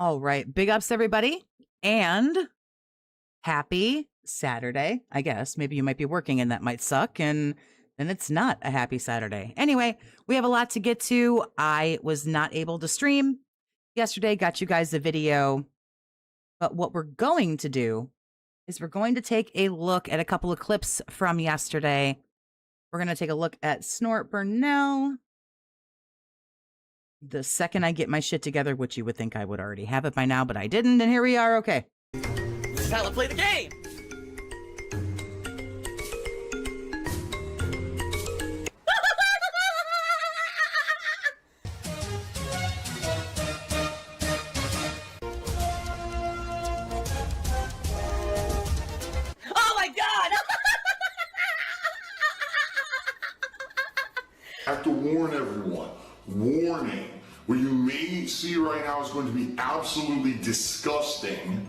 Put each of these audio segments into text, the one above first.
All right. Big ups, everybody. And happy Saturday, I guess. Maybe you might be working and that might suck. And then it's not a happy Saturday. Anyway, we have a lot to get to. I was not able to stream yesterday, got you guys a video. But what we're going to do is we're going to take a look at a couple of clips from yesterday. We're going to take a look at Snort Burnell. The second I get my shit together, which you would think I would already have it by now, but I didn't, and here we are, okay. Now let's play the game! Oh my god! I have to warn everyone. Warning. What you may see right now is going to be absolutely disgusting.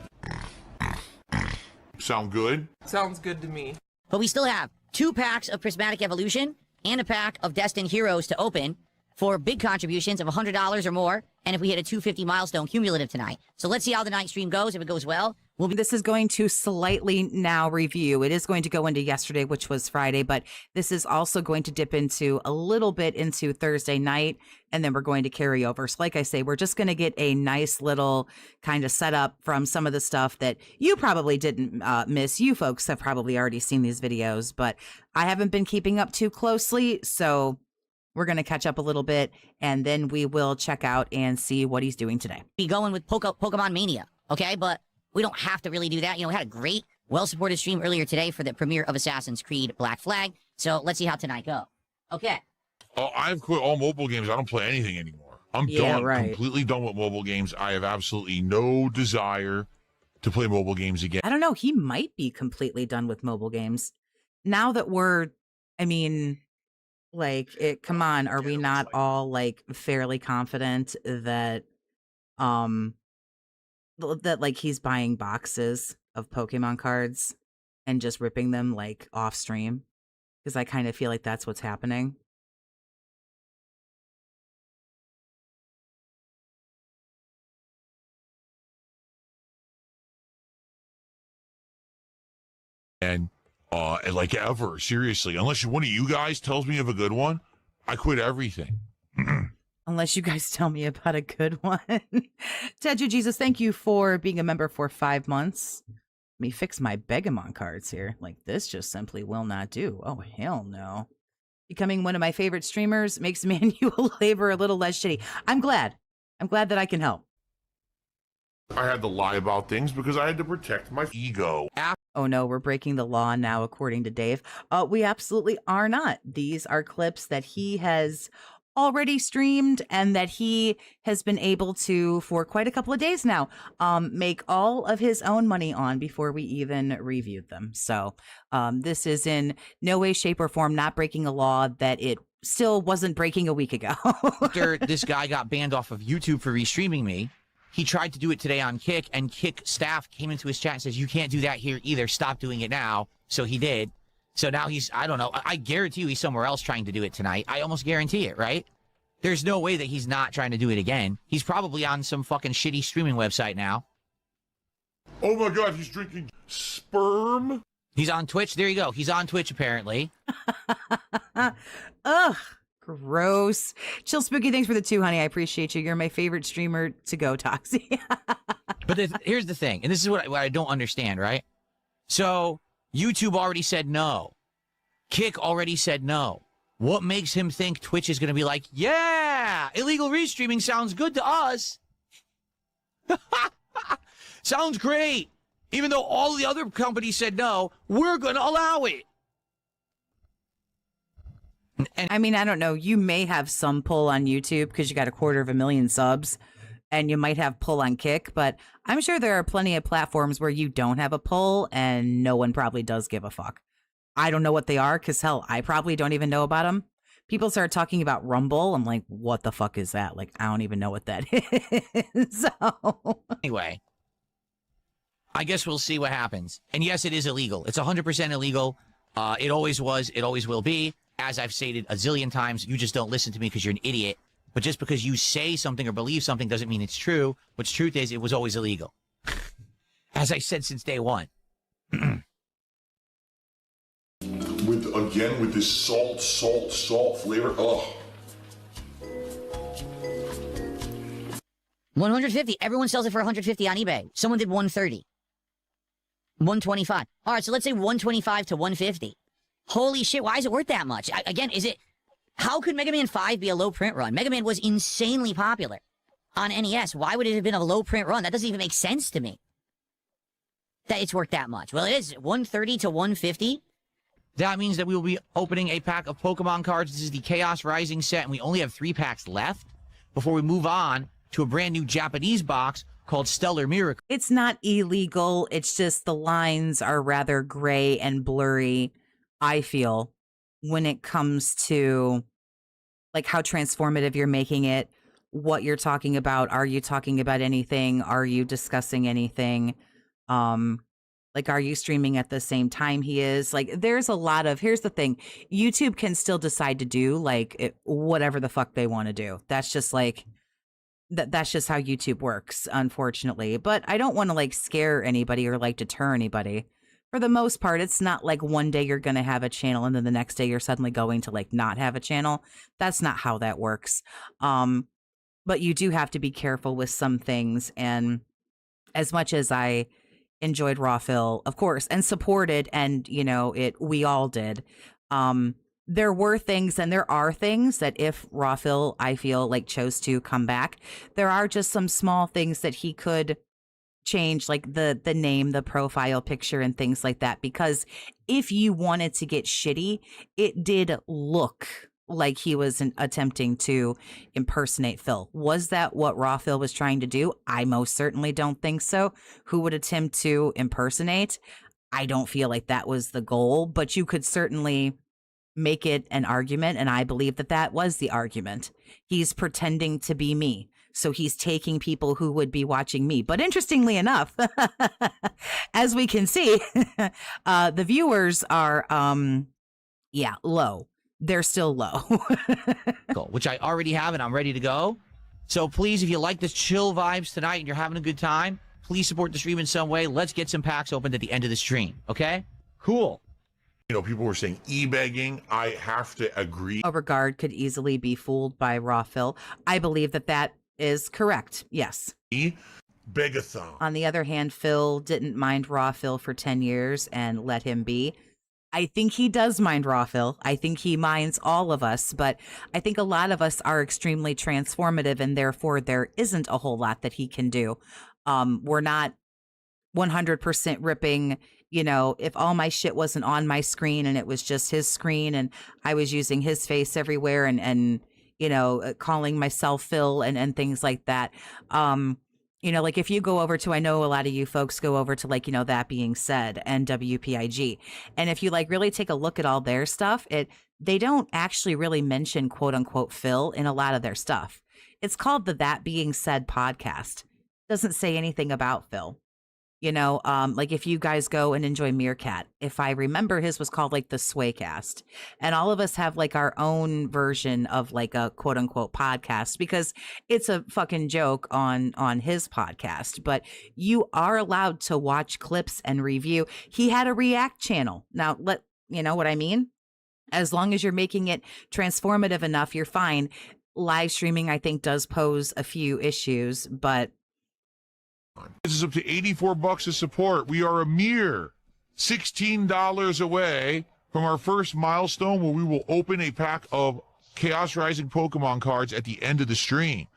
Sound good? Sounds good to me. But we still have 2 packs of Prismatic Evolution and a pack of Destined Heroes to open for big contributions of $100 or more, and if we hit a 250 milestone cumulative tonight. So let's see how the night stream goes. If it goes well, This is going to slightly now review. It is going to go into yesterday, which was Friday, but this is also going to dip into a little bit into Thursday night, and then we're going to carry over. So like I say, we're just going to get a nice little kind of setup from some of the stuff that you probably didn't miss. You folks have probably already seen these videos, but I haven't been keeping up too closely, so we're going to catch up a little bit, and then we will check out and see what he's doing today. be going with Pokemon Mania, okay? But we don't have to really do that. You know, we had a great, well-supported stream earlier today for the premiere of Assassin's Creed Black Flag. So let's see how tonight goes. Okay. I've quit all mobile games. I don't play anything anymore. I'm done, completely done with mobile games. I have absolutely no desire to play mobile games again. I don't know. He might be completely done with mobile games. Now that come on, are we not all like fairly confident that, that he's buying boxes of Pokemon cards and just ripping them like off stream? Because I kind of feel like that's what's happening. And like ever, seriously, unless one of you guys tells me of a good one, I quit everything. Unless you guys tell me about a good one. Ted Jesus, thank you for being a member for 5 months. Let me fix my Begamon cards here. Like, this just simply will not do. Oh, hell no. Becoming one of my favorite streamers makes manual labor a little less shitty. I'm glad. I'm glad that I can help. I had to lie about things because I had to protect my ego. Oh no, we're breaking the law now, according to Dave. We absolutely are not. These are clips that he has already streamed and that he has been able to, for quite a couple of days now, make all of his own money on before we even reviewed them. So this is in no way, shape, or form not breaking a law that it still wasn't breaking a week ago. After this guy got banned off of YouTube for restreaming me, he tried to do it today on Kick, and Kick staff came into his chat and says, you can't do that here either. Stop doing it now. So he did. So now he's, I don't know. I guarantee you he's somewhere else trying to do it tonight. I almost guarantee it, right? There's no way that he's not trying to do it again. He's probably on some fucking shitty streaming website now. Oh my god, he's drinking sperm? He's on Twitch. There you go. He's on Twitch, apparently. Ugh. Gross. Chill Spooky, thanks for the 2, honey. I appreciate you. You're my favorite streamer to go, Toxie. But here's the thing, and this is what I don't understand, right? So, YouTube already said no. Kick already said no. What makes him think Twitch is going to be like, yeah, illegal restreaming sounds good to us? Sounds great. Even though all the other companies said no, we're going to allow it. And I mean, I don't know. You may have some pull on YouTube because you got 250,000 subs, and you might have pull on Kick, but I'm sure there are plenty of platforms where you don't have a pull and no one probably does give a fuck. I don't know what they are because, hell, I probably don't even know about them. People start talking about Rumble. I'm like, what the fuck is that? Like, I don't even know what that is. So anyway, I guess we'll see what happens. And yes, it is illegal. It's 100% illegal. It always was. It always will be. As I've stated a zillion times, you just don't listen to me because you're an idiot. But just because you say something or believe something doesn't mean it's true. What's truth is it was always illegal. As I said since day one. With this salt flavor. Oh. 150. Everyone sells it for 150 on eBay. Someone did 130. 125. All right, so let's say 125 to 150. Holy shit, why is it worth that much? Again, how could Mega Man 5 be a low print run? Mega Man was insanely popular on NES. Why would it have been a low print run? That doesn't even make sense to me. That it's worth that much. Well, it is 130 to 150. That means that we will be opening a pack of Pokemon cards. This is the Chaos Rising set, and we only have 3 packs left before we move on to a brand new Japanese box called Stellar Miracle. It's not illegal. It's just the lines are rather gray and blurry, I feel, when it comes to like how transformative you're making it, what you're talking about. Are you talking about anything? Are you discussing anything? Like, are you streaming at the same time he is? Like, there's a lot of, here's the thing. YouTube can still decide to do like whatever the fuck they want to do. That's just like, that's just how YouTube works, unfortunately. But I don't want to like scare anybody or like deter anybody. For the most part, it's not like one day you're going to have a channel and then the next day you're suddenly going to like not have a channel. That's not how that works. But you do have to be careful with some things. And as much as I enjoyed Raw Phil, of course, and supported, and you know, we all did. There were things and there are things that if Raw Phil, I feel like, chose to come back, there are just some small things that he could change, like the name, the profile picture and things like that. Because if you wanted to get shitty, it did look like he was attempting to impersonate Phil. Was that what Raw Phil was trying to do? I most certainly don't think so. Who would attempt to impersonate? I don't feel like that was the goal, but you could certainly make it an argument, and I believe that that was the argument. He's pretending to be me, so he's taking people who would be watching me. But interestingly enough, as we can see, the viewers are low. They're still low. Which I already have, and I'm ready to go. So please, if you like the chill vibes tonight and you're having a good time, please support the stream in some way. Let's get some packs opened at the end of the stream, okay? Cool. You know, people were saying e-begging. I have to agree. A regard could easily be fooled by Raw Phil. I believe that that is correct. Yes. Begathon. On the other hand, Phil didn't mind Raw Phil for 10 years and let him be. I think he does mind Raw Phil. I think he minds all of us, but I think a lot of us are extremely transformative, and therefore there isn't a whole lot that he can do. We're not 100% ripping, you know, if all my shit wasn't on my screen and it was just his screen and I was using his face everywhere and you know, calling myself Phil and things like that. You know, like if you go over to, I know a lot of you folks go over to like, you know, That Being Said and WPIG. And if you like really take a look at all their stuff, they don't actually really mention quote unquote Phil in a lot of their stuff. It's called the That Being Said podcast. Doesn't say anything about Phil. You know, like if you guys go and enjoy Meerkat, if I remember, his was called like the Swaycast, and all of us have like our own version of like a quote unquote podcast because it's a fucking joke on his podcast. But you are allowed to watch clips and review. He had a React channel. Now, you know what I mean? As long as you're making it transformative enough, you're fine. Live streaming, I think, does pose a few issues, but This is up to $84 of support. We are a mere $16 away from our first milestone where we will open a pack of Chaos Rising Pokemon cards at the end of the stream.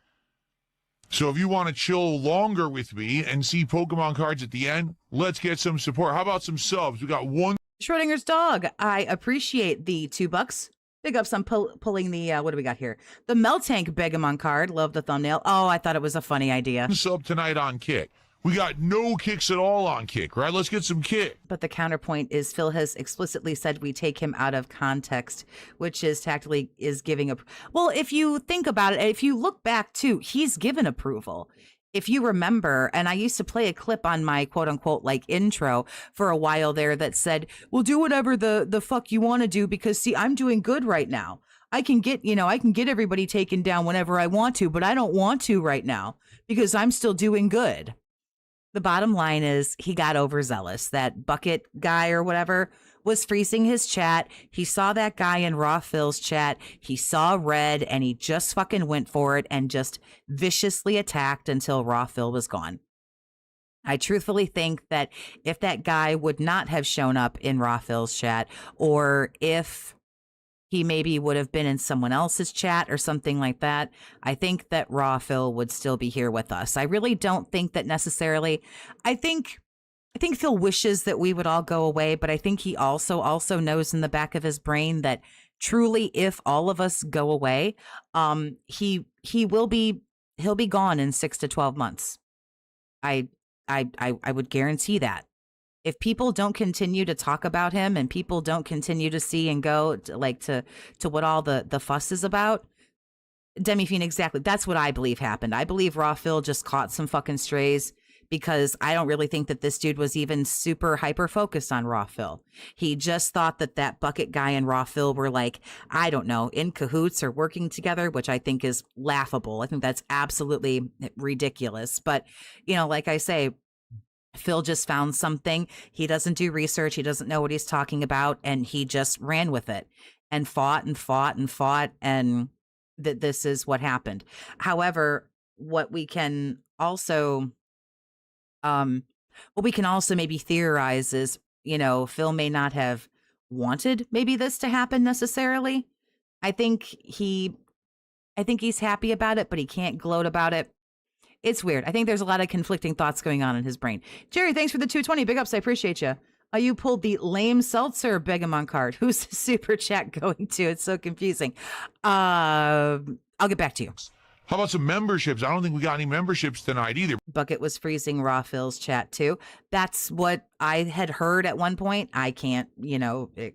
So if you want to chill longer with me and see Pokemon cards at the end, let's get some support. How about some subs? We got one. Schrodinger's dog, I appreciate the $2. Big ups on pulling the, what do we got here? The Meltank Begamon card. Love the thumbnail. Oh, I thought it was a funny idea. Sub tonight on Kick. We got no kicks at all on Kick, right? Let's get some kick. But the counterpoint is Phil has explicitly said we take him out of context, which is tactically is giving a... Well, if you think about it, if you look back too, he's given approval. If you remember, and I used to play a clip on my quote unquote like intro for a while there that said, well, do whatever the fuck you want to do because see, I'm doing good right now. I can get, I can get everybody taken down whenever I want to, but I don't want to right now because I'm still doing good. The bottom line is he got overzealous. That bucket guy or whatever was freezing his chat. He saw that guy in Raw Phil's chat. He saw red and he just fucking went for it and just viciously attacked until Raw Phil was gone. I truthfully think that if that guy would not have shown up in Raw Phil's chat, or if he maybe would have been in someone else's chat or something like that, I think that Raw Phil would still be here with us. I really don't think that necessarily. I think Phil wishes that we would all go away, but I think he also knows in the back of his brain that truly, if all of us go away, he'll be gone in 6 to 12 months. I would guarantee that. If people don't continue to talk about him and people don't continue to see and go to what all the fuss is about, Demi Fiend, exactly. That's what I believe happened. I believe Raw Phil just caught some fucking strays because I don't really think that this dude was even super hyper focused on Raw Phil. He just thought that bucket guy and Raw Phil were like, I don't know, in cahoots or working together, which I think is laughable. I think that's absolutely ridiculous. But, like I say, Phil just found something. He doesn't do research. He doesn't know what he's talking about. And he just ran with it and fought and fought and fought. And that this is what happened. However, what we can also maybe theorize is, Phil may not have wanted maybe this to happen necessarily. I think he's happy about it, but he can't gloat about it. It's weird. I think there's a lot of conflicting thoughts going on in his brain. Jerry, thanks for the 220. Big ups. I appreciate you. You pulled the lame seltzer Begamon card. Who's the super chat going to? It's so confusing. I'll get back to you. How about some memberships? I don't think we got any memberships tonight either. Bucket was freezing Raw Phil's chat too. That's what I had heard at one point. I can't,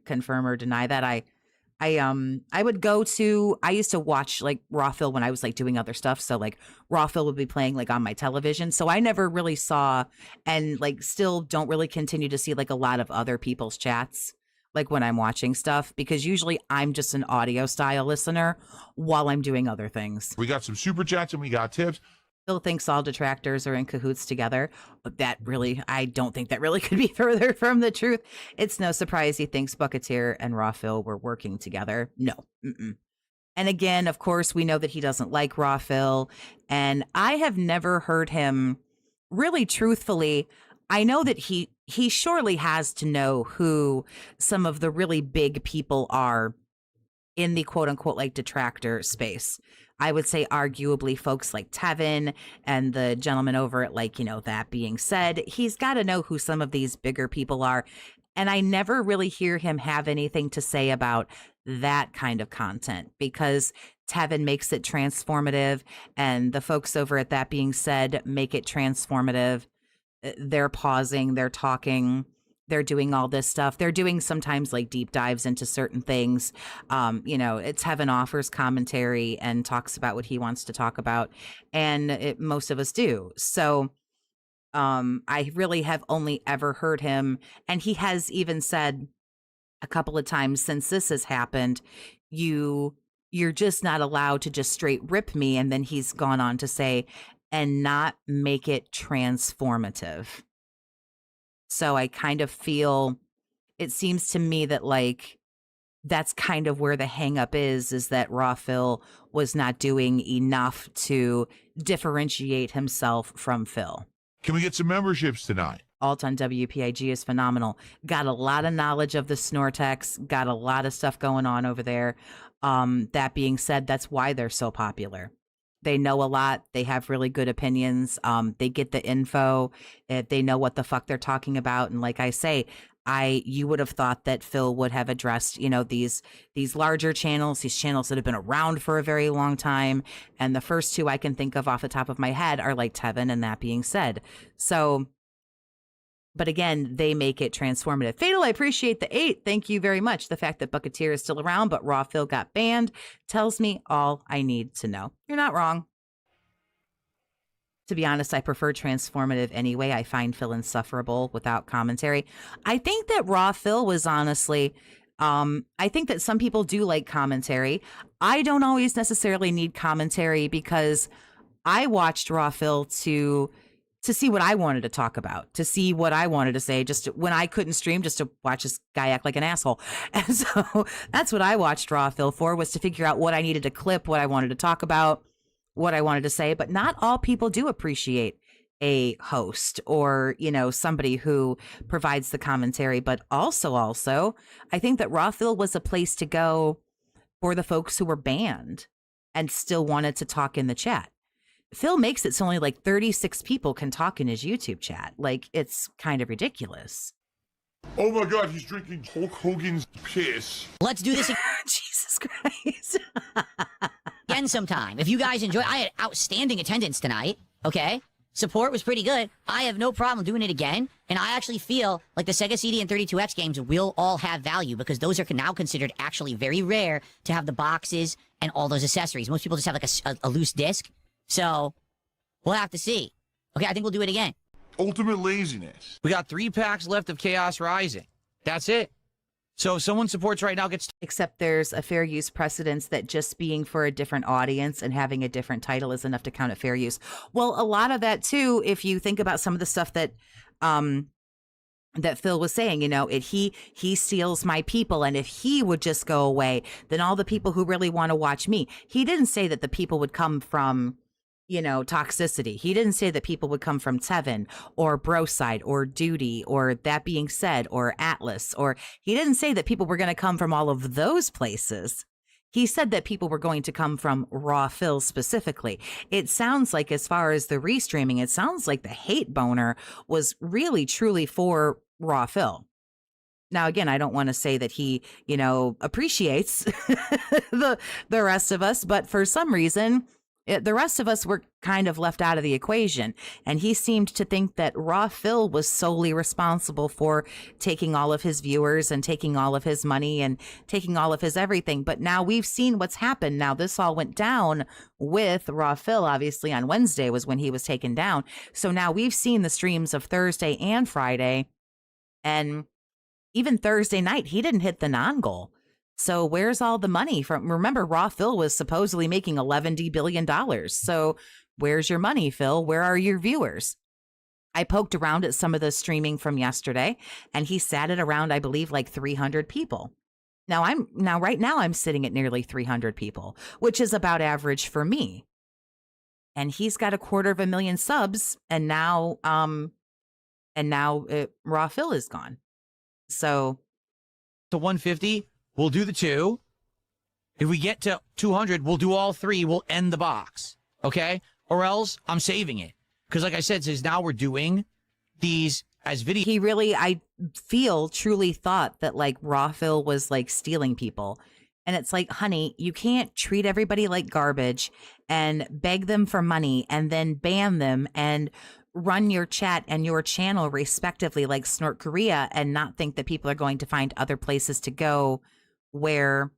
confirm or deny that. I would go to, I used to watch like Raw Phil when I was like doing other stuff. So like Raw Phil would be playing like on my television. So I never really saw and like still don't really continue to see like a lot of other people's chats like when I'm watching stuff, because usually I'm just an audio style listener while I'm doing other things. We got some super chats and we got tips. Phil thinks all detractors are in cahoots together. But I don't think that really could be further from the truth. It's no surprise he thinks Bucketeer and Raw Phil were working together. No. Mm-mm. And again, of course, we know that he doesn't like Raw Phil. And I have never heard him really truthfully. I know that he surely has to know who some of the really big people are in the quote unquote like detractor space. I would say arguably folks like Tevin and the gentleman over at That Being Said, he's got to know who some of these bigger people are. And I never really hear him have anything to say about that kind of content because Tevin makes it transformative and the folks over at That Being Said make it transformative. They're pausing, they're talking, they're doing all this stuff. They're doing sometimes like deep dives into certain things. It's Tevin offers commentary and talks about what he wants to talk about. And most of us do. So I really have only ever heard him. And he has even said a couple of times since this has happened, you're just not allowed to just straight rip me. And then he's gone on to say, and not make it transformative. So I kind of feel, it seems to me that like, that's kind of where the hang up is that Raw Phil was not doing enough to differentiate himself from Phil. Can we get some memberships tonight? Alt on WPIG is phenomenal. Got a lot of knowledge of the Snortex, got a lot of stuff going on over there. That being said, that's why they're so popular. They know a lot. They have really good opinions. They get the info. They know what the fuck they're talking about. And like I say, you would have thought that Phil would have addressed, these larger channels, these channels that have been around for a very long time. And the first two I can think of off the top of my head are like Tevin and That Being Said. So, but again, they make it transformative. Fatal, I appreciate the 8. Thank you very much. The fact that Bucketeer is still around, but Raw Phil got banned tells me all I need to know. You're not wrong. To be honest, I prefer transformative anyway. I find Phil insufferable without commentary. I think that Raw Phil was honestly, I think that some people do like commentary. I don't always necessarily need commentary because I watched Raw Phil to see what I wanted to talk about, to see what I wanted to say, when I couldn't stream, just to watch this guy act like an asshole. And so that's what I watched Raw Phil for, was to figure out what I needed to clip, what I wanted to talk about, what I wanted to say. But not all people do appreciate a host or, somebody who provides the commentary. But also, I think that Raw Phil was a place to go for the folks who were banned and still wanted to talk in the chat. Phil makes it so only like 36 people can talk in his YouTube chat. Like, it's kind of ridiculous. Oh my God, he's drinking Hulk Hogan's piss. Let's do this Jesus Christ. again sometime. If you guys enjoy, I had outstanding attendance tonight, okay? Support was pretty good. I have no problem doing it again. And I actually feel like the Sega CD and 32X games will all have value because those are now considered actually very rare to have the boxes and all those accessories. Most people just have like a loose disc. So we'll have to see. Okay, I think we'll do it again. Ultimate laziness. We got 3 packs left of Chaos Rising. That's it. So if someone supports right now gets... Except there's a fair use precedence that just being for a different audience and having a different title is enough to count it fair use. Well, a lot of that too, if you think about some of the stuff that that Phil was saying, he steals my people, and if he would just go away, then all the people who really want to watch me. He didn't say that the people would come from toxicity. He didn't say that people would come from Tevin or Broside or Duty or That Being Said or Atlas, or he didn't say that people were going to come from all of those places. He said that people were going to come from Raw Phil specifically. It sounds like, as far as the restreaming, it sounds like the hate boner was really truly for Raw Phil. Now, again, I don't want to say that he, appreciates the rest of us, but for some reason, the rest of us were kind of left out of the equation. And he seemed to think that Raw Phil was solely responsible for taking all of his viewers and taking all of his money and taking all of his everything. But now we've seen what's happened. Now, this all went down with Raw Phil, obviously, on Wednesday was when he was taken down. So now we've seen the streams of Thursday and Friday. And even Thursday night, he didn't hit the non-goal. So where's all the money from? Remember, Raw Phil was supposedly making $11 billion. So where's your money, Phil? Where are your viewers? I poked around at some of the streaming from yesterday, and he sat at around, I believe, like 300 people. Right now I'm sitting at nearly 300 people, which is about average for me. And he's got 250,000 subs, and now Raw Phil is gone. So to 150, we'll do the 2. If we get to 200, we'll do all 3. We'll end the box. Okay? Or else I'm saving it. Because like I said, since now we're doing these as video. He really, I feel, truly thought that like Raw Phil was like stealing people. And it's like, honey, you can't treat everybody like garbage and beg them for money and then ban them and run your chat and your channel respectively like Snort Korea and not think that people are going to find other places to go where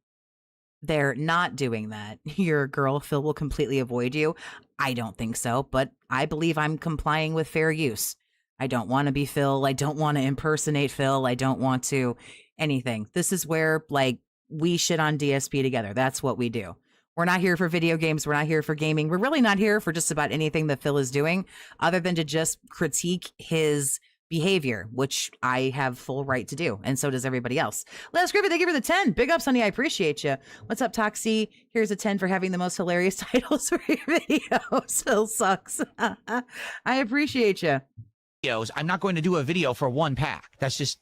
they're not doing that. Your girl Phil will completely avoid you. I don't think so, but I believe I'm complying with fair use. I don't want to be Phil. I don't want to impersonate Phil. I don't want to anything. This is where like we shit on DSP together. That's what we do. We're not here for video games. We're not here for gaming. We're really not here for just about anything that Phil is doing other than to just critique his behavior, which I have full right to do. And so does everybody else. Last Griffin, thank you for the 10. Big ups, honey. I appreciate you. What's up, Toxie? Here's a 10 for having the most hilarious titles for your videos. Phil sucks. I appreciate you. I'm not going to do a video for 1 pack. That's just...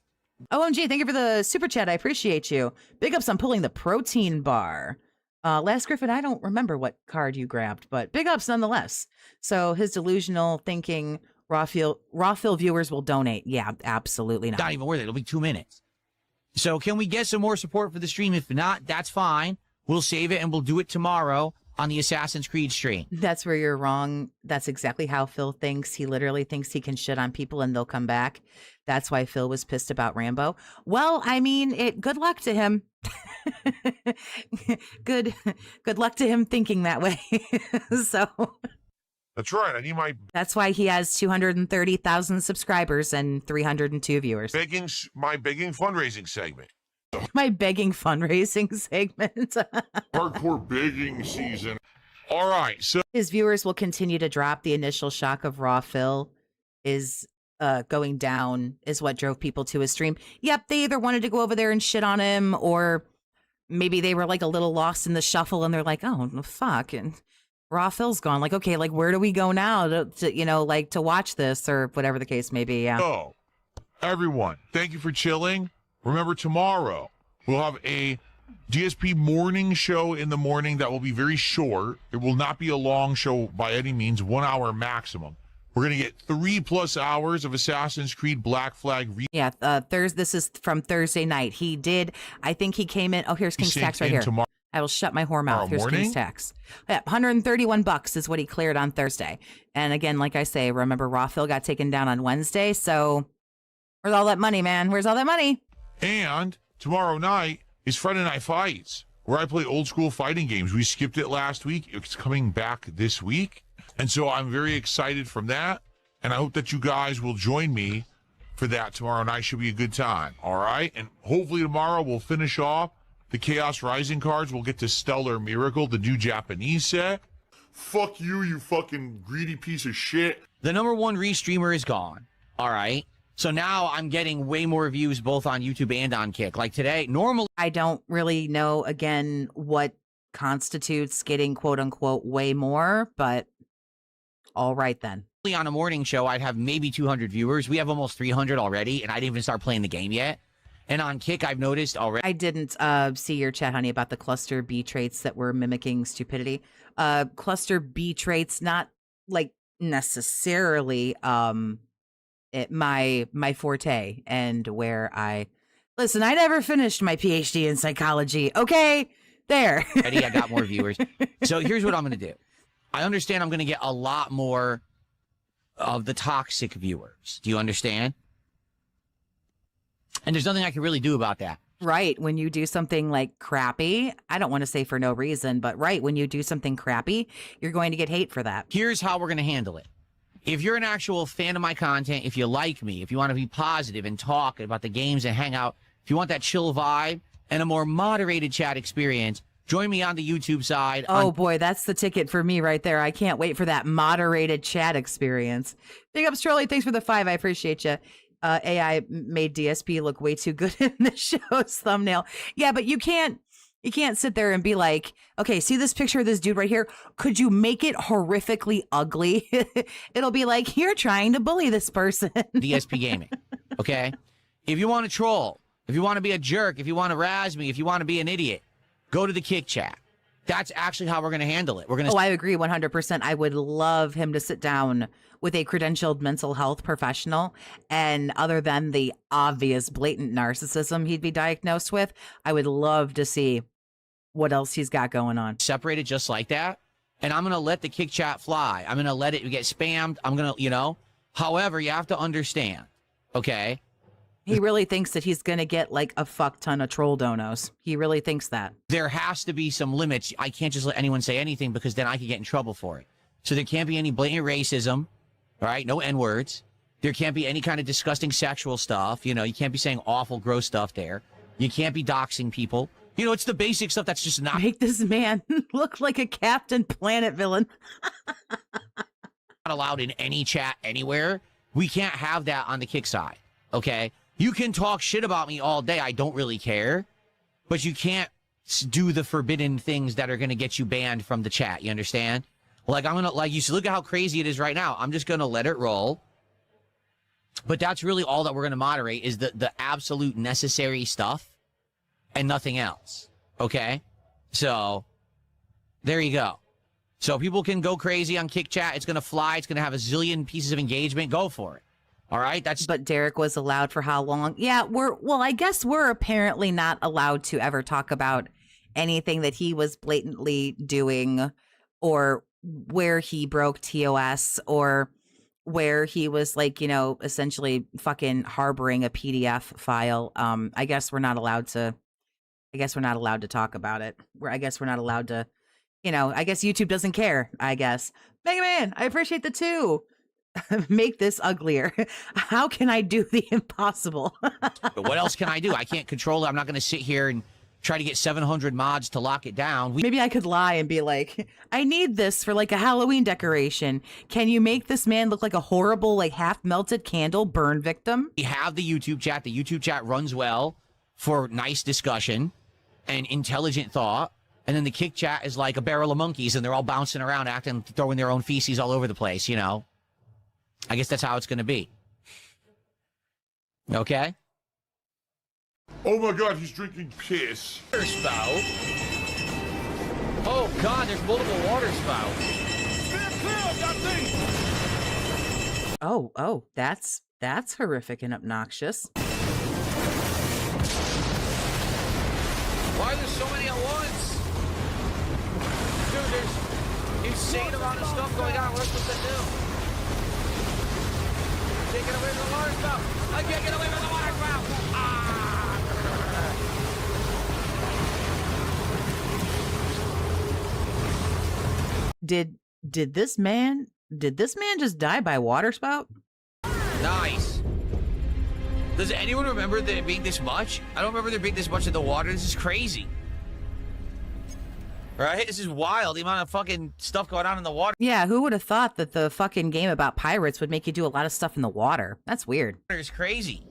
OMG, thank you for the super chat. I appreciate you. Big ups on pulling the protein bar. Last Griffin, I don't remember what card you grabbed, but big ups nonetheless. So his delusional thinking, Raw Phil viewers will donate. Yeah, absolutely not. Not even worth it. It'll be 2 minutes. So can we get some more support for the stream? If not, that's fine. We'll save it and we'll do it tomorrow on the Assassin's Creed stream. That's where you're wrong. That's exactly how Phil thinks. He literally thinks he can shit on people and they'll come back. That's why Phil was pissed about Rambo. Well, I mean, good luck to him. Good luck to him thinking that way. So That's right. I need that's why he has 230,000 subscribers and 302 viewers. my begging fundraising segment. my begging fundraising segment. Hardcore begging season. All right, so His viewers will continue to drop. The initial shock of Raw Phil is going down, is what drove people to his stream. Yep, they either wanted to go over there and shit on him, or maybe they were like a little lost in the shuffle and they're like, oh, fuck. And Raw Phil's gone. Like, okay, like, where do we go now to you know, like, to watch this or whatever the case may be? Yeah. So, everyone, thank you for chilling. Remember, tomorrow we'll have a DSP morning show in the morning that will be very short. It will not be a long show by any means, 1 hour maximum. We're going to get 3+ hours of Assassin's Creed Black Flag. Yeah, this is from Thursday night. He did, I think he came in. Oh, here's King's Tax right here. I will shut my whore mouth. Here's King's Tax. Yeah, $131 is what he cleared on Thursday. And again, like I say, remember, Raw Phil got taken down on Wednesday. So where's all that money, man? Where's all that money? And tomorrow night is Friday Night Fights, where I play old school fighting games. We skipped it last week. It's coming back this week. And so I'm very excited from that. And I hope that you guys will join me for that tomorrow night. Should be a good time. All right. And hopefully tomorrow we'll finish off the Chaos Rising cards. We'll get to Stellar Miracle, the new Japanese set. Fuck you, you fucking greedy piece of shit. The #1 restreamer is gone. All right. So now I'm getting way more views both on YouTube and on Kick. Like today, normally I don't really know, again, what constitutes getting quote unquote way more, but all right then. on a morning show, I'd have maybe 200 viewers. We have almost 300 already, and I didn't even start playing the game yet. And on Kick, I've noticed already. I didn't see your chat, honey, about the cluster B traits that were mimicking stupidity. Cluster B traits, not like necessarily my forte, and where I listen. I never finished my PhD in psychology. Okay, there. Already, I got more viewers. So here's what I'm going to do. I understand I'm going to get a lot more of the toxic viewers. Do you understand? And there's nothing I can really do about that. Right. When you do something like crappy, I don't want to say for no reason, but right, when you do something crappy, you're going to get hate for that. Here's how we're going to handle it. If you're an actual fan of my content, if you like me, if you want to be positive and talk about the games and hang out, if you want that chill vibe and a more moderated chat experience, join me on the YouTube side. Oh, boy, that's the ticket for me right there. I can't wait for that moderated chat experience. Big ups, Trolley. Thanks for the 5. I appreciate you. AI made DSP look way too good in the show's thumbnail. Yeah, but you can't sit there and be like, okay, see this picture of this dude right here? Could you make it horrifically ugly? It'll be like, you're trying to bully this person. DSP Gaming, okay? If you want to troll, if you want to be a jerk, if you want to razz me, if you want to be an idiot, go to the Kick chat. That's actually how we're going to handle it. We're going to. Oh, I agree 100%. I would love him to sit down with a credentialed mental health professional. And other than the obvious blatant narcissism he'd be diagnosed with, I would love to see what else he's got going on. Separate it just like that. And I'm going to let the Kick chat fly. I'm going to let it get spammed. I'm going to, However, you have to understand, okay? He really thinks that he's going to get like a fuck ton of troll donos. He really thinks that. There has to be some limits. I can't just let anyone say anything because then I could get in trouble for it. So there can't be any blatant racism, all right? No N-words. There can't be any kind of disgusting sexual stuff. You can't be saying awful, gross stuff there. You can't be doxing people. It's the basic stuff that's just not. Make this man look like a Captain Planet villain. Not allowed in any chat anywhere. We can't have that on the Kick side, okay? You can talk shit about me all day. I don't really care. But you can't do the forbidden things that are going to get you banned from the chat. You understand? Like, you should look at how crazy it is right now. I'm just going to let it roll. But that's really all that we're going to moderate is the absolute necessary stuff and nothing else. Okay? So, there you go. So people can go crazy on Kick chat. It's going to fly. It's going to have a zillion pieces of engagement. Go for it. All right, but Derek was allowed for how long? Yeah, I guess we're apparently not allowed to ever talk about anything that he was blatantly doing, or where he broke TOS, or where he was essentially fucking harboring a PDF file. I guess we're not allowed to talk about it. I guess we're not allowed to, I guess YouTube doesn't care, I guess. Mega Man, I appreciate the 2. Make this uglier. How can I do the impossible? But what else can I do? I can't control it. I'm not going to sit here and try to get 700 mods to lock it down. Maybe I could lie and be like, I need this for like a Halloween decoration. Can you make this man look like a horrible, like half melted candle burn victim? We have the YouTube chat. The YouTube chat runs well for nice discussion and intelligent thought. And then the kick chat is like a barrel of monkeys, and they're all bouncing around, acting, throwing their own feces all over the place, you know? I guess that's how it's going to be. Okay? Oh my God, he's drinking piss. Water spout. Oh God, there's multiple water spouts. Oh, that's horrific and obnoxious. Why are there so many at once? Dude, there's insane amount of stuff going on. What am I supposed to do? Can't get away from the water spout. I can't get away from the water spout. Did this man just die by water spout? Nice. Does anyone remember there being this much? I don't remember there being this much in the water. This is crazy. Right? This is wild. The amount of fucking stuff going on in the water. Yeah, who would have thought that the fucking game about pirates would make you do a lot of stuff in the water? That's weird. It's crazy.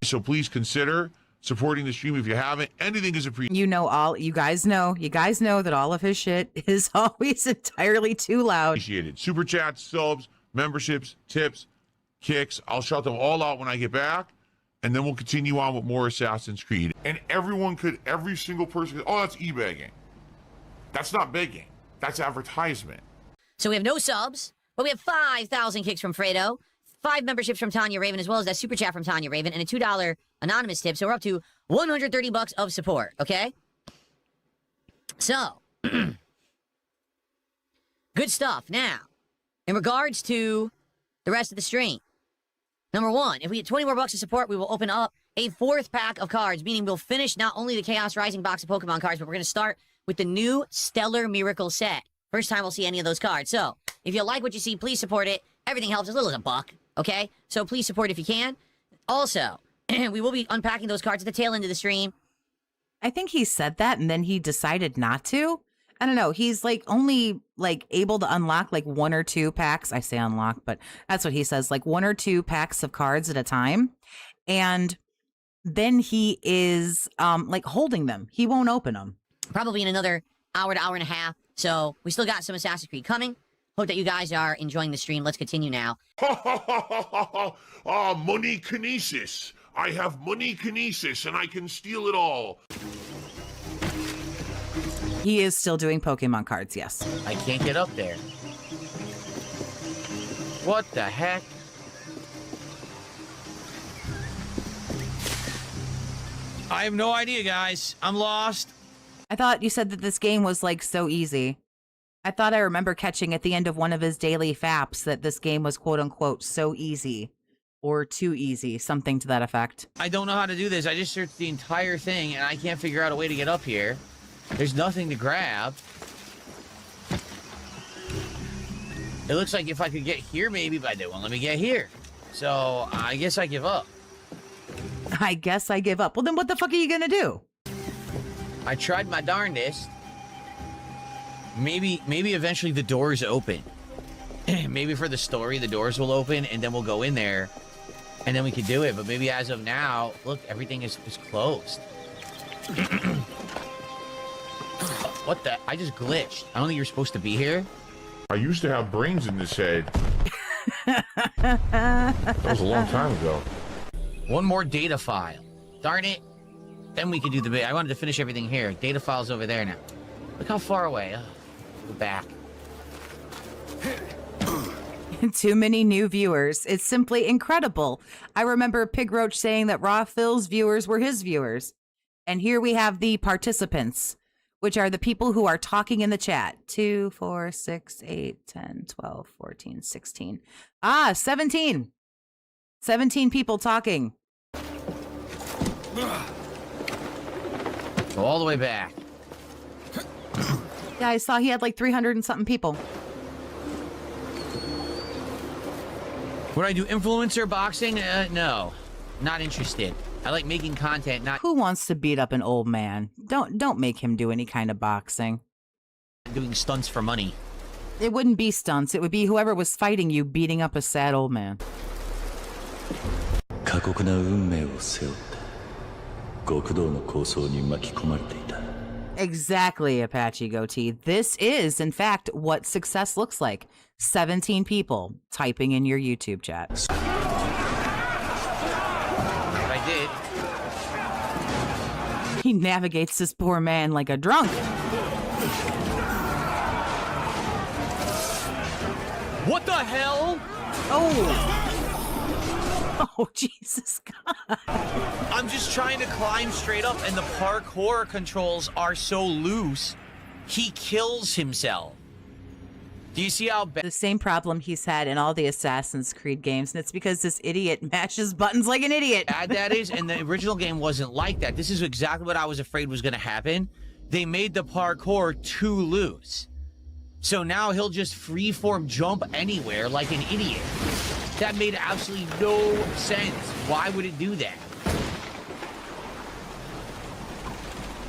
So please consider supporting the stream if you haven't. Anything is appreciated. You guys know that all of his shit is always entirely too loud. Super chats, subs, memberships, tips, kicks. I'll shout them all out when I get back. And then we'll continue on with more Assassin's Creed. And every single person, oh, that's e-begging. That's not begging. That's advertisement. So we have no subs, but we have 5,000 kicks from Fredo, 5 memberships from Tanya Raven, as well as that super chat from Tanya Raven, and a $2 anonymous tip. So we're up to $130 of support, okay? So, good stuff. Now, in regards to the rest of the stream, number one, if we get 20 more bucks of support, we will open up a 4th pack of cards, meaning we'll finish not only the Chaos Rising box of Pokemon cards, but we're going to start with the new Stellar Miracle set. First time we'll see any of those cards. So, if you like what you see, please support it. Everything helps as little as $1, okay? So please support if you can. Also, we will be unpacking those cards at the tail end of the stream. I think he said that and then he decided not to. I don't know. He's like only like able to unlock like 1 or 2 packs. I say unlock, but that's what he says, like 1 or 2 packs of cards at a time. And then he is like holding them. He won't open them. Probably in another hour to hour and a half. So we still got some Assassin's Creed coming. Hope that you guys are enjoying the stream. Let's continue now. Money kinesis. I have money kinesis and I can steal it all. He is still doing Pokemon cards, yes. I can't get up there. What the heck? I have no idea, guys. I'm lost. I thought you said that this game was like so easy. I thought I remember catching at the end of one of his daily faps that this game was quote unquote so easy or too easy, something to that effect. I don't know how to do this. I just searched the entire thing and I can't figure out a way to get up here. There's nothing to grab. It looks like if I could get here maybe, but they won't let me get here. So I guess I give up. I guess I give up. Well, then what the fuck are you gonna do? I tried my darndest. Maybe eventually the doors open. Maybe for the story, the doors will open and then we'll go in there and then we could do it. But maybe as of now, look, everything is closed. What the? I just glitched. I don't think you're supposed to be here. I used to have brains in this head. That was a long time ago. One more data file. Darn it. Then we could do the bit. I wanted to finish everything here. Data file's over there now. Look how far away. Go back. Too many new viewers. It's simply incredible. I remember Pig Roach saying that Raw Phil's viewers were his viewers. And here we have the participants, which are the people who are talking in the chat. 2, 4, 6, 8, 10, 12, 14, 16. 17. 17 people talking. Go all the way back. Yeah, I saw he had like 300 and something people. Would I do influencer boxing? No. Not interested. I like making content, not Who wants to beat up an old man? Don't make him do any kind of boxing. doing stunts for money. It wouldn't be stunts. It would be whoever was fighting you beating up a sad old man. 過酷な運命を背負って極道の抗争に巻き込まれていた。 Exactly, Apache Goatee. This is, in fact, what success looks like. 17 people typing in your YouTube chat. But I did. He navigates this poor man like a drunk. What the hell? Oh. Oh, Jesus God. I'm just trying to climb straight up, and the parkour controls are so loose, he kills himself. Do you see how bad? The same problem he's had in all the Assassin's Creed games, and it's because this idiot mashes buttons like an idiot. Bad that is, and the original game wasn't like that. This is exactly what I was afraid was going to happen. They made the parkour too loose. So now he'll just freeform jump anywhere like an idiot. That made absolutely no sense. Why would it do that?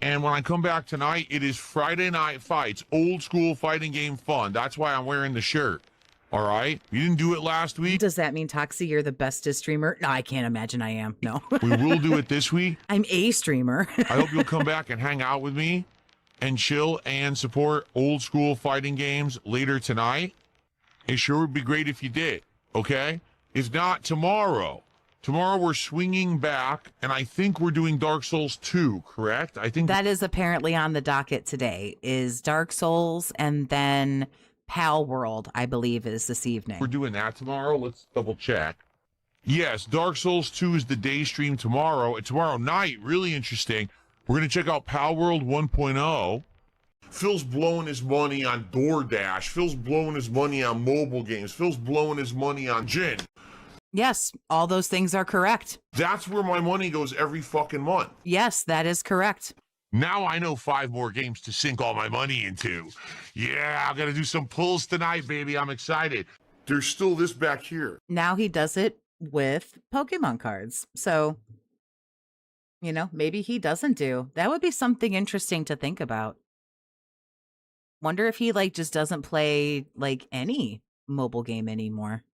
And when I come back tonight, it is Friday Night Fights, old school fighting game fun. That's why I'm wearing the shirt. All right? You didn't do it last week. Does that mean, Toxie, you're the bestest streamer? No, I can't imagine I am. No. We will do it this week. I'm a streamer. I hope you'll come back and hang out with me and chill and support old school fighting games later tonight. It sure would be great if you did, okay? If not, tomorrow. Tomorrow we're swinging back, and I think we're doing Dark Souls 2, correct? I think That is apparently on the docket today, is Dark Souls, and then Pal World, I believe, is this evening. we're doing that tomorrow. Let's double check. Yes, Dark Souls 2 is the day stream tomorrow. And tomorrow night, really interesting, we're going to check out Pal World 1.0. Phil's blowing his money on DoorDash. Phil's blowing his money on mobile games. Phil's blowing his money on gin. Yes, all those things are correct. That's where my money goes every fucking month. Yes, that is correct. Now I know 5 more games to sink all my money into. Yeah, I'm going to do some pulls tonight, baby. I'm excited. There's still this back here. Now he does it with Pokemon cards. So, you know, maybe he doesn't do. That would be something interesting to think about. Wonder if he like just doesn't play like any mobile game anymore.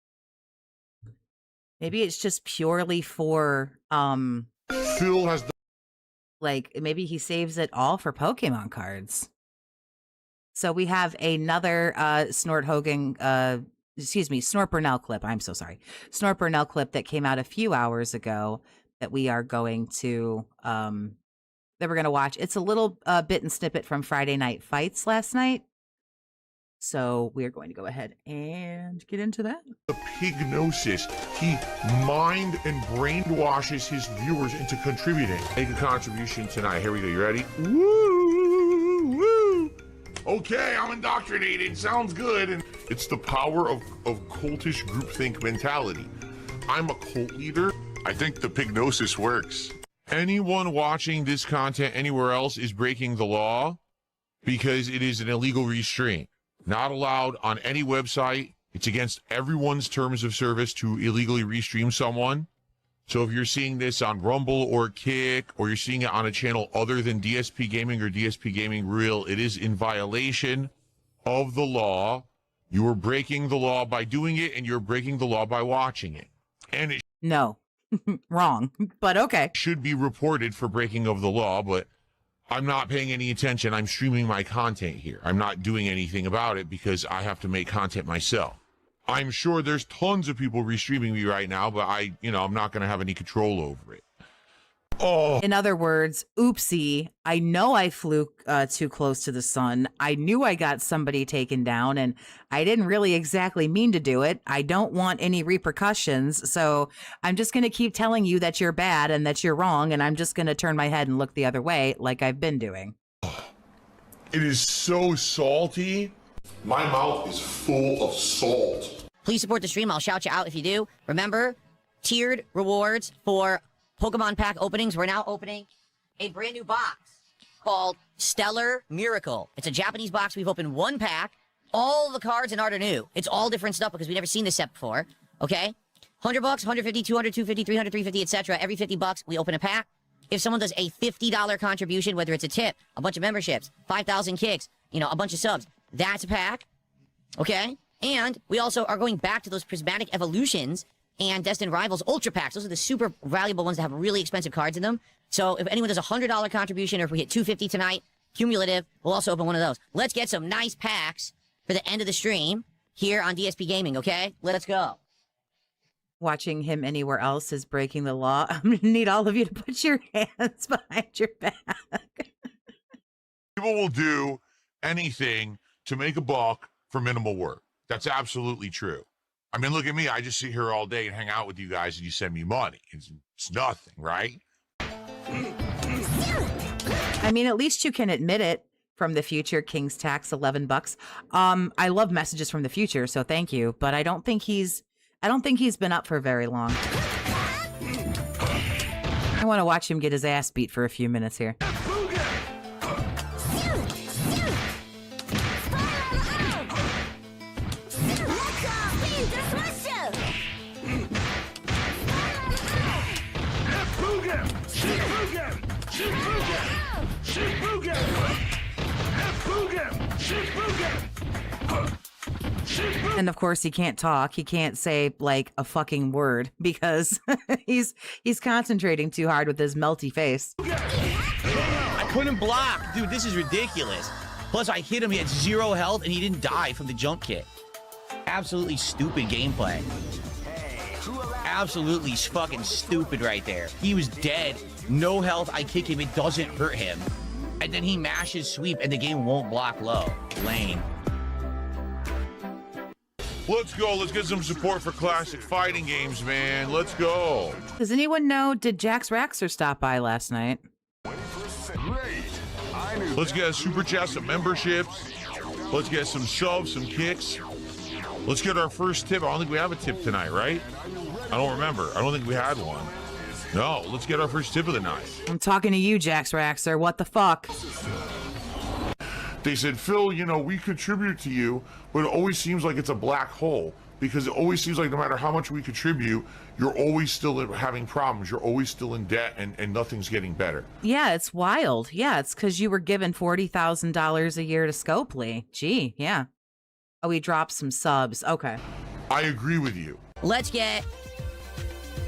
Maybe it's just purely for Phil has the like maybe he saves it all for Pokemon cards. So we have another Snort Hogan Snort Burnell clip. I'm so sorry. Snort Burnell clip that came out a few hours ago that we are going to that we're going to watch. It's a little bit and snippet from Friday Night Fights last night. So we're going to go ahead and get into that. pignosis. He mind and brainwashes his viewers into contributing. Make a contribution tonight. Here we go. You ready? Woo! Woo! Okay, I'm indoctrinated. Sounds good. And it's the power of cultish groupthink mentality. I'm a cult leader. I think the pignosis works. Anyone watching this content anywhere else is breaking the law because it is an illegal restream. Not allowed on any website. It's against everyone's terms of service to illegally restream someone. So if you're seeing this on Rumble or Kick, or you're seeing it on a channel other than DSP Gaming or DSP Gaming Real, it is in violation of the law. You are breaking the law by doing it, and you're breaking the law by watching it. And it No. Wrong. But okay. should be reported for breaking of the law, but I'm not paying any attention. I'm streaming my content here. I'm not doing anything about it because I have to make content myself. I'm sure there's tons of people restreaming me right now, but I'm not going to have any control over it. Oh, In other words, oopsie, I know I flew too close to the sun. I knew I got somebody taken down, and I didn't really exactly mean to do it. I don't want any repercussions, so I'm just going to keep telling you that you're bad and that you're wrong, and I'm just going to turn my head and look the other way like I've been doing. it is so salty. My mouth is full of salt. Please support the stream. I'll shout you out if you do. Remember, tiered rewards for Pokemon pack openings. We're now opening a brand new box called Stellar Miracle. It's a Japanese box. We've opened 1 pack. All the cards in art are new. It's all different stuff because we've never seen this set before. Okay? $100, 150, 200, 250, 300, 350, etc. Every $50, we open a pack. If someone does a $50 contribution, whether it's a tip, a bunch of memberships, 5,000 kicks, you know, a bunch of subs, that's a pack. Okay? And we also are going back to those Prismatic Evolutions and Destined Rivals Ultra Packs. Those are the super valuable ones that have really expensive cards in them. So if anyone does a $100 contribution, or if we hit 250 tonight, cumulative, we'll also open one of those. Let's get some nice packs for the end of the stream here on DSP Gaming, okay? Let's go. Watching him anywhere else is breaking the law. I'm going to need all of you to put your hands behind your back. People will do anything to make a buck for minimal work. That's absolutely true. I mean, look at me. I just sit here all day and hang out with you guys, and you send me money. It's nothing, right? I mean, at least you can admit it. From the future, King's Tax, $11. I love messages from the future, so thank you. But I don't think he's been up for very long. I want to watch him get his ass beat for a few minutes here. And of course, he can't talk. He can't say like a fucking word because he's concentrating too hard with his melty face. I couldn't block. Dude, this is ridiculous. Plus, I hit him. He had 0 health, and he didn't die from the jump kick. Absolutely stupid gameplay. Absolutely fucking stupid right there. He was dead. No health. I kick him. It doesn't hurt him. And then he mashes sweep, and the game won't block low. Lame. Let's go. Let's get some support for classic fighting games, man. Let's go. Does anyone know, did Jax Raxer stop by last night? Let's get a super chat, some memberships. Let's get some subs, some kicks. Let's get our first tip. I don't think we have a tip tonight, right? I don't remember. I don't think we had one. No, let's get our first tip of the night. I'm talking to you, Jax Raxer. What the fuck? They said, Phil, you know, we contribute to you, but it always seems like it's a black hole because it always seems like no matter how much we contribute, you're always still having problems. You're always still in debt and nothing's getting better. Yeah, it's wild. Yeah, it's because you were given $40,000 a year to Scopely. Gee, yeah. Oh, he dropped some subs. Okay. I agree with you. Let's get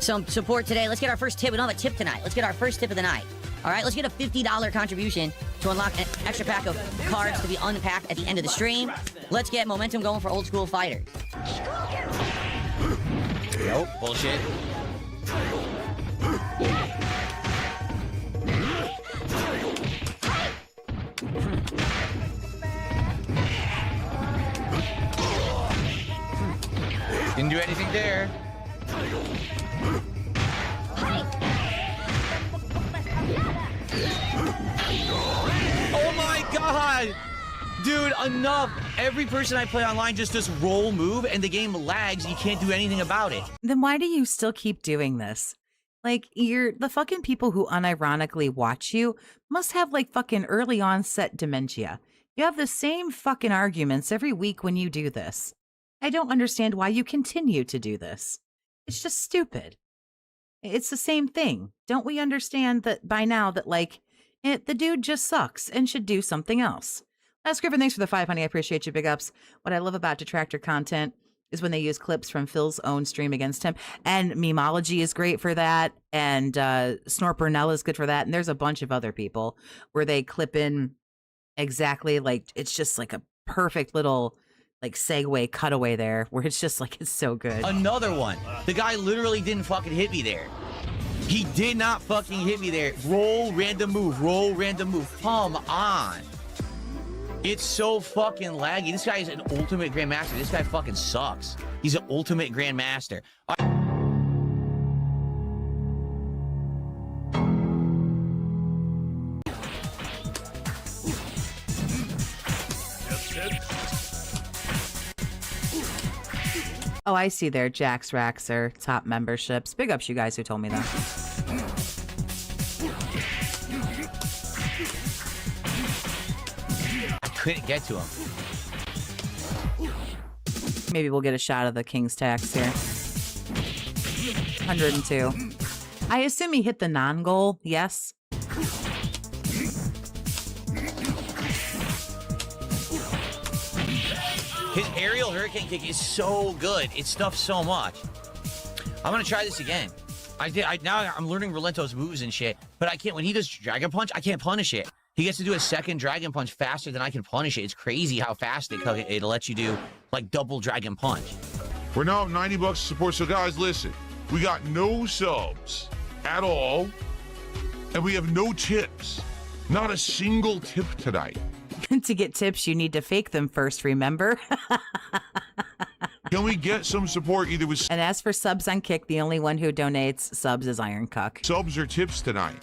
some support today. Let's get our first tip. We don't have a tip tonight. Let's get our first tip of the night. All right, let's get a $50 contribution to unlock an extra pack of cards to be unpacked at the end of the stream. Let's get momentum going for old school fighters. Nope, bullshit. Didn't do anything there. Oh my god! Dude, enough! Every person I play online just does roll move and the game lags. You can't do anything about it. Then why do you still keep doing this? Like, the fucking people who unironically watch you must have like fucking early onset dementia. You have the same fucking arguments every week when you do this. I don't understand why you continue to do this. It's just stupid. It's the same thing. Don't we understand that by now that like the dude just sucks and should do something else? Last Griffin, thanks for the 5, honey. I appreciate you. Big ups. What I love about detractor content is when they use clips from Phil's own stream against him. And Memology is great for that. And Snort Burnell is good for that. And there's a bunch of other people where they clip in exactly like it's just like a perfect little like segue cutaway there where it's just like it's so good. Another one. The guy literally didn't fucking hit me there. He did not fucking hit me there. Roll random move. Roll random move. Come on. It's so fucking laggy. This guy is an ultimate grandmaster. This guy fucking sucks. He's an ultimate grandmaster. Oh, I see there. Jax Raxer, top memberships. Big ups you guys who told me that. I couldn't get to him. Maybe we'll get a shot of the King's Tax here. 102. I assume he hit the non-goal. Yes. His aerial hurricane kick is so good. It stuffs so much. I'm gonna try this again. Now I'm learning Relento's moves and shit, but I can't. When he does Dragon Punch, I can't punish it. He gets to do a second Dragon Punch faster than I can punish it. It's crazy how fast it lets you do like double Dragon Punch. We're now at 90 bucks to support. So guys, listen, we got no subs at all, and we have no tips. Not a single tip tonight. To get tips, you need to fake them first, remember? Can we get some support either with And as for subs on Kick, the only one who donates subs is Iron Cuck. subs or tips tonight?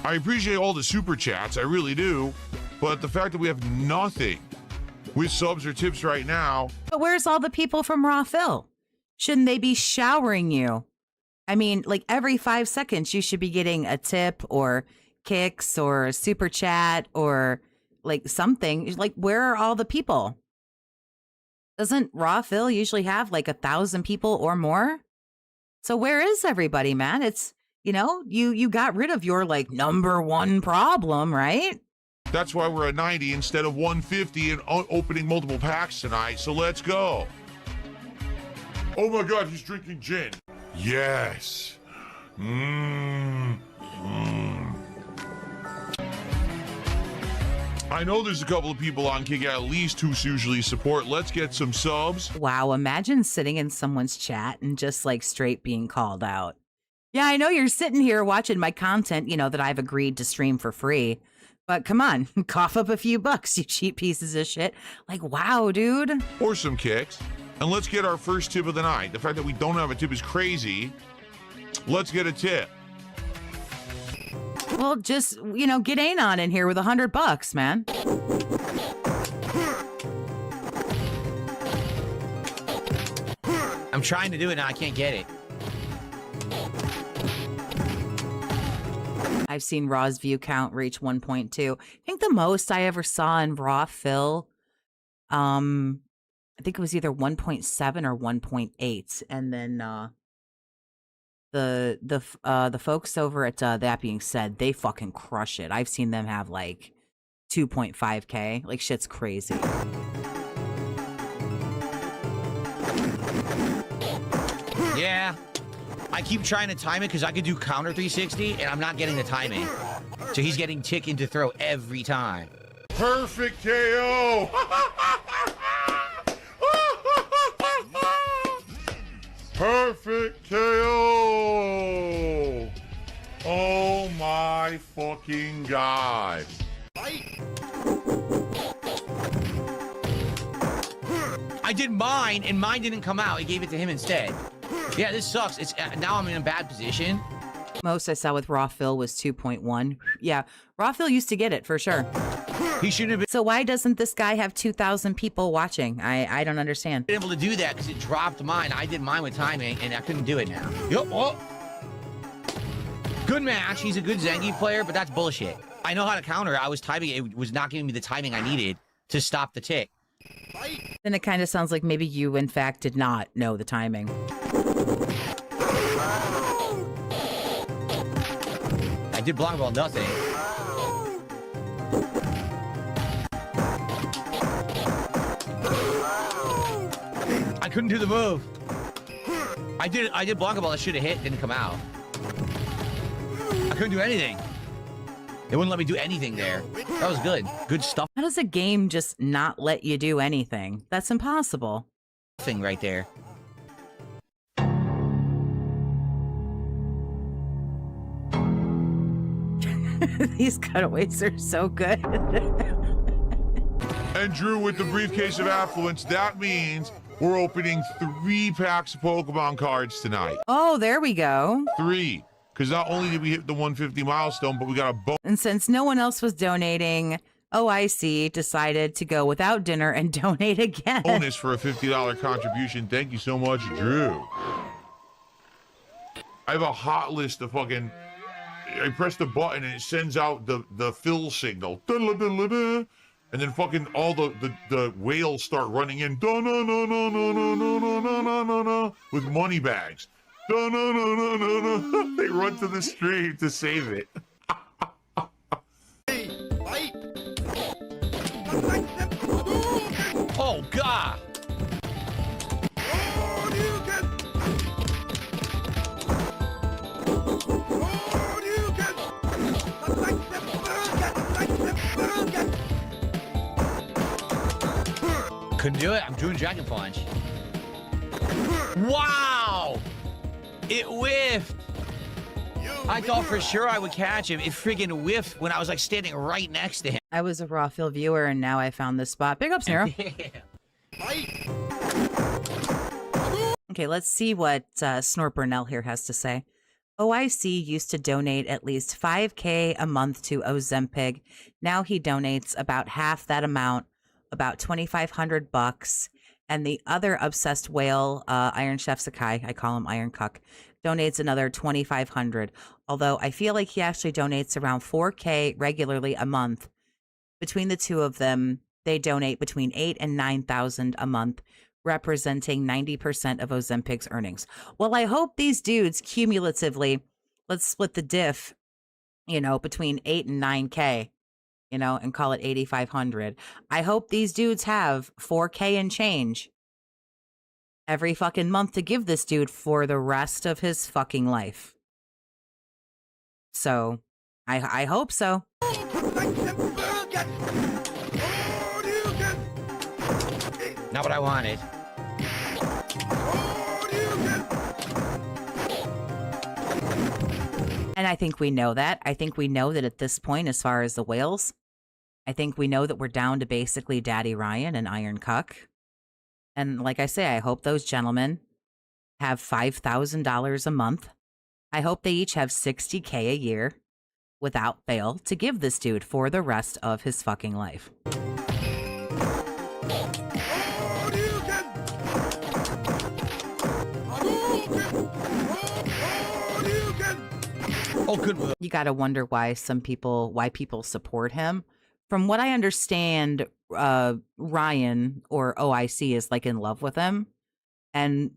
I appreciate all the super chats, I really do, but the fact that we have nothing with subs or tips right now. But where's all the people from Raw Phil? Shouldn't they be showering you? I mean, like every 5 seconds, you should be getting a tip or kicks or a super chat or like something. Like, where are all the people? Doesn't Raw Phil usually have like 1,000 people or more? So where is everybody, man? It's, you know, you got rid of your like #1 problem, right? That's why we're at 90 instead of 150 and opening multiple packs tonight. So let's go. Oh my God, he's drinking gin. Yes. I know there's a couple of people on Kick at least who usually support. Let's get some subs. Wow, imagine sitting in someone's chat and just like straight being called out. Yeah, I know you're sitting here watching my content, you know, that I've agreed to stream for free. But come on, cough up a few bucks, you cheap pieces of shit. Like, wow, dude. Or some kicks. And let's get our first tip of the night. The fact that we don't have a tip is crazy. Let's get a tip. Well, just, you know, get Anon in here with $100, man. I'm trying to do it now. I can't get it. I've seen Raw's view count reach 1.2. I think the most I ever saw in Raw Phil, I think it was either 1.7 or 1.8. And then the folks over at That Being Said, they fucking crush it. I've seen them have like 2.5K. Like, shit's crazy. Yeah. I keep trying to time it because I could do counter 360 and I'm not getting the timing. So he's getting tick into throw every time. Perfect KO. Perfect KO. Oh my fucking God. I did mine and mine didn't come out. He gave it to him instead. Yeah, this sucks. It's now I'm in a bad position. Most I saw with Raw Phil was 2.1. Yeah, Raw Phil used to get it for sure. He shouldn't have been So why doesn't this guy have 2,000 people watching? I don't understand. able to do that because it dropped mine. I did mine with timing and I couldn't do it now. Yup. Oh. Good match. He's a good Zengi player, but that's bullshit. I know how to counter. I was timing. It was not giving me the timing I needed to stop the tick. Then it kind of sounds like maybe you, in fact, did not know the timing. I did block ball nothing. I couldn't do the move. I did block ball. I should have hit. Didn't come out. I couldn't do anything. They wouldn't let me do anything there. That was good. Good stuff. How does a game just not let you do anything? That's impossible. Thing right there. These cutaways are so good. And Drew with the briefcase of affluence. That means we're opening 3 packs of Pokemon cards tonight. Oh, there we go. 3. Because not only did we hit the 150 milestone, but we got a And since no one else was donating, OIC decided to go without dinner and donate again. bonus for a $50 contribution. Thank you so much, Drew. I have a hot list of fucking... I press the button and it sends out the fill signal. And then fucking all the whales start running in with money bags. No, no, no, no, no, no. They run to the stream to save it. Oh, God. Couldn't do it. I'm doing Dragon Punch. Wow! It whiffed. I thought for sure I would catch him. It friggin' whiffed when I was like standing right next to him. I was a raw fill viewer, and now I found this spot. Big ups, Nero. Okay, let's see what Snort Burnell here has to say. OIC used to donate at least $5K a month to Ozempic. Now he donates about half that amount, about $2,500. And the other obsessed whale, Iron Chef Sakai, I call him Iron Cuck, donates another $2,500. Although I feel like he actually donates around $4K regularly a month. Between the two of them, they donate between $8,000 and $9,000 a month, representing 90% of Ozempic's earnings. Well, I hope these dudes cumulatively, let's split the diff, between 8 and 9K, and call it 8,500. I hope these dudes have 4K and change every fucking month to give this dude for the rest of his fucking life. So, I hope so. Not what I wanted. And I think we know that. I think we know that at this point, as far as the whales, I think we know that we're down to basically Daddy Ryan and Iron Cuck. And like I say, I hope those gentlemen have $5,000 a month. I hope they each have $60K a year without fail to give this dude for the rest of his fucking life. Oh, good. You got to wonder why people support him. From what I understand, Ryan or OIC is like in love with him, and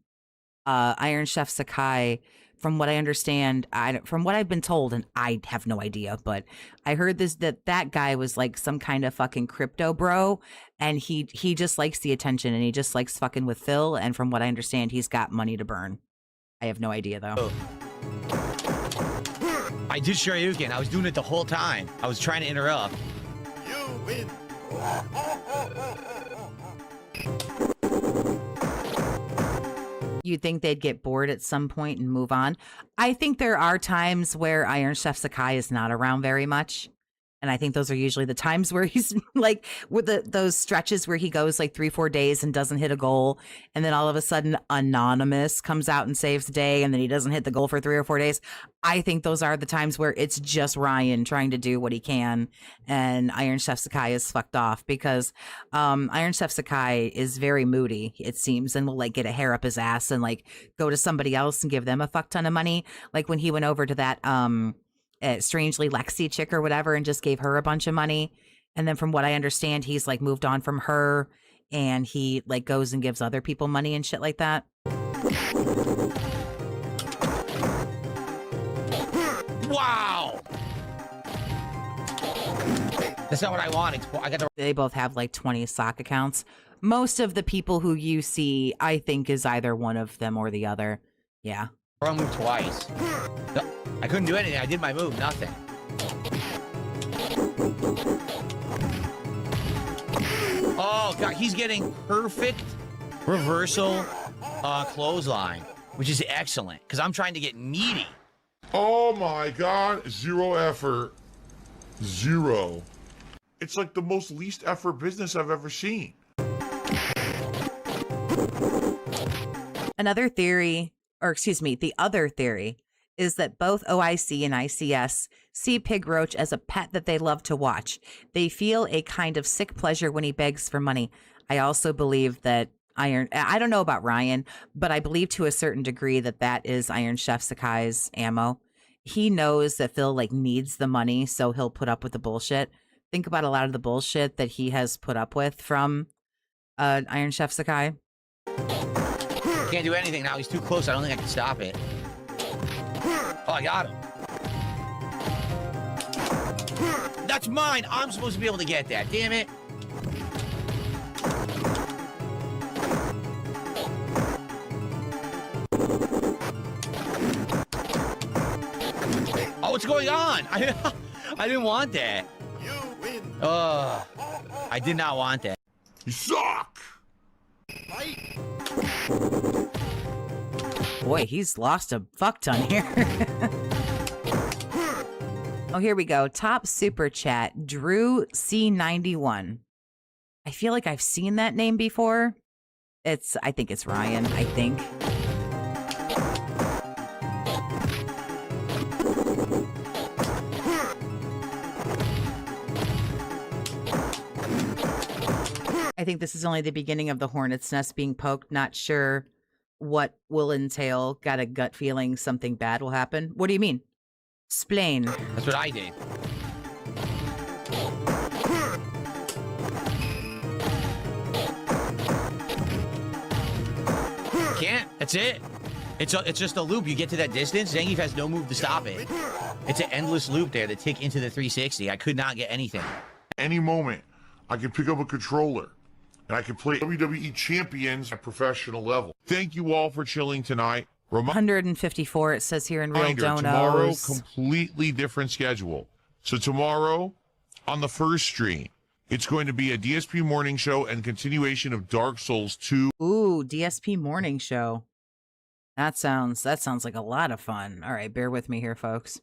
Iron Chef Sakai, from what I understand, from what I've been told, and I have no idea, but I heard that guy was like some kind of fucking crypto bro, and he just likes the attention, and he just likes fucking with Phil, and from what I understand, he's got money to burn. I have no idea though. Oh. I did Shoryuken. I was doing it the whole time. I was trying to interrupt. You win. You'd think they'd get bored at some point and move on. I think there are times where Iron Chef Sakai is not around very much. And I think those are usually the times where he's like with those stretches where he goes like 3-4 days and doesn't hit a goal. And then all of a sudden Anonymous comes out and saves the day. And then he doesn't hit the goal for 3 or 4 days. I think those are the times where it's just Ryan trying to do what he can. And Iron Chef Sakai is fucked off because Iron Chef Sakai is very moody, it seems, and will like get a hair up his ass and like go to somebody else and give them a fuck ton of money. Like when he went over to that strangely Lexi chick or whatever and just gave her a bunch of money. And then from what I understand, he's like moved on from her and he like goes and gives other people money and shit like that. Wow! That's not what I wanted. They both have like 20 sock accounts. Most of the people who you see, I think, is either one of them or the other. Yeah. Or I moved twice. No, I couldn't do anything. I did my move. Nothing. Oh, God. He's getting perfect reversal clothesline, which is excellent because I'm trying to get meaty. Oh my God. 0 effort. 0. It's like the most least effort business I've ever seen. Another theory, or excuse me, the other theory is that both OIC and ICS see Pig Roach as a pet that they love to watch. They feel a kind of sick pleasure when he begs for money. I also believe that I don't know about Ryan, but I believe to a certain degree that that is Iron Chef Sakai's ammo. He knows that Phil like needs the money, so he'll put up with the bullshit. Think about a lot of the bullshit that he has put up with from Iron Chef Sakai. Can't do anything now. He's too close. I don't think I can stop it. I got him. That's mine. I'm supposed to be able to get that. Damn it. Oh, what's going on? I didn't want that. You win. I did not want that. You suck. Boy, he's lost a fuck ton here. Oh, here we go. Top super chat, Drew C91. I feel like I've seen that name before. I think it's Ryan, I think. I think this is only the beginning of the hornet's nest being poked. Not sure what will entail. Got a gut feeling something bad will happen. What do you mean? Splain. That's what I did. Can't. That's it. It's just a loop. You get to that distance, Zangief has no move to stop it. It's an endless loop there to tick into the 360. I could not get anything. Any moment, I can pick up a controller and I can play WWE champions at professional level. Thank you all for chilling tonight. 154, it says here in Real Reminder, Donos. tomorrow, completely different schedule. So tomorrow, on the first stream, it's going to be a DSP morning show and continuation of Dark Souls 2. Ooh, DSP morning show. That sounds like a lot of fun. All right, bear with me here, folks.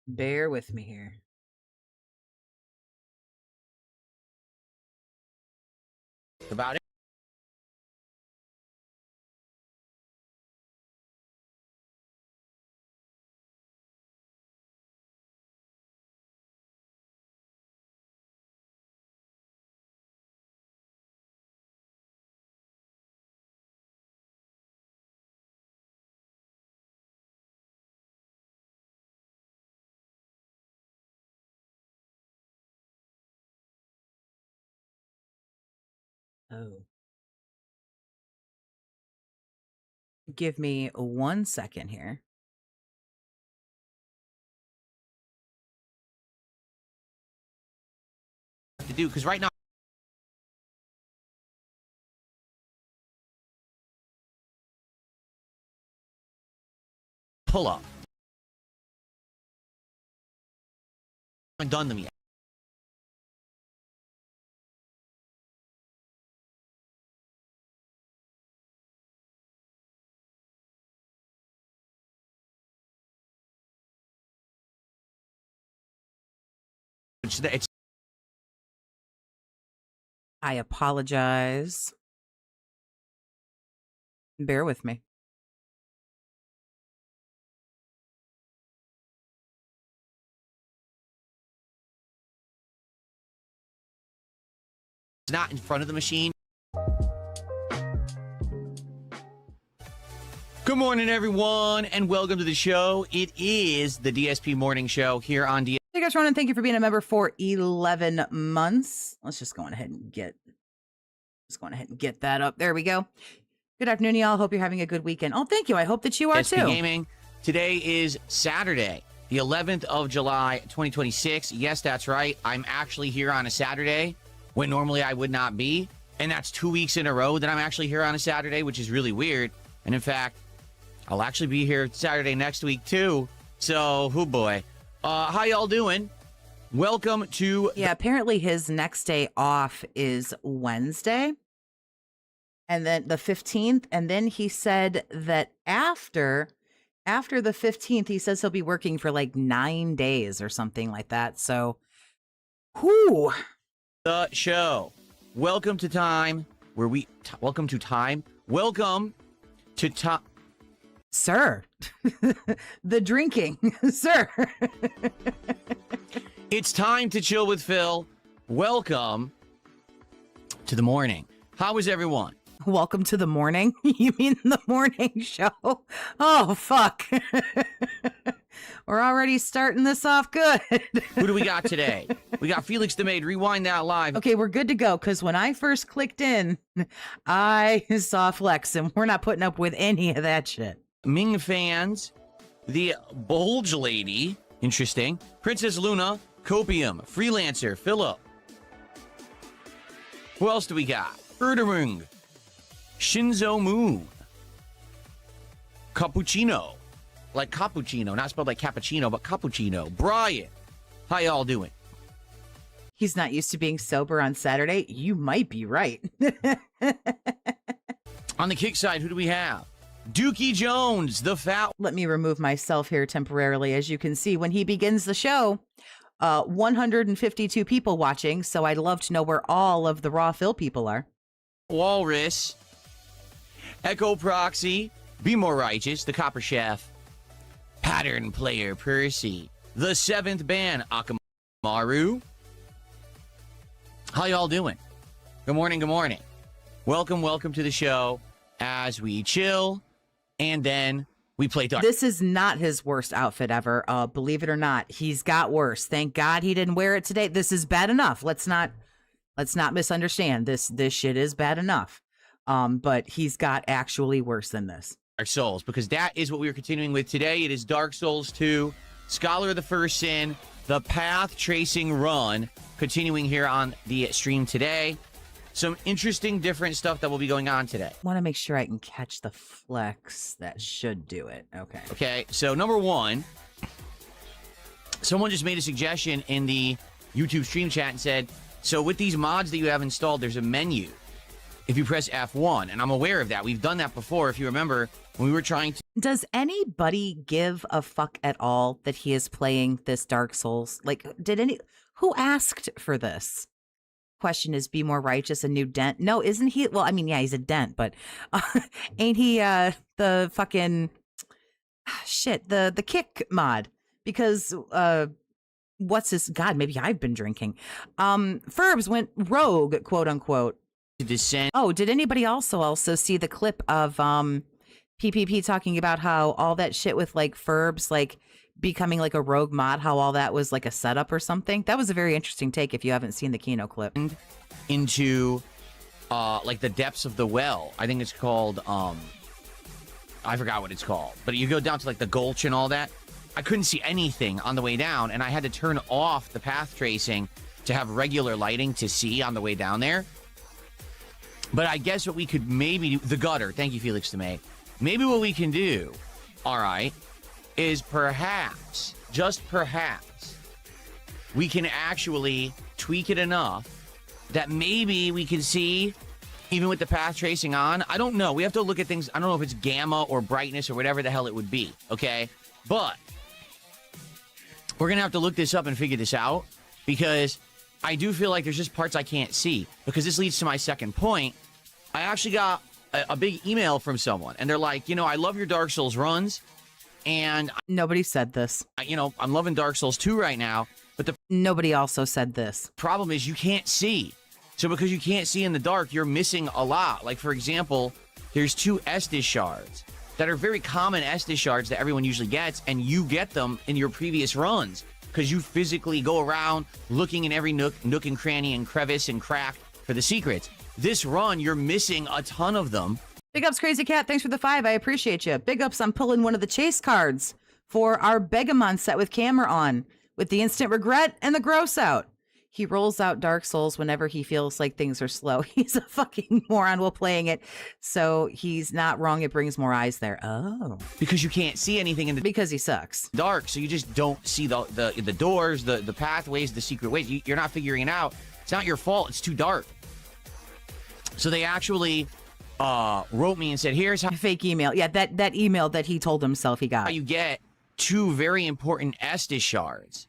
Bear with me here. About it. Oh. Give me 1 second here. To do, because right now, pull up. Haven't done them yet. It's I apologize. Bear with me. not in front of the machine. Good morning, everyone, and welcome to the show. It is the DSP Morning Show here on DSP. Hey guys, Ronan, thank you for being a member for 11 months. Let's just go on ahead and get that up. There we go. Good afternoon, y'all. Hope you're having a good weekend. Oh, thank you. I hope that you are DSP too. Gaming. Today is Saturday, the 11th of July, 2026. Yes, that's right. I'm actually here on a Saturday when normally I would not be. And that's 2 weeks in a row that I'm actually here on a Saturday, which is really weird. And in fact, I'll actually be here Saturday next week too. So, oh boy. How y'all doing? Welcome to... Yeah, apparently his next day off is Wednesday. And then the 15th. And then he said that after the 15th, he says he'll be working for like 9 days or something like that. So, whoo. The show. Welcome to time where we... welcome to time. Welcome to time... Sir, the drinking, sir. It's time to chill with Phil. Welcome to the morning. How is everyone? Welcome to the morning. You mean the morning show? Oh, fuck. We're already starting this off good. Who do we got today? We got Felix the Maid. Rewind that live. Okay, we're good to go, because when I first clicked in, I saw Flex, and we're not putting up with any of that shit. Ming fans, the Bulge Lady, interesting. Princess Luna, Copium, Freelancer, Philip. Who else do we got? Erdemung, Shinzo Moon, Cappuccino, like cappuccino, not spelled like cappuccino, but cappuccino. Brian, how y'all doing? He's not used to being sober on Saturday. You might be right. On the kick side, who do we have? Dookie Jones, the fat. Let me remove myself here temporarily. As you can see, when he begins the show, 152 people watching, so I'd love to know where all of the Raw Phil people are. Walrus, Echo Proxy, Be More Righteous, the Copper Chef, Pattern Player Percy, the Seventh Ban, Akamaru. How y'all doing? Good morning, good morning. Welcome to the show as we chill, and then we play Dark. This is not his worst outfit ever. Believe it or not, he's got worse. Thank God he didn't wear it today. This is bad enough. Let's not misunderstand. This shit is bad enough. But he's got actually worse than this. Dark Souls, because that is what we are continuing with today. It is Dark Souls 2, Scholar of the First Sin, the Path Tracing Run, continuing here on the stream today. Some interesting, different stuff that will be going on today. Want to make sure I can catch the flex. That should do it. Okay, so number one, someone just made a suggestion in the YouTube stream chat and said, so with these mods that you have installed, there's a menu if you press F1, and I'm aware of that. We've done that before, if you remember, when we were trying to... Does anybody give a fuck at all that he is playing this Dark Souls? Like, who asked for this? Question is, Be More Righteous a new dent? No, isn't he? Well, I mean, yeah, he's a dent, but ain't he the fucking shit, the kick mod? Because what's his God, maybe I've been drinking. Ferbs went rogue, quote unquote. To descend. Oh, did anybody also see the clip of PPP talking about how all that shit with like Ferbs like becoming like a rogue mod, how all that was like a setup or something? That was a very interesting take if you haven't seen the Kino clip. Into like the depths of the well. I think it's called I forgot what it's called. But you go down to like the gulch and all that. I couldn't see anything on the way down, and I had to turn off the path tracing to have regular lighting to see on the way down there. But I guess what we could maybe do, the gutter, thank you, Felix the May. Maybe what we can do, all right, is perhaps, just perhaps, we can actually tweak it enough that maybe we can see, even with the path tracing on, I don't know. We have to look at things. I don't know if it's gamma or brightness or whatever the hell it would be, okay? But we're going to have to look this up and figure this out, because I do feel like there's just parts I can't see, because this leads to my second point. I actually got a big email from someone, and they're like, you know, I love your Dark Souls runs, and Nobody said this. you know, I'm loving Dark Souls 2 right now, but the Nobody also said this. problem is you can't see. So because you can't see in the dark, you're missing a lot. Like, for example, there's 2 Estus shards that are very common Estus shards that everyone usually gets, and you get them in your previous runs because you physically go around looking in every nook and cranny and crevice and crack for the secrets. This run, you're missing a ton of them. Big ups, Crazy Cat. Thanks for the 5. I appreciate you. Big ups, I'm pulling one of the chase cards for our Begamon set with camera on, with the instant regret and the gross out. He rolls out Dark Souls whenever he feels like things are slow. He's a fucking moron while playing it. So he's not wrong. It brings more eyes there. Oh. Because you can't see anything in the Because he sucks. dark, so you just don't see the doors, the pathways, the secret ways. You're not figuring it out. It's not your fault. It's too dark. So they actually wrote me and said, here's how Fake email. Yeah, that email that he told himself he got. you get 2 very important Estus shards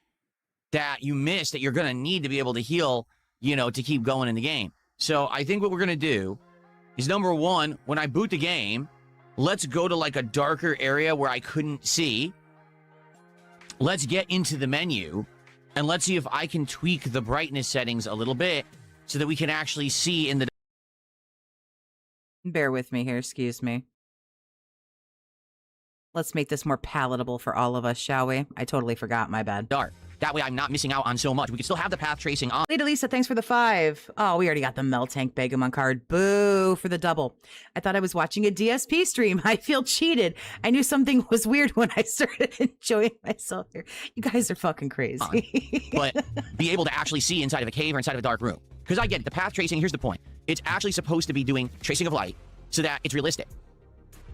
that you missed that you're going to need to be able to heal, you know, to keep going in the game. So I think what we're going to do is, number 1, when I boot the game, let's go to like a darker area where I couldn't see. Let's get into the menu and let's see if I can tweak the brightness settings a little bit so that we can actually see in the Bear with me here. Excuse me. Let's make this more palatable for all of us, shall we? I totally forgot. My bad. dark. That way I'm not missing out on so much. We can still have the path tracing on. Lady Lisa, thanks for the 5. Oh, we already got the Meltank Begamon card. Boo for the double. I thought I was watching a DSP stream. I feel cheated. I knew something was weird when I started enjoying myself here. You guys are fucking crazy. But be able to actually see inside of a cave or inside of a dark room. Because I get it. The path tracing, here's the point. It's actually supposed to be doing tracing of light so that it's realistic.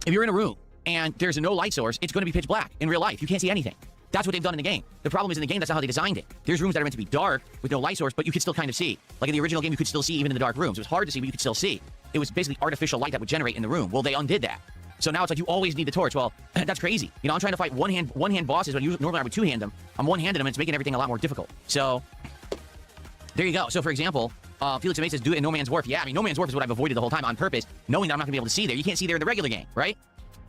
If you're in a room and there's no light source, it's going to be pitch black. In real life, you can't see anything. That's what they've done in the game. The problem is in the game, that's not how they designed it. There's rooms that are meant to be dark with no light source, but you could still kind of see. Like in the original game, you could still see even in the dark rooms. It was hard to see, but you could still see. It was basically artificial light that would generate in the room. Well, they undid that. So now it's like you always need the torch. Well, that's crazy. You know, I'm trying to fight one-hand bosses, but normally I would two-hand them. I'm one-handed them, and it's making everything a lot more difficult. So there you go. So for example, Felix Amate says, do it in No Man's Wharf. Yeah, I mean, No Man's Wharf is what I've avoided the whole time on purpose, knowing that I'm not going to be able to see there. You can't see there in the regular game, right?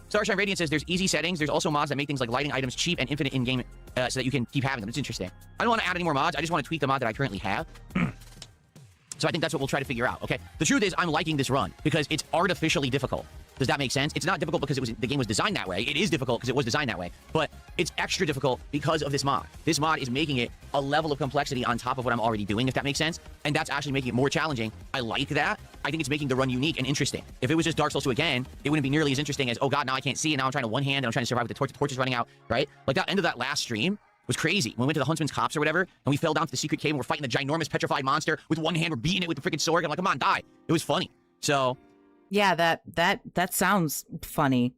Starshine Radiant says there's easy settings. There's also mods that make things like lighting items cheap and infinite in-game so that you can keep having them. It's interesting. I don't want to add any more mods. I just want to tweak the mod that I currently have. So I think that's what we'll try to figure out, okay? The truth is, I'm liking this run because it's artificially difficult. Does that make sense? It's not difficult because the game was designed that way. It is difficult because it was designed that way. But it's extra difficult because of this mod. This mod is making it a level of complexity on top of what I'm already doing, if that makes sense. And that's actually making it more challenging. I like that. I think it's making the run unique and interesting. If it was just Dark Souls 2 again, it wouldn't be nearly as interesting as, oh god, now I can't see, and now I'm trying to one hand, and I'm trying to survive with the torch. The torch is running out, right? Like that end of that last stream was crazy. When we went to the Huntsman's Copse or whatever, and we fell down to the secret cave, and we're fighting the ginormous petrified monster with one hand, we're beating it with the freaking sword. I'm like, come on, die. It was funny. So Yeah, that sounds funny.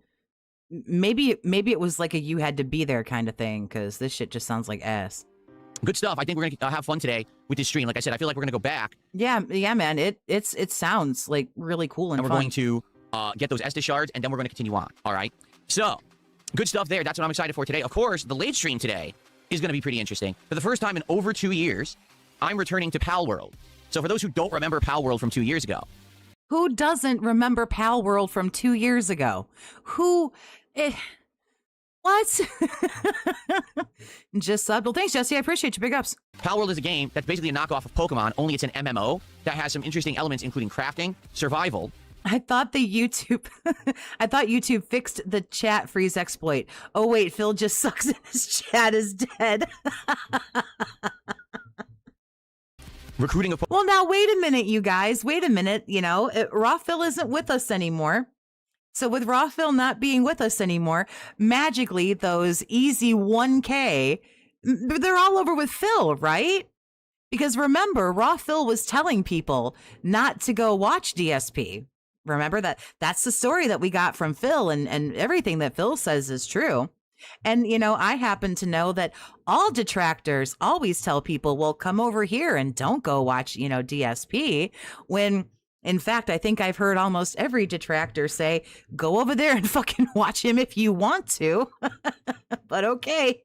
Maybe it was like a you had to be there kind of thing, because this shit just sounds like ass. good stuff. I think we're gonna have fun today with this stream. Like I said, I feel like we're gonna go back. Yeah, man. It sounds like really cool and we're fun. going to get those Estus shards, and then we're going to continue on. All right. So good stuff there. That's what I'm excited for today. Of course, the late stream today is going to be pretty interesting. For the first time in over 2 years, I'm returning to Pal World. So for those who don't remember Pal World from 2 years ago, Who doesn't remember Pal World from 2 years ago? Who? What? Just subbed. Well, thanks, Jesse. I appreciate you. Big ups. Pal World is a game that's basically a knockoff of Pokemon, only it's an MMO that has some interesting elements, including crafting, survival. I thought I thought YouTube fixed the chat freeze exploit. Oh wait, Phil just sucks and his chat is dead. Recruiting of Well, now wait a minute, you guys. Wait a minute. You know, Raw Phil isn't with us anymore. So with Raw Phil not being with us anymore, magically those easy 1K, they're all over with Phil, right? Because remember, Raw Phil was telling people not to go watch DSP. Remember that's the story that we got from Phil, and everything that Phil says is true. And, you know, I happen to know that all detractors always tell people, well, come over here and don't go watch, you know, DSP, when in fact, I think I've heard almost every detractor say, go over there and fucking watch him if you want to. But okay.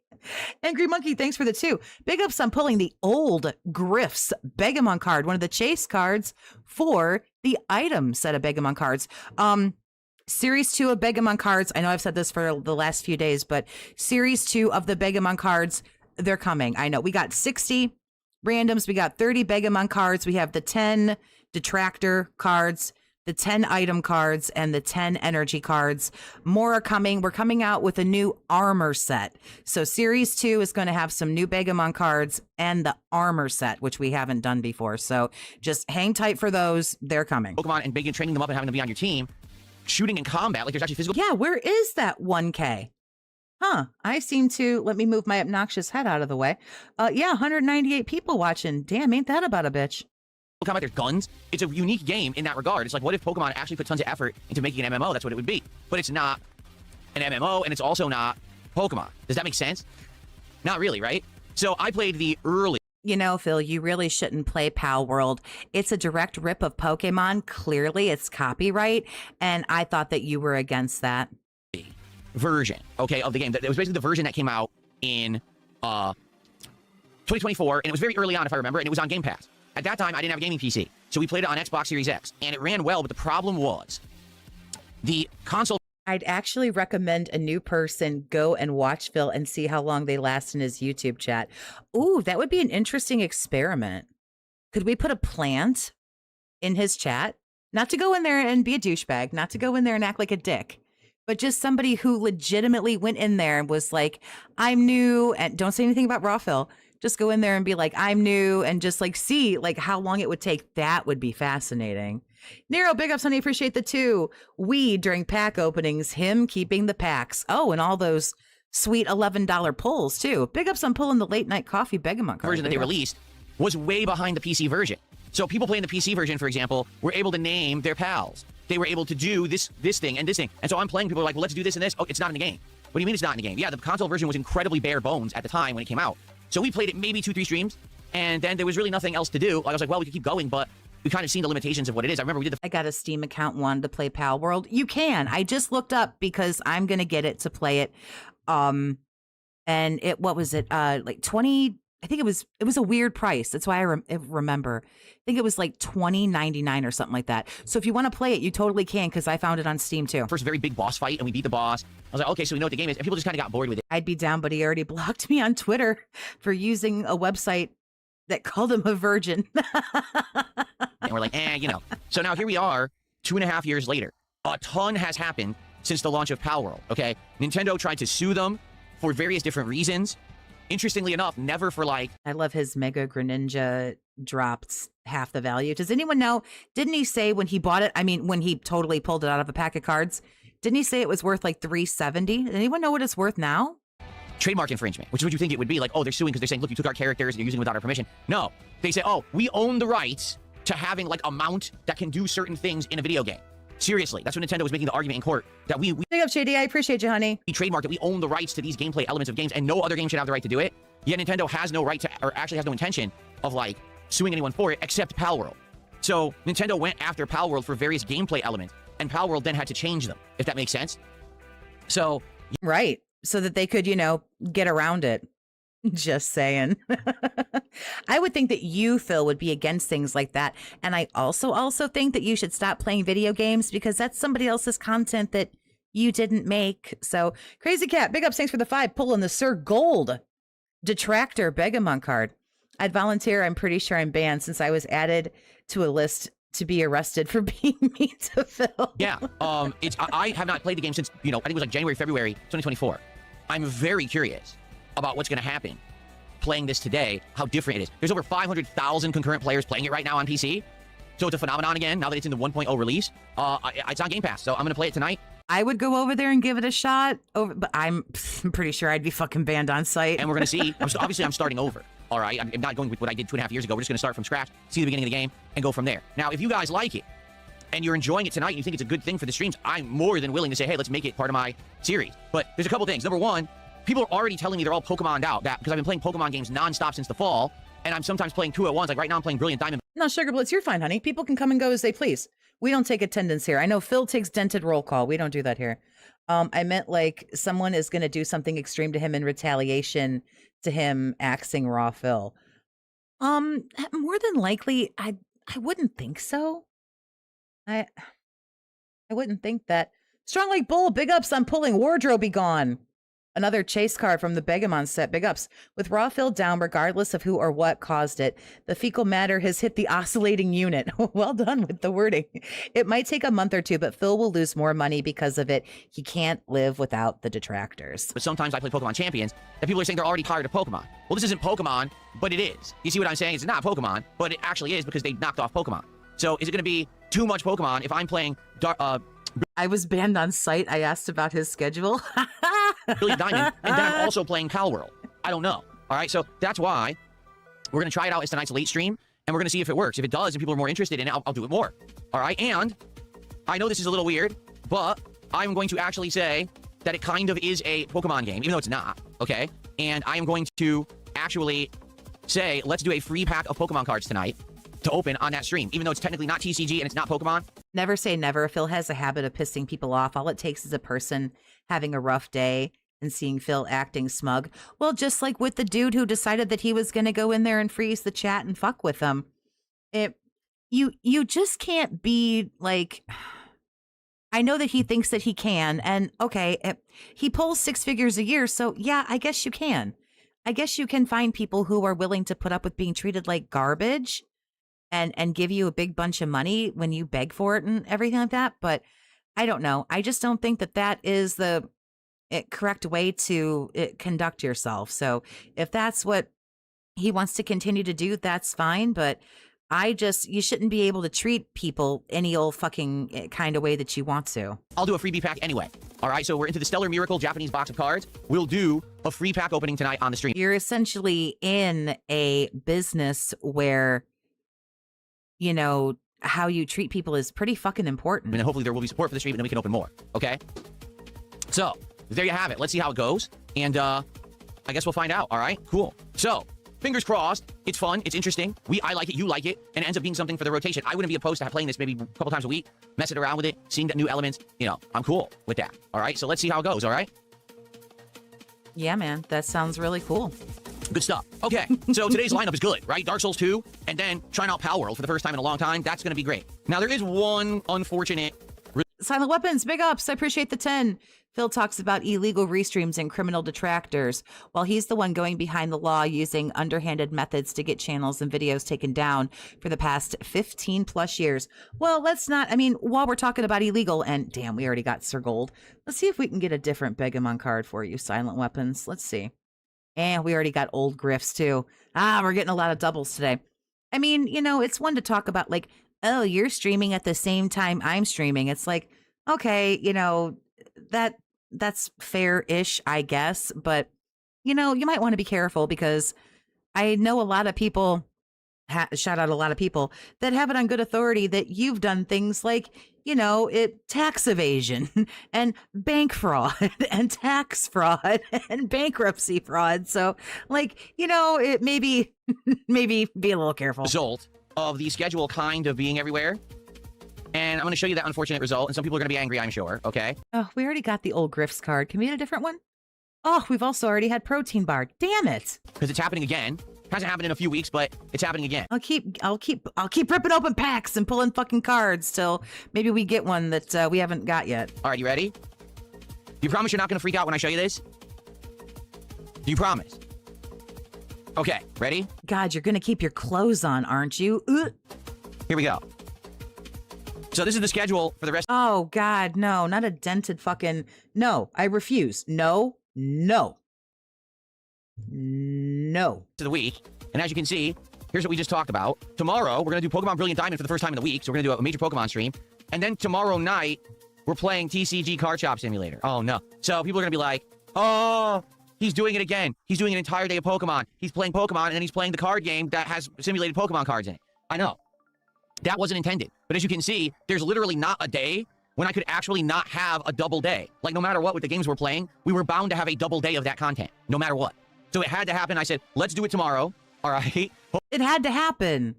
Angry Monkey, thanks for the 2. Big ups on pulling the old Griff's Begamon card, one of the chase cards for the item set of Begamon cards. Series 2 of Begamon cards, I know I've said this for the last few days, but Series 2 of the Begamon cards, they're coming. I know we got 60 randoms, we got 30 Begamon cards, we have the 10 detractor cards, the 10 item cards, and the 10 energy cards. More are coming. We're coming out with a new armor set. So Series 2 is going to have some new Begamon cards and the armor set, which we haven't done before. So just hang tight for those. They're coming. Pokemon and big and training them up and having them be on your team, shooting in combat, like there's actually physical. Yeah, where is that 1K? Huh, I seem to, let me move my obnoxious head out of the way. Yeah, 198 people watching. Damn, ain't that about a bitch? Combat, there's guns. It's a unique game in that regard. It's like, what if Pokemon actually put tons of effort into making an MMO? That's what it would be. But it's not an MMO, and it's also not Pokemon. Does that make sense? Not really, right? So I played the early. You know, Phil, you really shouldn't play Pal World. It's a direct rip of Pokemon. Clearly, it's copyright, and I thought that you were against that. Version, okay, of the game. It was basically the version that came out in 2024, and it was very early on, if I remember, and it was on Game Pass. At that time, I didn't have a gaming PC, so we played it on Xbox Series X, and it ran well, but the problem was the console. I'd actually recommend a new person go and watch Phil and see how long they last in his YouTube chat. Ooh, that would be an interesting experiment. Could we put a plant in his chat? Not to go in there and be a douchebag, not to go in there and act like a dick, but just somebody who legitimately went in there and was like, I'm new, and don't say anything about raw fill. Just go in there and be like, I'm new, and just like see like how long it would take. That would be fascinating. Nero, big ups, honey. Appreciate the 2. We during pack openings, him keeping the packs. Oh, and all those sweet $11 pulls too. Big ups on pulling the late night coffee Begamot card. Version that they released was way behind the PC version. So people playing the PC version, for example, were able to name their pals. They were able to do this thing and this thing. And so I'm playing, people are like, well, let's do this and this. Oh, it's not in the game. What do you mean it's not in the game? Yeah, the console version was incredibly bare bones at the time when it came out. So we played it maybe 2-3 streams, and then there was really nothing else to do. I was like, well, we could keep going, but we kind of seen the limitations of what it is. I remember we did the... I got a Steam account, wanted to play Pal World. You can. I just looked up because I'm going to get it to play it. And it, what was it? Like 20, I think it was a weird price. That's why I remember. I think it was like $20.99 or something like that. So if you want to play it, you totally can, because I found it on Steam too. First very big boss fight, and we beat the boss. I was like, okay, so we know what the game is. And people just kind of got bored with it. I'd be down, but he already blocked me on Twitter for using a website that called him a virgin. And we're like, you know. So now here we are, 2.5 years later. A ton has happened since the launch of Pal World, okay? Nintendo tried to sue them for various different reasons. Interestingly enough, never for like... I love his Mega Greninja dropped half the value. Does anyone know? Didn't he say when he bought it, I mean, when he totally pulled it out of a pack of cards, didn't he say it was worth like $370? Does anyone know what it's worth now? Trademark infringement, which is what you think it would be. Like, oh, they're suing because they're saying, look, you took our characters and you're using them without our permission. No, they say, oh, we own the rights to having like a mount that can do certain things in a video game. Seriously, that's what Nintendo was making the argument in court, that we Big up, JD. I appreciate you, honey. trademarked it. We own the rights to these gameplay elements of games, and no other game should have the right to do it. Yet Nintendo has no right to, or actually has no intention of like suing anyone for it except Pal World. So Nintendo went after Pal World for various gameplay elements, and Pal World then had to change them, if that makes sense. So Right. So that they could, you know, get around it. Just saying. I would think that you, Phil, would be against things like that. And I also think that you should stop playing video games, because that's somebody else's content that you didn't make. So Crazy Cat, big ups, thanks for the 5, pulling the Sir Gold Detractor Begamon card. I'd volunteer. I'm pretty sure I'm banned since I was added to a list to be arrested for being mean to Phil. yeah, I have not played the game since, you know, I think it was like January, February 2024. I'm very curious about what's going to happen playing this today, how different it is. There's over 500,000 concurrent players playing it right now on PC. So it's a phenomenon again, now that it's in the 1.0 release. It's on Game Pass, so I'm going to play it tonight. I would go over there and give it a shot, but I'm pretty sure I'd be fucking banned on site. And we're going to see, obviously I'm starting over. All right, I'm not going with what I did 2.5 years ago. We're just going to start from scratch, see the beginning of the game, and go from there. Now, if you guys like it, and you're enjoying it tonight, and you think it's a good thing for the streams, I'm more than willing to say, hey, let's make it part of my series. But there's a couple things. Number one, people are already telling me they're all Pokemon'd out, that because I've been playing Pokemon games nonstop since the fall, and I'm sometimes playing 2 at once. Like right now, I'm playing Brilliant Diamond. No, Sugar Blitz, you're fine, honey. People can come and go as they please. We don't take attendance here. I know Phil takes dented roll call. We don't do that here. I meant like someone is going to do something extreme to him in retaliation to him axing Raw Phil. More than likely, I wouldn't think so. I wouldn't think that. Strong like bull, big ups on pulling Wardrobe Be Gone. Another chase card from the Begamon set, big ups. With Raw Phil down, regardless of who or what caused it, the fecal matter has hit the oscillating unit. Well done with the wording. It might take a month or two, but Phil will lose more money because of it. He can't live without the detractors. But sometimes I play Pokemon Champions, that people are saying they're already tired of Pokemon. Well, this isn't Pokemon, but it is. You see what I'm saying? It's not Pokemon, but it actually is because they knocked off Pokemon. So is it going to be too much Pokemon if I'm playing I was banned on site. I asked about his schedule. Brilliant Diamond, and then I'm also playing Pal World? I don't know. All right, so that's why we're going to try it out as tonight's late stream, and we're going to see if it works. If it does, and people are more interested in it, I'll do it more. All right, and I know this is a little weird, but I'm going to actually say that it kind of is a Pokemon game, even though it's not, okay? And I am going to actually say, let's do a free pack of Pokemon cards tonight to open on that stream, even though it's technically not TCG and it's not Pokemon. Never say never. Phil has a habit of pissing people off. All it takes is a person having a rough day and seeing Phil acting smug. Well, just like with the dude who decided that he was going to go in there and freeze the chat and fuck with them. You just can't be like, I know that he thinks that he can. And okay, he pulls 6 figures a year. So yeah, I guess you can. I guess you can find people who are willing to put up with being treated like garbage and give you a big bunch of money when you beg for it and everything like that. But I don't know. I just don't think that that is the correct way to conduct yourself. So if that's what he wants to continue to do, that's fine. But you shouldn't be able to treat people any old fucking kind of way that you want to. I'll do a freebie pack anyway. All right, so we're into the Stellar Miracle Japanese box of cards. We'll do a free pack opening tonight on the stream. You're essentially in a business where, you know, how you treat people is pretty fucking important. And hopefully there will be support for the stream, and then we can open more, okay? So, there you have it. Let's see how it goes. And, I guess we'll find out, all right? Cool. So, fingers crossed. It's fun. It's interesting. I like it. You like it. And it ends up being something for the rotation. I wouldn't be opposed to playing this maybe a couple times a week, messing around with it, seeing the new elements. You know, I'm cool with that, all right? So let's see how it goes, all right? Yeah, man. That sounds really cool. Good stuff. Okay, so today's lineup is good, right? Dark Souls 2, and then trying out Pal World for the first time in a long time. That's going to be great. Now, there is one unfortunate... Silent Weapons, big ups. I appreciate the 10. Phil talks about illegal restreams and criminal detractors. While he's the one going behind the law using underhanded methods to get channels and videos taken down for the past 15 plus years. Well, let's not, I mean, while we're talking about illegal, and damn, we already got Sir Gold. Let's see if we can get a different Begamon card for you, Silent Weapons. Let's see. And we already got old Griffs too. We're getting a lot of doubles today. I mean, you know, it's one to talk about like, oh, you're streaming at the same time I'm streaming. It's like, okay, you know, that's fair-ish, I guess. But, you know, you might want to be careful because I know a lot of people, shout out a lot of people, that have it on good authority that you've done things like, you know, tax evasion and bank fraud and tax fraud and bankruptcy fraud. So, like, you know, it maybe be a little careful. Result of the schedule kind of being everywhere. And I'm going to show you that unfortunate result. And some people are going to be angry, I'm sure. Okay. Oh, we already got the old Griff's card. Can we get a different one? Oh, we've also already had Protein Bar. Damn it. Because it's happening again. Hasn't happened in a few weeks, but it's happening again. I'll keep ripping open packs and pulling fucking cards till maybe we get one that we haven't got yet. All right, you ready? You promise you're not going to freak out when I show you this? Do you promise? Okay, ready? God, you're going to keep your clothes on, aren't you? Ugh. Here we go. So this is the schedule for the rest. Oh, God, no, not a dented fucking... No, I refuse. No. Of the week. And as you can see, here's what we just talked about. Tomorrow, we're going to do Pokemon Brilliant Diamond for the first time in the week. So we're going to do a major Pokemon stream. And then tomorrow night, we're playing TCG Card Shop Simulator. Oh, no. So people are going to be like, oh, he's doing it again. He's doing an entire day of Pokemon. He's playing Pokemon, and then he's playing the card game that has simulated Pokemon cards in it. I know. That wasn't intended. But as you can see, there's literally not a day when I could actually not have a double day. Like, no matter what with the games we're playing, we were bound to have a double day of that content, no matter what. So it had to happen. I said, let's do it tomorrow. All right. It had to happen.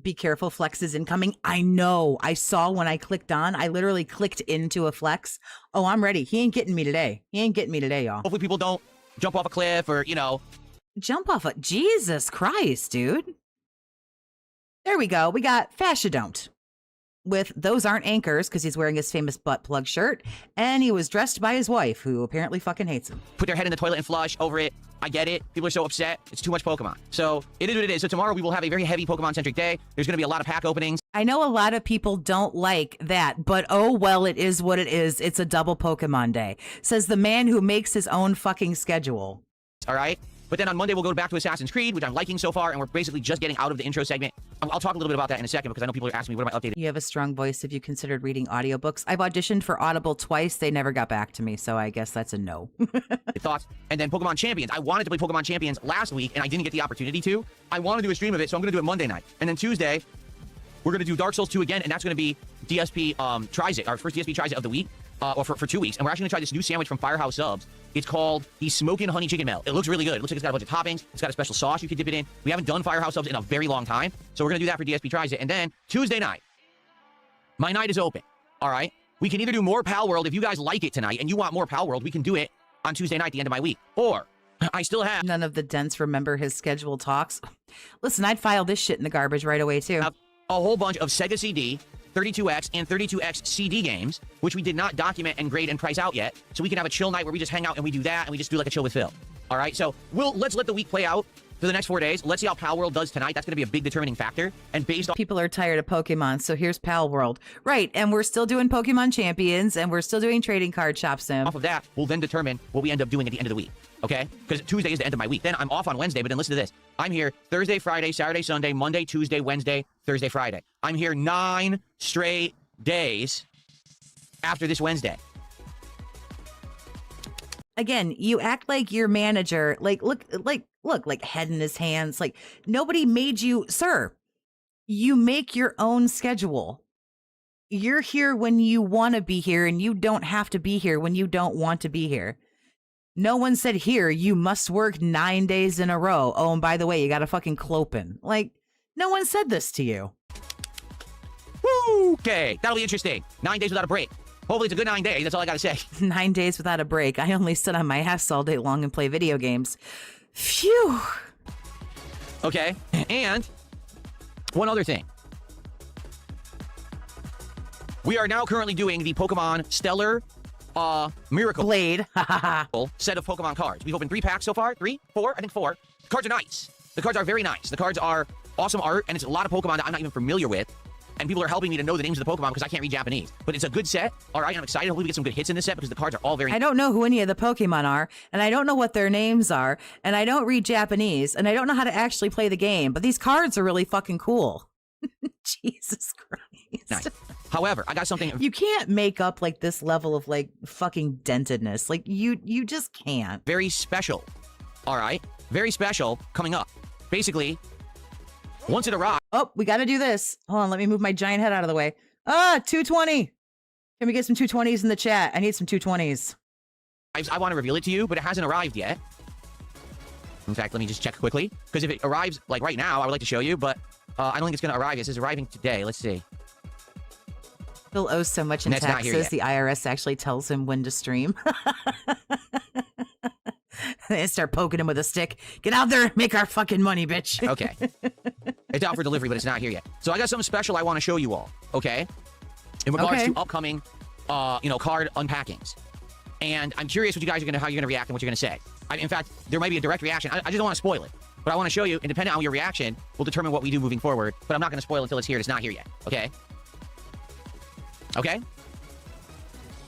Be careful, Flex is incoming. I know. I saw when I clicked on. I literally clicked into a Flex. Oh, I'm ready. He ain't getting me today. Y'all. Hopefully people don't jump off a cliff or, you know. Jump off a... Jesus Christ, dude. There we go. We got Fascia Don't with Those Aren't Anchors because he's wearing his famous butt plug shirt. And he was dressed by his wife, who apparently fucking hates him. Put their head in the toilet and flush over it. I get it. People are so upset. It's too much Pokemon. So it is what it is. So tomorrow we will have a very heavy Pokemon-centric day. There's going to be a lot of pack openings. I know a lot of people don't like that, but oh well, it is what it is. It's a double Pokemon day. Says the man who makes his own fucking schedule. All right? But then on Monday, we'll go back to Assassin's Creed, which I'm liking so far, and we're basically just getting out of the intro segment. I'll talk a little bit about that in a second because I know people are asking me, what am I updated? You have a strong voice. Have you considered reading audiobooks? I've auditioned for Audible twice. They never got back to me, so I guess that's a no. Thoughts? And then Pokemon Champions. I wanted to play Pokemon Champions last week, and I didn't get the opportunity to. I want to do a stream of it, so I'm going to do it Monday night. And then Tuesday, we're going to do Dark Souls 2 again, and that's going to be DSP Tries It, our first DSP Tries It of the week. Or for 2 weeks, and we're actually gonna try this new sandwich from Firehouse Subs. It's called the Smokin' Honey Chicken Melt. It looks really good. It looks like it's got a bunch of toppings. It's got a special sauce you can dip it in. We haven't done Firehouse Subs in a very long time, so we're gonna do that for DSP Tries It. And then Tuesday night, my night is open. All right, we can either do more Pal World if you guys like it tonight and you want more Pal World. We can do it on Tuesday night, the end of my week, or I still have none of the dents remember his scheduled talks. Listen, I'd file this shit in the garbage right away too. A whole bunch of Sega CD, 32X, and 32X CD games, which we did not document and grade and price out yet. So we can have a chill night where we just hang out and we do that, and we just do like a chill with Phil. All right, so let's let the week play out for the next 4 days. Let's see how Pal World does tonight. That's going to be a big determining factor. And based on People are tired of Pokemon, so here's Pal World. Right, and we're still doing Pokemon Champions, and we're still doing Trading Card Shop Sim. off of that, we'll then determine what we end up doing at the end of the week. Okay? Because Tuesday is the end of my week. Then I'm off on Wednesday, but then listen to this. I'm here Thursday, Friday, Saturday, Sunday, Monday, Tuesday, Wednesday, Thursday, Friday. I'm here 9 straight days after this Wednesday. Again, you act like your manager, like look like head in his hands. Like nobody made you, sir. You make your own schedule. You're here when you want to be here, and you don't have to be here when you don't want to be here. No one said here you must work 9 days in a row. Oh, and by the way, you got a fucking clopin. Like no one said this to you. Woo! Okay, that'll be interesting. 9 days without a break. Hopefully it's a good 9 days. That's all I got to say. 9 days without a break. I only sit on my ass all day long and play video games. Phew. Okay, and one other thing. We are now currently doing the Pokemon Stellar Miracle Blade. set of Pokemon cards. We've opened 3 packs so far. 3? 4? I think 4. The cards are nice. The cards are very nice. The cards are awesome art, and it's a lot of Pokemon that I'm not even familiar with. And people are helping me to know the names of the Pokemon because I can't read Japanese. But it's a good set. All right, I'm excited. Hopefully we get some good hits in this set because the cards are all very... I don't know who any of the Pokemon are, and I don't know what their names are, and I don't read Japanese, and I don't know how to actually play the game, but these cards are really fucking cool. Jesus Christ. Nice. However, I got something... You can't make up like this level of like fucking dentedness. Like you just can't. very special. All right? Very special coming up. Basically, once it arrives... Oh, we got to do this. Hold on, let me move my giant head out of the way. 220. Can we get some 220s in the chat? I need some 220s. I want to reveal it to you, but it hasn't arrived yet. In fact, let me just check quickly. Because if it arrives, like, right now, I would like to show you, but I don't think it's going to arrive yet. It says arriving today. Let's see. Bill owes so much in And it's not here taxes, yet. the IRS actually tells him when to stream. They start poking him with a stick. Get out there and make our fucking money, bitch. Okay. It's out for delivery, but it's not here yet. So I got something special I want to show you all, okay? In regards Okay. to upcoming, card unpackings. And I'm curious what you guys are how you're going to react and what you're going to say. In fact, there might be a direct reaction. I just don't want to spoil it. But I want to show you, and depending on your reaction, will determine what we do moving forward. But I'm not going to spoil it until it's here. It's not here yet, okay? Okay?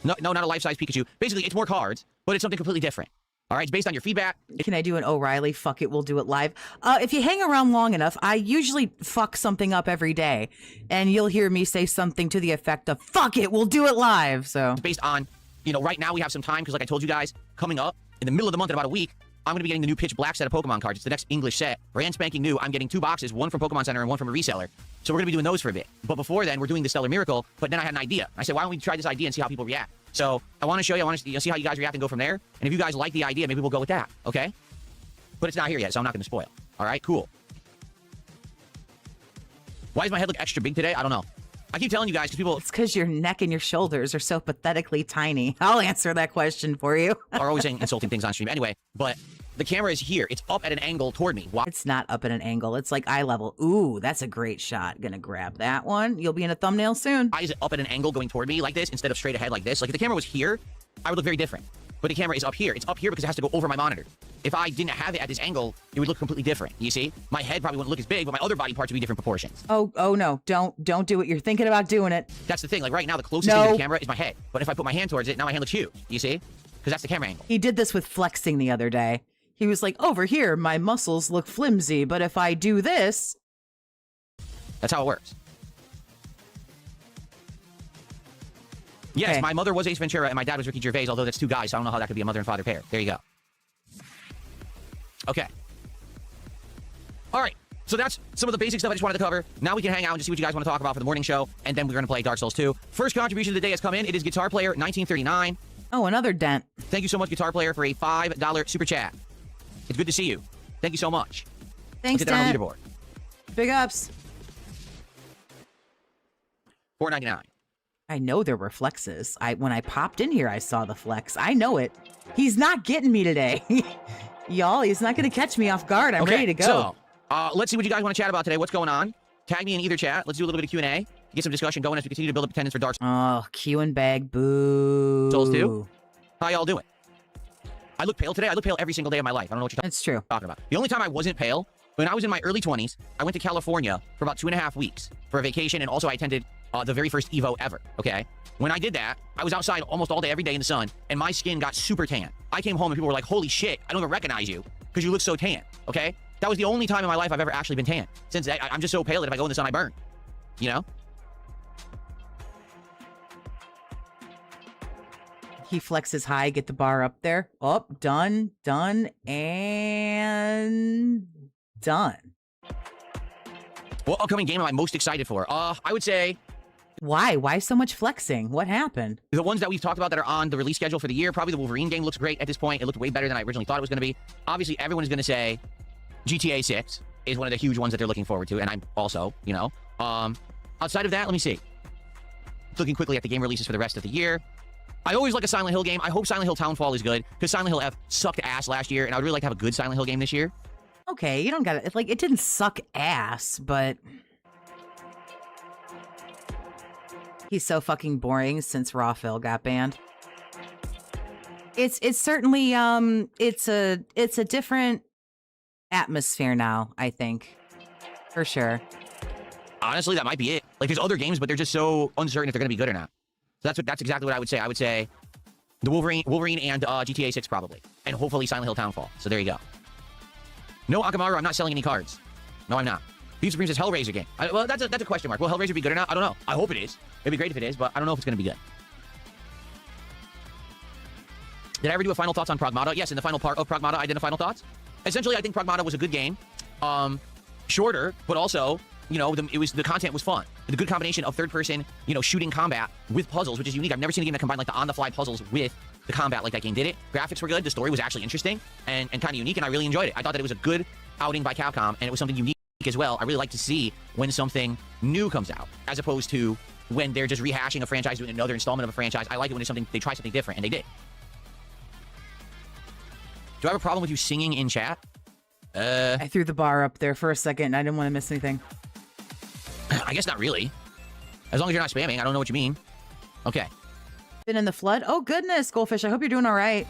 No, not a life-size Pikachu. Basically, it's more cards, but it's something completely different. All right, it's based on your feedback. Can I do an O'Reilly? Fuck it, we'll do it live. If you hang around long enough, I usually fuck something up every day. And you'll hear me say something to the effect of, fuck it, we'll do it live. So It's based on, right now we have some time, because like I told you guys, coming up, in the middle of the month in about a week, I'm going to be getting the new Pitch Black set of Pokemon cards. It's the next English set. Brand spanking new. I'm getting 2 boxes, one from Pokemon Center and one from a reseller. So we're going to be doing those for a bit. But before then, we're doing the Stellar Miracle. But then I had an idea. I said, why don't we try this idea and see how people react? So I want to show you. I want to see how you guys react and go from there. And if you guys like the idea, maybe we'll go with that. Okay? But it's not here yet, so I'm not going to spoil. All right? Cool. Why does my head look extra big today? I don't know. I keep telling you guys because people it's because your neck and your shoulders are so pathetically tiny. I'll answer that question for you. are always saying insulting things on stream. Anyway, but the camera is here. It's up at an angle toward me. Why? It's not up at an angle. It's like eye level. Ooh, that's a great shot. Gonna grab that one. You'll be in a thumbnail soon. Why is it up at an angle going toward me like this instead of straight ahead like this? Like if the camera was here, I would look very different. But the camera is up here. It's up here because it has to go over my monitor. If I didn't have it at this angle, it would look completely different. You see? My head probably wouldn't look as big, but my other body parts would be different proportions. Oh no. Don't do it. You're thinking about doing it. That's the thing. Like right now, the closest thing to the camera is my head. But if I put my hand towards it, now my hand looks huge. You see? Because that's the camera angle. He did this with flexing the other day. He was like, over here, my muscles look flimsy, but if I do this... That's how it works. Yes, Okay. my mother was Ace Ventura and my dad was Ricky Gervais, although that's 2 guys, so I don't know how that could be a mother and father pair. There you go. Okay. All right. So that's some of the basic stuff I just wanted to cover. Now we can hang out and just see what you guys want to talk about for the morning show, and then we're going to play Dark Souls 2. First contribution of the day has come in. It is Guitar Player 1939. Oh, another dent. Thank you so much, Guitar Player, for a $5 super chat. It's good to see you. Thank you so much. Thanks, Let's get that on dent. the leaderboard. Big ups. $4.99. I know there were flexes. When I popped in here, I saw the flex. I know it. He's not getting me today. Y'all, he's not going to catch me off guard. I'm ready to go. So, let's see what you guys want to chat about today. What's going on? Tag me in either chat. Let's do a little bit of Q&A. Get some discussion going as we continue to build up attendance for Dark Oh, Q and bag. Boo. Souls 2. How y'all doing? I look pale today. I look pale every single day of my life. I don't know what you're It's true. talking about. The only time I wasn't pale, when I was in my early 20s, I went to California for about 2.5 weeks for a vacation, and also I attended the very first Evo ever, okay? When I did that, I was outside almost all day, every day in the sun, and my skin got super tan. I came home and people were like, holy shit, I don't even recognize you because you look so tan, okay? That was the only time in my life I've ever actually been tan. Since I'm just so pale that if I go in the sun, I burn, you know? He flexes high, get the bar up there. Oh, done, and done. What upcoming game am I most excited for? I would say Why? Why so much flexing? What happened? the ones that we've talked about that are on the release schedule for the year. Probably the Wolverine game looks great at this point. It looked way better than I originally thought it was going to be. Obviously, everyone is going to say GTA 6 is one of the huge ones that they're looking forward to, and I'm also, you know. Outside of that, let me see. Looking quickly at the game releases for the rest of the year. I always like a Silent Hill game. I hope Silent Hill Townfall is good, because Silent Hill F sucked ass last year, and I would really like to have a good Silent Hill game this year. Okay, you don't got it. Like, it didn't suck ass, but he's so fucking boring since Rawphil got banned. It's certainly it's a different atmosphere now, I think. For sure. Honestly, that might be it. Like, there's other games, but they're just so uncertain if they're going to be good or not. So that's exactly what I would say. I would say the Wolverine and GTA 6 probably, and hopefully Silent Hill Townfall. So there you go. No Akamaru, I'm not selling any cards. No, I'm not. Pizza Supreme says Hellraiser game. Well, that's a question mark. Will Hellraiser be good or not? I don't know. I hope it is. It'd be great if it is, but I don't know if it's going to be good. Did I ever do a final thoughts on Pragmata? Yes, in the final part of Pragmata, I did a final thoughts. Essentially, I think Pragmata was a good game. Shorter, but also, you know, the content was fun. The good combination of third-person, you know, shooting combat with puzzles, which is unique. I've never seen a game that combined like the on-the-fly puzzles with the combat like that game did it. Graphics were good. The story was actually interesting and kind of unique, and I really enjoyed it. I thought that it was a good outing by Capcom, and it was something unique as well. I really like to see when something new comes out, as opposed to when they're just rehashing a franchise, doing another installment of a franchise. I like it when they try something different, and they did. Do I have a problem with you singing in chat? I threw the bar up there for a second and I didn't want to miss anything. I guess not really. As long as you're not spamming, I don't know what you mean. Okay. Been in the flood? Oh, goodness, Goldfish. I hope you're doing all right.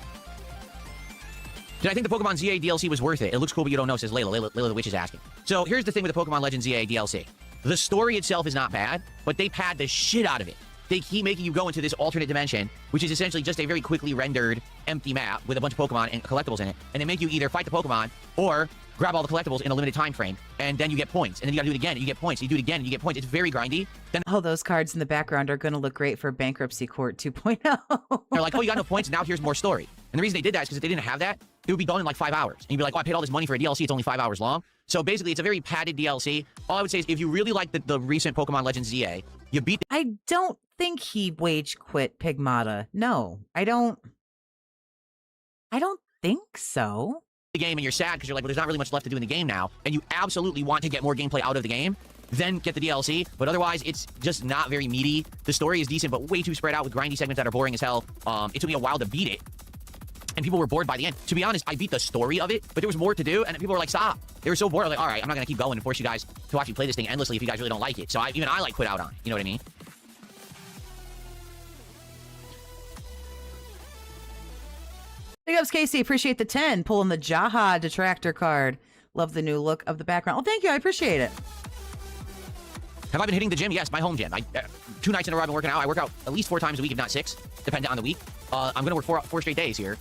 Did I think the Pokemon ZA DLC was worth it? It looks cool, but you don't know, says Layla. Layla the Witch is asking. So here's the thing with the Pokemon Legends ZA DLC. The story itself is not bad, but they pad the shit out of it. They keep making you go into this alternate dimension, which is essentially just a very quickly rendered empty map with a bunch of Pokemon and collectibles in it. And they make you either fight the Pokemon or grab all the collectibles in a limited time frame. And then you get points. And then you gotta do it again and you get points. And you do it again and you get points. It's very grindy. Then Oh, those cards in the background are going to look great for Bankruptcy Court 2.0. they're like, oh, you got no points. Now here's more story. And the reason they did that is because if they didn't have that, it would be done in like 5 hours. And you'd be like, oh, I paid all this money for a DLC. It's only 5 hours long. So basically, it's a very padded DLC. All I would say is if you really like the recent Pokemon Legends ZA, you beat the I don't think he wage quit Pigmata. No, I don't think so. game and you're sad because you're like, well, there's not really much left to do in the game now, and you absolutely want to get more gameplay out of the game, then get the DLC. But otherwise, it's just not very meaty. The story is decent, but way too spread out with grindy segments that are boring as hell. It took me a while to beat it, and people were bored by the end. To be honest, I beat the story of it, but there was more to do, and people were like, stop. They were so bored. I was like, all right, I'm not going to keep going and force you guys to watch me play this thing endlessly if you guys really don't like it. So even I like quit out on it. You know what I mean? Big ups, Casey. Appreciate the 10. Pulling the Jaha detractor card. Love the new look of the background. Oh, thank you. I appreciate it. Have I been hitting the gym? Yes, my home gym. 2 nights in a row I've been working out. I work out at least 4 times a week, if not 6, depending on the week. I'm going to work 4 straight days here.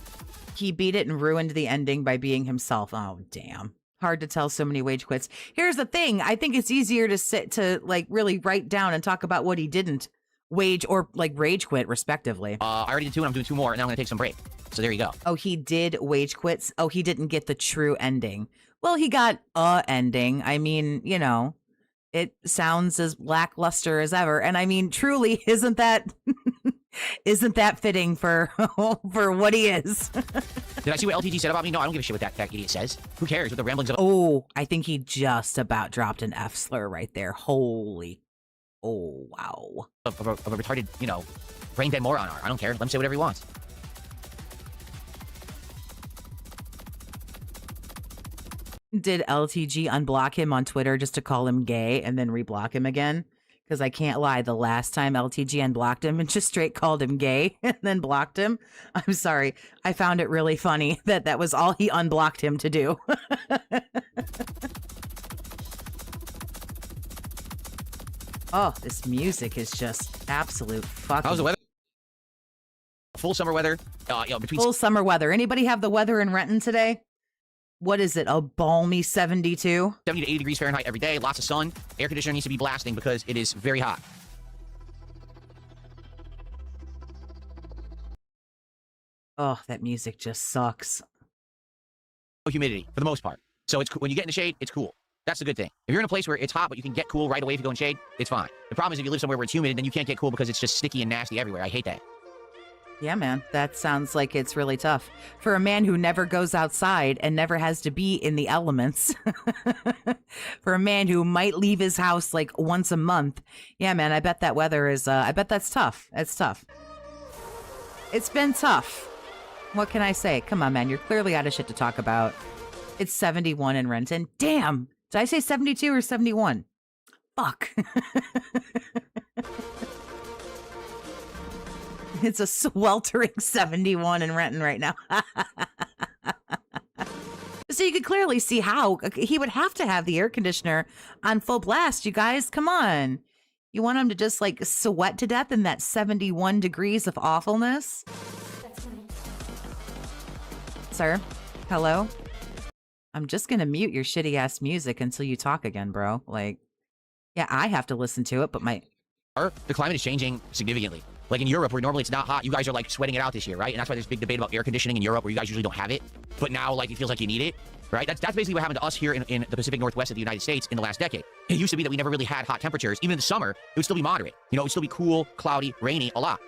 He beat it and ruined the ending by being himself. Oh, damn. Hard to tell so many wage quits. Here's the thing. I think it's easier to like really write down and talk about what he didn't wage or like rage quit, respectively. I already did 2 and I'm doing 2 more, and then I'm going to take some break. So there you go. Oh, he did wage quits. Oh, he didn't get the true ending. Well, he got a ending. I mean, you know, it sounds as lackluster as ever. And I mean, truly, isn't that fitting for for what he is? Did I see what LTG said about me? No, I don't give a shit what that idiot says. Who cares what the ramblings of... Oh, I think he just about dropped an F slur right there. Holy. Oh, wow. Of a retarded, you know, brain dead moron are. I don't care. Let him say whatever he wants. Did LTG unblock him on Twitter just to call him gay and then reblock him again? Because I can't lie, the last time LTGN blocked him and just straight called him gay and then blocked him, I'm sorry. I found it really funny that that was all he unblocked him to do. Oh, this music is just absolute fucking... How's the weather? Full summer weather. Between Full summer weather. Anybody have the weather in Renton today? What is it? A balmy 72? 70 to 80 degrees Fahrenheit every day. Lots of sun. Air conditioner needs to be blasting because it is very hot. Oh, that music just sucks. No humidity for the most part. So it's when you get in the shade, it's cool. That's the good thing. If you're in a place where it's hot, but you can get cool right away if you go in shade, it's fine. The problem is if you live somewhere where it's humid, then you can't get cool because it's just sticky and nasty everywhere. I hate that. Yeah, man, that sounds like it's really tough. For a man who never goes outside and never has to be in the elements. For a man who might leave his house like once a month. Yeah, man, I bet that weather is, I bet that's tough. It's tough. It's been tough. What can I say? Come on, man, you're clearly out of shit to talk about. It's 71 in Renton. Damn! Did I say 72 or 71? Fuck. It's a sweltering 71 in Renton right now. So you could clearly see how he would have to have the air conditioner on full blast. You guys, come on. You want him to just like sweat to death in that 71 degrees of awfulness? Sir? Hello? I'm just going to mute your shitty ass music until you talk again, bro. Like, yeah, I have to listen to it, but The climate is changing significantly. Like in Europe, where normally it's not hot, you guys are like sweating it out this year, right? And that's why there's a big debate about air conditioning in Europe, where you guys usually don't have it. But now, like, it feels like you need it, right? That's basically what happened to us here in the Pacific Northwest of the United States in the last decade. It used to be that we never really had hot temperatures. Even in the summer, it would still be moderate. You know, it would still be cool, cloudy, rainy, a lot.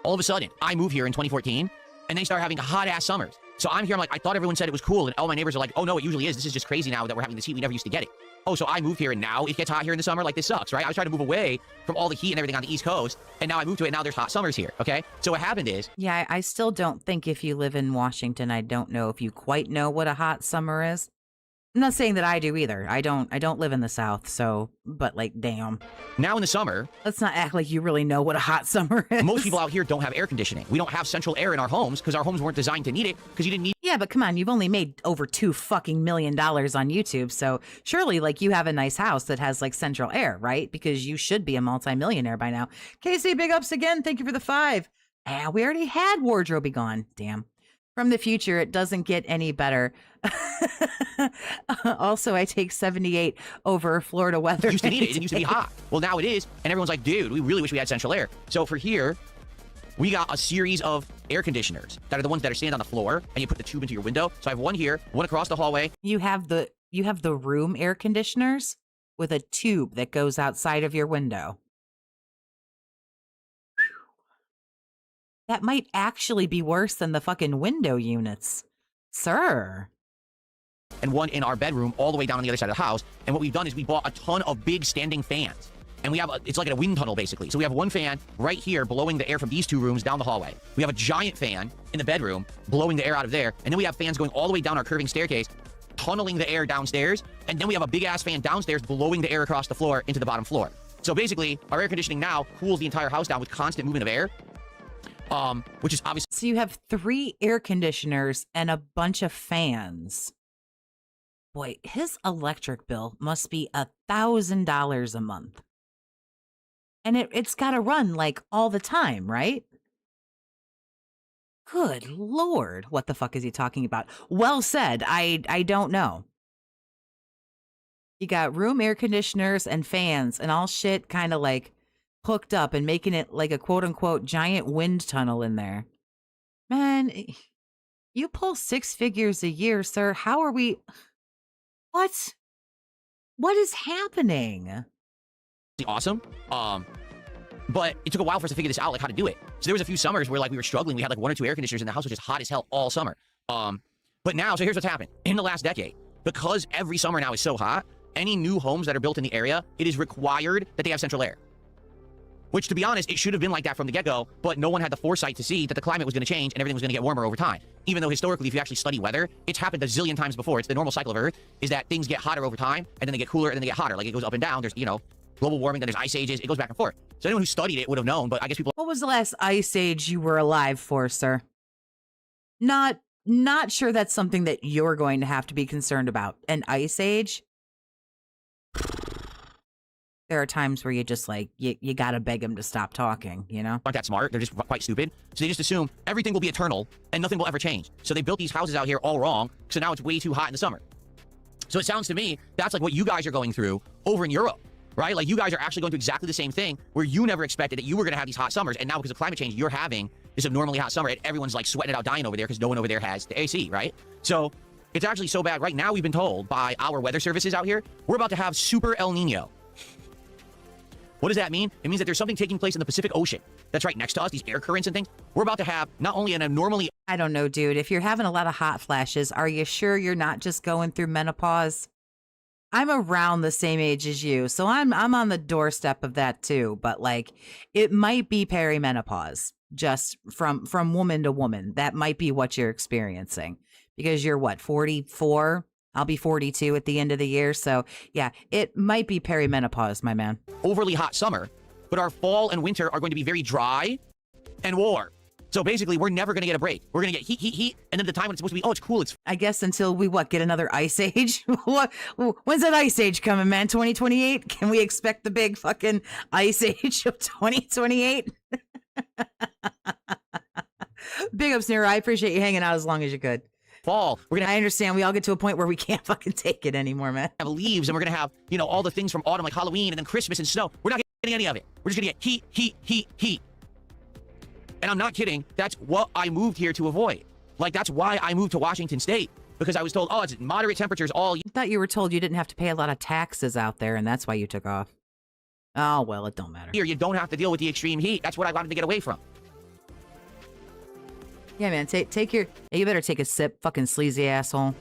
All of a sudden, I moved here in 2014, and they started having hot-ass summers. So I'm here, I'm like, I thought everyone said it was cool, and all my neighbors are like, oh, no, it usually is. This is just crazy now that we're having this heat. We never used to get it. Oh, so I moved here, and now it gets hot here in the summer? Like, this sucks, right? I was trying to move away from all the heat and everything on the East Coast, and now I moved to it, and now there's hot summers here, okay? So what happened is... yeah, I still don't think if you live in Washington, I don't know if you quite know what a hot summer is. I'm not saying that I do either. I don't live in the South, so, but like, damn. Now in the summer... let's not act like you really know what a hot summer is. Most people out here don't have air conditioning. We don't have central air in our homes because our homes weren't designed to need it because you didn't need... yeah, but come on, you've only made over $2 fucking million on YouTube, so surely, like, you have a nice house that has, like, central air, right? Because you should be a multimillionaire by now. Casey, big ups again. Thank you for the 5. Ah, we already had Wardrobe Gone. Damn. From the future, it doesn't get any better. Also, I take 78 over Florida weather. Used to need it. It used to be hot. Well, now it is, and everyone's like, dude, we really wish we had central air. So for here, we got a series of air conditioners that are the ones that are stand on the floor, and you put the tube into your window. So I have one here, one across the hallway. You have the room air conditioners with a tube that goes outside of your window. That might actually be worse than the fucking window units, sir. And one in our bedroom all the way down on the other side of the house. And what we've done is we bought a ton of big standing fans. And we have, it's like a wind tunnel, basically. So we have one fan right here blowing the air from these two rooms down the hallway. We have a giant fan in the bedroom blowing the air out of there. And then we have fans going all the way down our curving staircase, tunneling the air downstairs. And then we have a big-ass fan downstairs blowing the air across the floor into the bottom floor. So basically, our air conditioning now cools the entire house down with constant movement of air. Which is obviously... so you have 3 air conditioners and a bunch of fans. Boy, his electric bill must be $1,000 a month. And it's got to run, like, all the time, right? Good Lord. What the fuck is he talking about? Well said. I don't know. You got room air conditioners and fans and all shit kind of, like, hooked up and making it like a quote-unquote giant wind tunnel in there. Man, you pull 6 figures a year, sir. How are we... what? What is happening? Awesome. But it took a while for us to figure this out, like how to do it. So there was a few summers where like we were struggling. We had like 1 or 2 air conditioners and the house was just hot as hell all summer. But now, so here's what's happened. In the last decade, because every summer now is so hot, any new homes that are built in the area, it is required that they have central air. Which, to be honest, it should have been like that from the get-go, but no one had the foresight to see that the climate was going to change and everything was going to get warmer over time. Even though historically, if you actually study weather, it's happened a zillion times before. It's the normal cycle of Earth, is that things get hotter over time, and then they get cooler, and then they get hotter. Like, it goes up and down. There's, you know, global warming, then there's ice ages. It goes back and forth. So anyone who studied it would have known, but I guess people What was the last ice age you were alive for, sir? Not sure that's something that you're going to have to be concerned about. An ice age? There are times where you just like, you gotta beg them to stop talking, you know? aren't that smart. They're just quite stupid. So they just assume everything will be eternal and nothing will ever change. So they built these houses out here all wrong. So now it's way too hot in the summer. So it sounds to me, that's like what you guys are going through over in Europe, right? Like you guys are actually going through exactly the same thing where you never expected that you were going to have these hot summers. And now because of climate change, you're having this abnormally hot summer and everyone's like sweating it out, dying over there because no one over there has the AC, right? So it's actually so bad. Right now, we've been told by our weather services out here, we're about to have super El Nino. What does that mean? It means that there's something taking place in the Pacific Ocean that's right next to us, these air currents and things. We're about to have not only an abnormally... I don't know, dude. If you're having a lot of hot flashes, are you sure you're not just going through menopause? I'm around the same age as you, so I'm on the doorstep of that too. But like, it might be perimenopause, just from woman to woman. That might be what you're experiencing because you're what, 44? I'll be 42 at the end of the year. So yeah, it might be perimenopause, my man. overly hot summer, but our fall and winter are going to be very dry and warm. So basically, we're never going to get a break. We're going to get heat, and then the time when it's supposed to be, oh, it's cool, it's I guess until we, get another ice age? When's that ice age coming, man? 2028? Can we expect the big fucking ice age of 2028? Big ups, Nero. I appreciate you hanging out as long as you could. fall. We're going to I understand we all get to a point where we can't fucking take it anymore, man. have leaves, and we're going to have, all the things from autumn, like Halloween, and then Christmas and snow. We're not getting any of it. We're just going to get heat. And I'm not kidding. That's what I moved here to avoid. Like, that's why I moved to Washington State. Because I was told, oh, it's moderate temperatures all I thought you were told you didn't have to pay a lot of taxes out there, and that's why you took off. Oh, well, it don't matter. year. You don't have to deal with the extreme heat. That's what I wanted to get away from. Yeah, man, take your... You better take a sip, fucking sleazy asshole.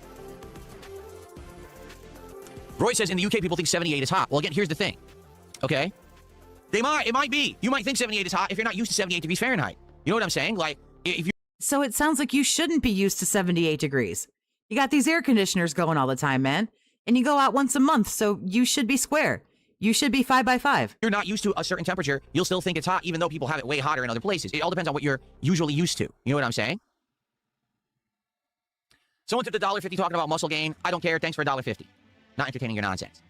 Roy says in the UK, people think 78 is hot. Well, again, here's the thing. Okay? It might be. You might think 78 is hot if you're not used to 78 degrees Fahrenheit. You know what I'm saying? Like, if you... So it sounds like you shouldn't be used to 78 degrees. You got these air conditioners going all the time, man. And you go out once a month, so you should be square. You should be 5 by 5. You're not used to a certain temperature, you'll still think it's hot, even though people have it way hotter in other places. It all depends on what you're usually used to. You know what I'm saying? Someone took the $1.50 talking about muscle gain. I don't care. Thanks for $1.50. Not entertaining your nonsense.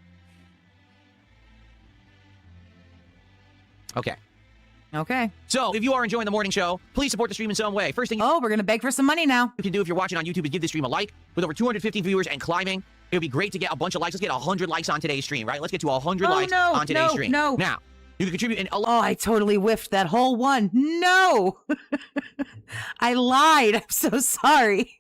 Okay. Okay. So, if you are enjoying the morning show, please support the stream in some way. First thing you Oh, we're going to beg for some money now. can do if you're watching on YouTube is give this stream a like. With over 250 viewers and climbing, it would be great to get a bunch of likes. Let's get 100 likes on today's stream, right? Let's get to 100 likes on today's stream. No. Now, you can contribute in a Oh, I totally whiffed that whole one. No. I lied. I'm so sorry.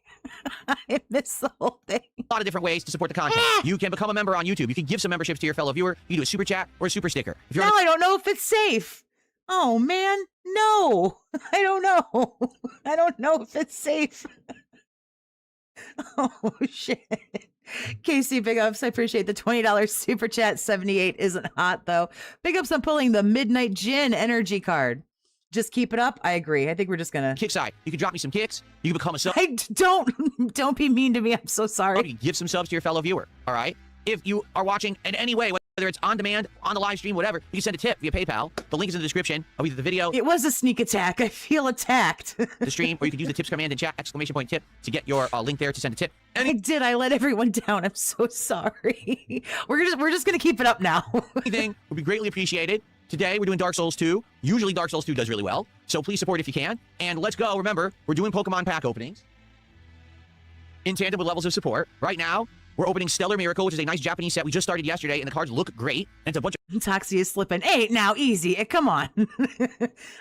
I missed the whole thing. lot of different ways to support the content. You can become a member on YouTube. You can give some memberships to your fellow viewer. You can do a super chat or a super sticker. If you're Now I don't know if it's safe. Oh, man. No. I don't know. I don't know if it's safe. Oh, shit. Casey, big ups. I appreciate the $20 super chat. 78 isn't hot, though. Big ups on pulling the Midnight Gin energy card. Just keep it up. I agree. I think we're just gonna... kick side, you can drop me some kicks. You can become a sub. Don't be mean to me. I'm so You sorry. can give some subs to your fellow viewer. All right. If you are watching in any way, whether it's on demand, on the live stream, whatever, you can send a tip via PayPal. The link is in the description of either the video, It was a sneak attack. I feel attacked. the stream, or you can use the tips command in chat, !tip, to get your link there to send a tip. I did. I let everyone down. I'm so sorry. We're just gonna keep it up now. Anything would be greatly appreciated. Today, we're doing Dark Souls 2. Usually, Dark Souls 2 does really well. So please support if you can. And let's go. Remember, we're doing Pokemon pack openings in tandem with levels of support. Right now, we're opening Stellar Miracle, which is a nice Japanese set we just started yesterday, and the cards look great. And it's a bunch of Toxie is slipping. Hey, now, easy. Come on.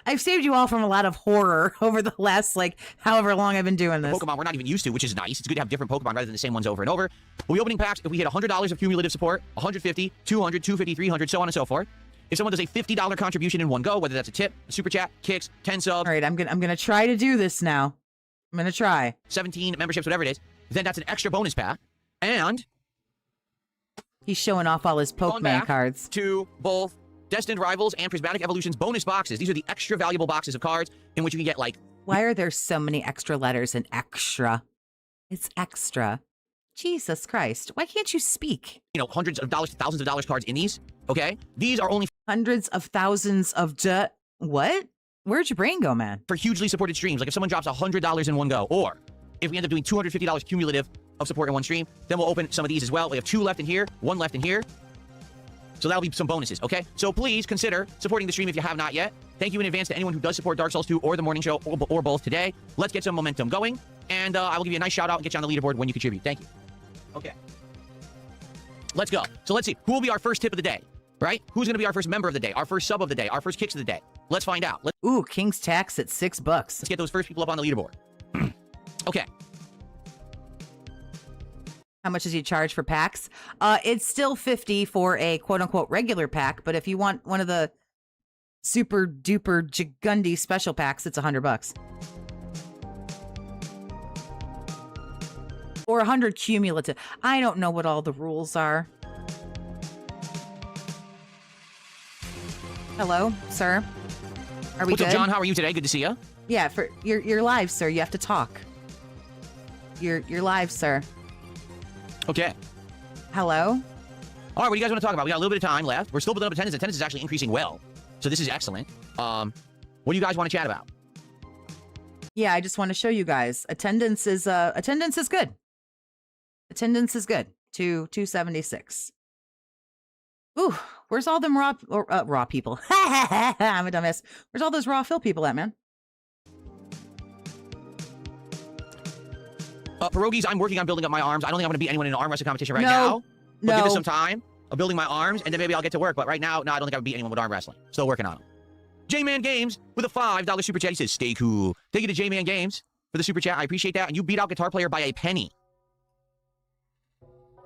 I've saved you all from a lot of horror over the last, however long I've been doing this. Pokemon we're not even used to, which is nice. It's good to have different Pokemon rather than the same ones over and over. We'll be opening packs if we hit $100 of cumulative support, 150, 200, 250, 300, so on and so forth. If someone does a $50 contribution in one go, whether that's a tip, a super chat, kicks, 10 subs, All right, I'm gonna try to do this now. I'm gonna try. 17 memberships, whatever it is, then that's an extra bonus pack. And He's showing off all his going Pokemon back cards. to both Destined Rivals and Prismatic Evolutions bonus boxes. These are the extra valuable boxes of cards in which you can get, Why are there so many extra letters in extra? It's extra. Jesus Christ. Why can't you speak? hundreds of dollars to thousands of dollars cards in these. Okay? These are only Hundreds of thousands of what? Where'd your brain go, man? for hugely supported streams. Like if someone drops $100 in one go, or if we end up doing $250 cumulative of support in one stream, then we'll open some of these as well. We have 2 left in here, 1 left in here. So that'll be some bonuses, okay? So please consider supporting the stream if you have not yet. Thank you in advance to anyone who does support Dark Souls 2 or the morning show or both today. Let's get some momentum going, and I will give you a nice shout out and get you on the leaderboard when you contribute. Thank you. Okay. Let's go. So let's see. Who will be our first tip of the day, right? Who's going to be our first member of the day, our first sub of the day, our first kicks of the day? Let's find out. Ooh, King's Tax at $6. Let's get those first people up on the leaderboard. Okay. How much does he charge for packs? It's still $50 for a quote-unquote regular pack, but if you want one of the super duper Gigundy special packs, it's $100. Or 100 cumulative. I don't know what all the rules are. Hello, sir. Are we What's good? up, John? How are you today? Good to see you. Yeah, for you're live, sir. You have to talk. You're live, sir. Okay. Hello. All right, what do you guys want to talk about? We got a little bit of time left. We're still building up attendance. Attendance is actually increasing well. So this is excellent. What do you guys want to chat about? Yeah, I just want to show you guys. Attendance is good. Attendance is good. 276. Ooh, where's all them raw people? I'm a dumbass. Where's all those raw fill people at, man? Pierogies, I'm working on building up my arms. I don't think I'm going to beat anyone in an arm wrestling competition right No. now. But give No. us some time of building my arms, and then maybe I'll get to work. But right now, no, I don't think I would beat anyone with arm wrestling. Still working on them. J-Man Games with a $5 super chat. He says, stay cool. Thank you to J-Man Games for the super chat. I appreciate that. And you beat out Guitar Player by a penny.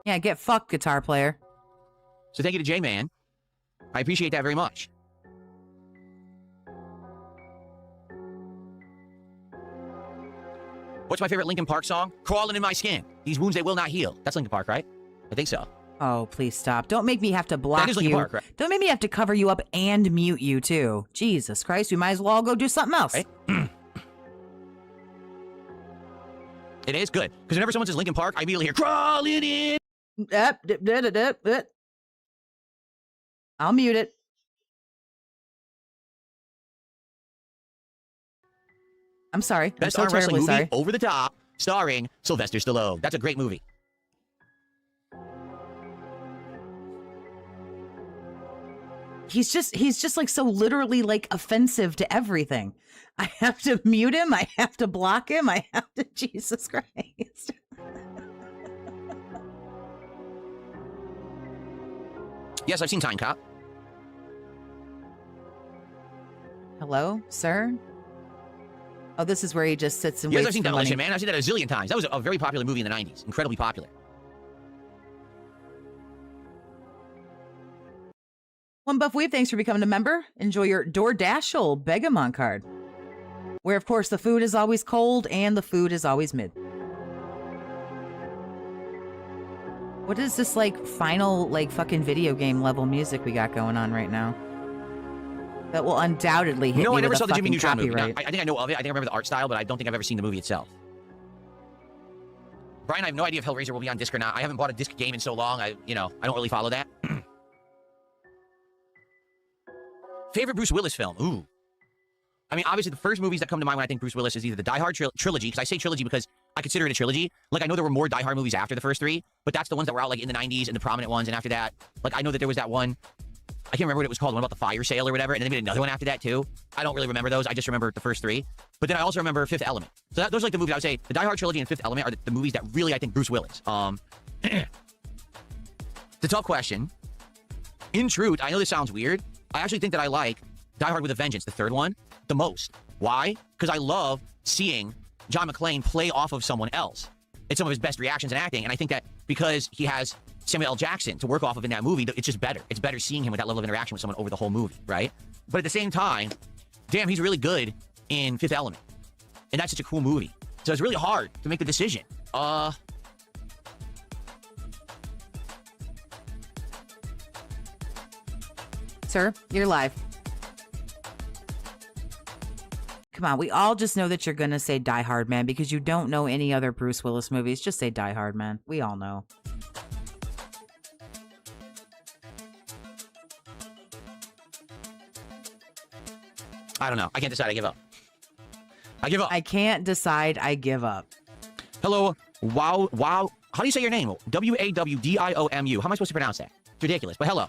Yeah, get fucked, guitar player. So thank you to J-Man. I appreciate that very much. What's my favorite Linkin Park song? Crawling in My Skin. These wounds, they will not heal. That's Linkin Park, right? I think so. Oh, please stop. Don't make me have to block That is Linkin you. Park, right? Don't make me have to cover you up and mute you, too. Jesus Christ, we might as well all go do something else. Right? It is good. Because whenever someone says Linkin Park, I immediately hear, crawling in. I'll mute it. I'm sorry. Best I'm arm so wrestling terribly movie, sorry. Over the Top, starring Sylvester Stallone. That's a great movie. He's just like so literally like offensive to everything. I have to mute him. I have to block him. I have to, Jesus Christ. Yes, I've seen Time Cop. Hello, sir? Oh, this is where he just sits and Yes, waits I've seen for money. Demolition Man. I've seen that a zillion times. That was a very popular movie in the 90s. Incredibly popular. One Buff Weave, thanks for becoming a member. Enjoy your DoorDashel Begamon card, where, of course, the food is always cold and the food is always mid. What is this, like, final, like, fucking video game level music we got going on right now? That will undoubtedly hit No, me I never with saw a the Jimmy fucking Neutron movie. Now, copyright. I think I know of it. I think I remember the art style, but I don't think I've ever seen the movie itself. Brian, I have no idea if Hellraiser will be on disc or not. I haven't bought a disc game in so long. I don't really follow that. Favorite Bruce Willis film? Ooh. I mean, obviously, the first movies that come to mind when I think Bruce Willis is either the Die Hard trilogy, because I say trilogy because I consider it a trilogy. Like, I know there were more Die Hard movies after the first 3, but that's the ones that were out, like, in the 90s and the prominent ones. And after that, like, I know that there was that one. I can't remember what it was called, the one about the fire sale or whatever, and then they made another one after that, too. I don't really remember those. I just remember the first 3. But then I also remember Fifth Element. So those are, like, the movies I would say. The Die Hard trilogy and Fifth Element are the movies that really, I think, Bruce Willis. It's a tough question. In truth, I know this sounds weird. I actually think that I like Die Hard with a Vengeance, the third one, the most. Why? Because I love seeing John McClane play off of someone else. It's some of his best reactions in acting, and I think that because he has Samuel L. Jackson to work off of in that movie, it's just better. It's better seeing him with that level of interaction with someone over the whole movie, right? But at the same time, damn, he's really good in Fifth Element. And that's such a cool movie. So it's really hard to make the decision. Sir, you're live. Come on, we all just know that you're gonna say Die Hard, man, because you don't know any other Bruce Willis movies. Just say Die Hard, man. We all know. I don't know. I can't decide. I give up. I give up. I can't decide. I give up. Hello. Wow. How do you say your name? Wawdiom. How am I supposed to pronounce that? It's ridiculous, but hello.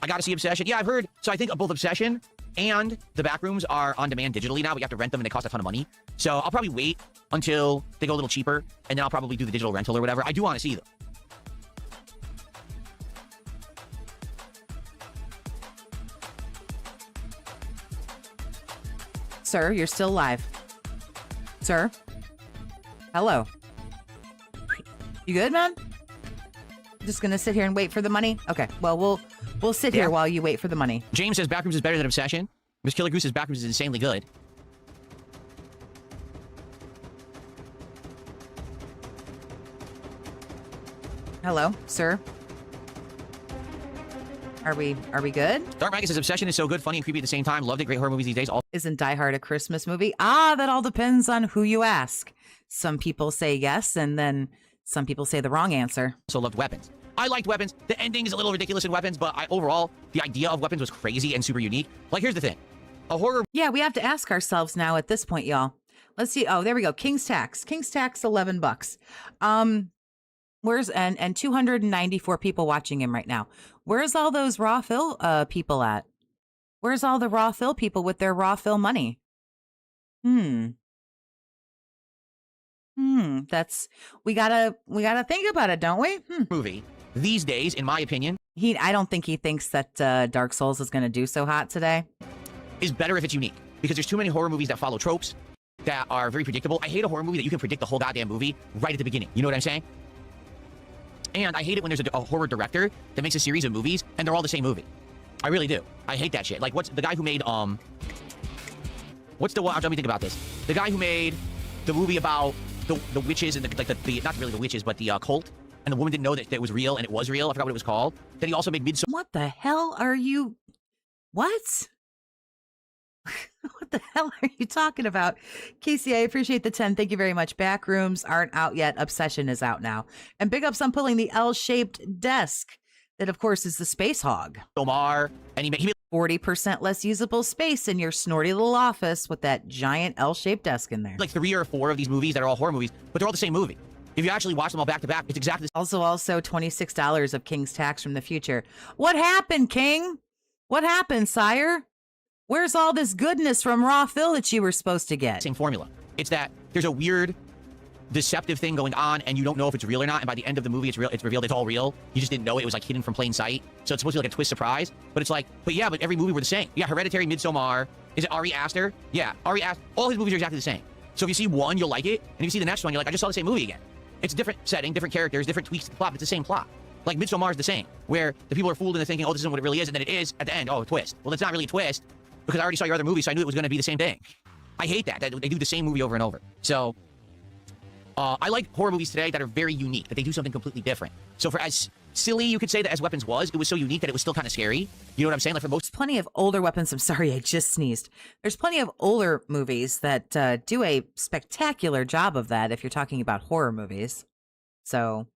I got to see Obsession. Yeah, I've heard. So I think both Obsession and the Backrooms are on demand digitally now, but you have to rent them and they cost a ton of money. So I'll probably wait until they go a little cheaper, and then I'll probably do the digital rental or whatever. I do want to see them. Sir, you're still live. Sir? Hello. You good, man? Just gonna sit here and wait for the money? Okay, well, we'll sit here while you wait for the money. James says Backrooms is better than Obsession. Miss Killer Goose says Backrooms is insanely good. Hello, sir? Are we good? Dark Magus says Obsession is so good, funny, and creepy at the same time. Loved it. Great horror movies these days. Isn't Die Hard a Christmas movie? That all depends on who you ask. Some people say yes, and then some people say the wrong answer. Also loved Weapons. I liked Weapons. The ending is a little ridiculous in Weapons, but overall, the idea of Weapons was crazy and super unique. Like, here's the thing. A horror... Yeah, we have to ask ourselves now at this point, y'all. Let's see. Oh, there we go. King's Tax. King's Tax, $11. Where's and 294 people watching him right now. Where's all those Raw Phil people at? Where's all the Raw Phil people with their Raw Phil money? That's we gotta think about it, don't we? Movie these days, in my opinion, I don't think he thinks that Dark Souls is gonna do so hot today. Is better if it's unique, because there's too many horror movies that follow tropes that are very predictable. I hate a horror movie that you can predict the whole goddamn movie right at the beginning. You know what I'm saying? And I hate it when there's a horror director that makes a series of movies and they're all the same movie. I really do. I hate that shit. Like, what's the guy who made what's the one? Let me think about this. The guy who made the movie about the witches and the not really the witches, but the cult, and the woman didn't know that it was real, and it was real. I forgot what it was called. Then he also made Midsommar. What the hell are you? What? What the hell are you talking about? Casey, I appreciate the 10. Thank you very much. Backrooms aren't out yet. Obsession is out now. And big ups on pulling the L-shaped desk. That, of course, is the Space Hog. Omar, and he made 40% less usable space in your snorty little office with that giant L-shaped desk in there. like 3 or 4 of these movies that are all horror movies, but they're all the same movie. If you actually watch them all back to back, it's exactly the Also $26 of King's Tax from the future. What happened, King? What happened, sire? Where's all this goodness from Raw Phil that you were supposed to get? same formula. It's that there's a weird, deceptive thing going on, and you don't know if it's real or not. And by the end of the movie, it's real. It's revealed it's all real. You just didn't know it. It was like hidden from plain sight. So it's supposed to be like a twist surprise. But it's like, but every movie were the same. Yeah, Hereditary, Midsommar. Is it Ari Aster? Yeah, Ari Aster. All his movies are exactly the same. So if you see one, you'll like it, and if you see the next one, you're like, I just saw the same movie again. It's a different setting, different characters, different tweaks to the plot, but it's the same plot. Like Midsommar is the same, where the people are fooled into thinking, oh, this isn't what it really is, and then it is at the end. Oh, a twist. Well, it's not really a twist because I already saw your other movie, so I knew it was going to be the same thing. I hate that they do the same movie over and over. So I like horror movies today that are very unique, that they do something completely different. So for as silly you could say that As Weapons was, it was so unique that it was still kind of scary. You know what I'm saying? Like for most... There's plenty of older weapons. I'm sorry, I just sneezed. There's plenty of older movies that do a spectacular job of that if you're talking about horror movies. So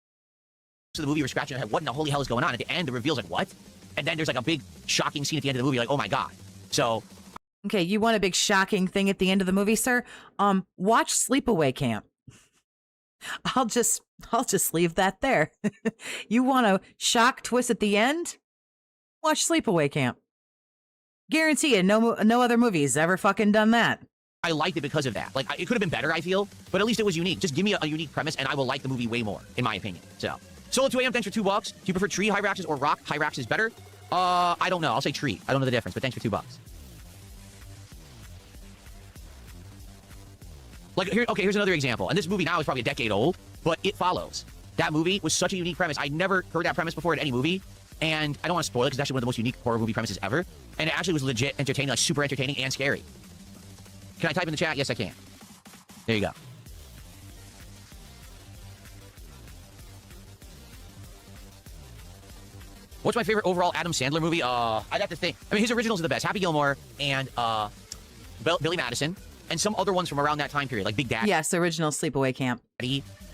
the movie, you're scratching your head, what in the holy hell is going on? At the end, the reveal's like, what? And then there's like a big shocking scene at the end of the movie, like, oh my God. So... Okay, you want a big shocking thing at the end of the movie, sir? Watch Sleepaway Camp. I'll just leave that there. You want a shock twist at the end? Watch Sleepaway Camp. Guarantee you, no other movie's ever fucking done that. I liked it because of that. Like, it could have been better, I feel, but at least it was unique. Just give me a unique premise, and I will like the movie way more, in my opinion. So, Solo 2 AM, thanks for $2. Do you prefer tree Hyraxes or rock Hyraxes better? I don't know. I'll say tree. I don't know the difference, but thanks for $2. Like, here's another example. And this movie now is probably a decade old, but It Follows. That movie was such a unique premise. I never heard that premise before in any movie, and I don't want to spoil it because it's actually one of the most unique horror movie premises ever. And it actually was legit entertaining, like super entertaining and scary. Can I type in the chat? Yes, I can. There you go. What's my favorite overall Adam Sandler movie? I'd have to think. I mean, his originals are the best. Happy Gilmore and Billy Madison. And some other ones from around that time period, like Big Daddy. Yes, original Sleepaway Camp.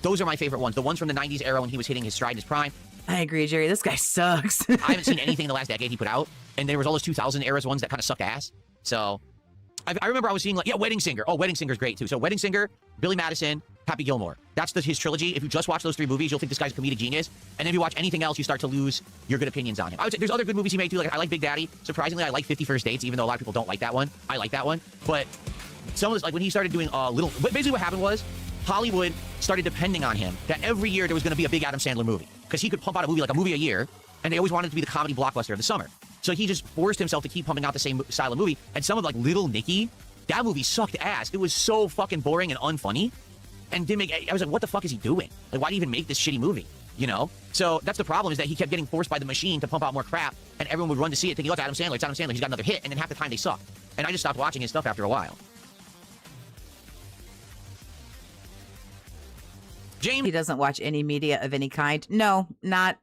Those are my favorite ones. The ones from the 90s era when he was hitting his stride in his prime. I agree, Jerry. This guy sucks. I haven't seen anything in the last decade he put out. and there was all those 2000 eras ones that kind of sucked ass. So I remember I was seeing like, yeah, Wedding Singer. Oh, Wedding Singer's great too. So Wedding Singer, Billy Madison, Happy Gilmore. That's his trilogy. If you just watch those 3 movies, you'll think this guy's a comedic genius. And then if you watch anything else, you start to lose your good opinions on him. I would say there's other good movies he made too. Like I like Big Daddy. Surprisingly, I like 50 First Dates, even though a lot of people don't like that one. I like that one. But some of this, like when he started doing basically what happened was Hollywood started depending on him that every year there was going to be a big Adam Sandler movie because he could pump out a movie a year, and they always wanted it to be the comedy blockbuster of the summer. So he just forced himself to keep pumping out the same style of movie. And some of like Little Nicky, that movie sucked ass. It was so fucking boring and unfunny, and didn't make. I was like, what the fuck is he doing? Like, why do you even make this shitty movie? You know? So that's the problem, is that he kept getting forced by the machine to pump out more crap, and everyone would run to see it thinking, oh, it's Adam Sandler, it's Adam Sandler, he's got another hit, and then half the time they suck. And I just stopped watching his stuff after a while. James, He doesn't watch any media of any kind. No,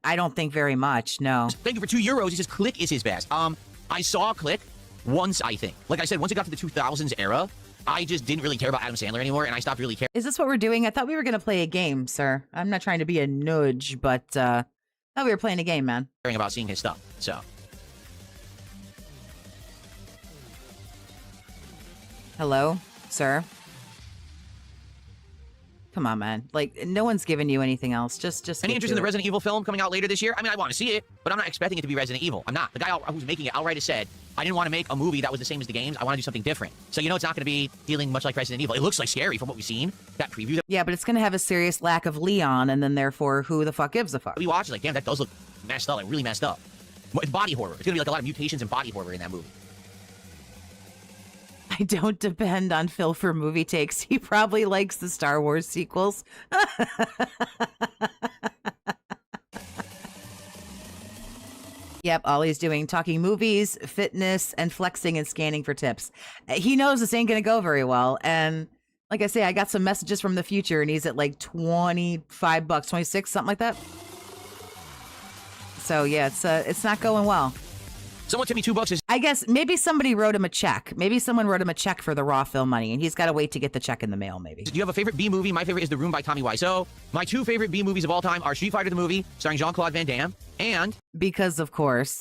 I don't think very much. No. thank you for €2. He says Click is his best. I saw Click once, I think. Like I said, once it got to the 2000s era, I just didn't really care about Adam Sandler anymore, and I stopped really caring Is this what we're doing? I thought we were going to play a game, sir. I'm not trying to be a nudge, but I thought we were playing a game, man. about seeing his stuff. So, Hello, sir? Come on, man. Like, no one's giving you anything else. Just any get interest to in the it. Resident Evil film coming out later this year? I mean, I want to see it, but I'm not expecting it to be Resident Evil. I'm not. The guy who's making it outright has said, I didn't want to make a movie that was the same as the games. I want to do something different. So, you know, it's not going to be feeling much like Resident Evil. It looks like scary from what we've seen. That preview that Yeah, but it's going to have a serious lack of Leon, and then therefore, who the fuck gives a fuck? we watched, like, damn, that does look messed up, like really messed up. It's body horror. It's going to be like a lot of mutations and body horror in that movie. I don't depend on Phil for movie takes. He probably likes the Star Wars sequels. Yep, all he's doing, talking movies, fitness, and flexing and scanning for tips. He knows this ain't going to go very well. And like I say, I got some messages from the future, and he's at like $25, 26, something like that. So yeah, it's not going well. Someone tipped me $2. I guess maybe somebody wrote him a check. Maybe someone wrote him a check for the raw film money, and he's got to wait to get the check in the mail, maybe. Do you have a favorite B movie? My favorite is The Room by Tommy Wiseau. My 2 favorite B movies of all time are Street Fighter the movie, starring Jean-Claude Van Damme, and Because, of course.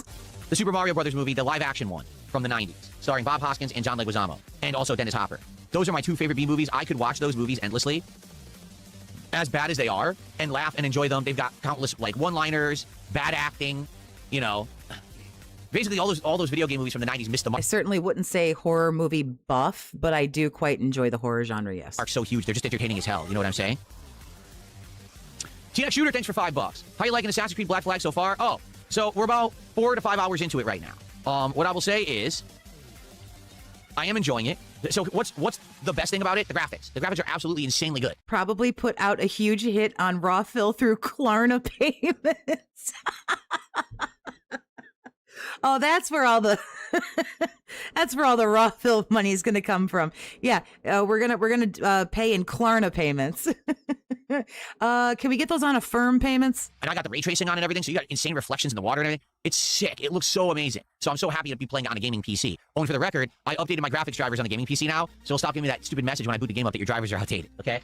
the Super Mario Brothers movie, the live-action one from the 90s, starring Bob Hoskins and John Leguizamo, and also Dennis Hopper. Those are my 2 favorite B movies. I could watch those movies endlessly, as bad as they are, and laugh and enjoy them. They've got countless, like, one-liners, bad acting, you know. Basically, all those video game movies from the 90s missed the I mark. certainly wouldn't say horror movie buff, but I do quite enjoy the horror genre, yes. Are so huge, they're just entertaining as hell. You know what I'm saying? TX Shooter, thanks for $5. How you liking Assassin's Creed Black Flag so far? Oh, so we're about 4 to 5 hours into it right now. What I will say is, I am enjoying it. So what's the best thing about it? The graphics. The graphics are absolutely insanely good. Probably put out a huge hit on raw fill through Klarna payments. Oh, that's where all the raw fill money is going to come from. Yeah, we're gonna pay in Klarna payments. Can we get those on Affirm payments? And I got the ray tracing on and everything, so you got insane reflections in the water and everything. It's sick. It looks so amazing. So I'm so happy to be playing it on a gaming PC. Only for the record, I updated my graphics drivers on the gaming PC now, so it'll stop giving me that stupid message when I boot the game up that your drivers are outdated, okay?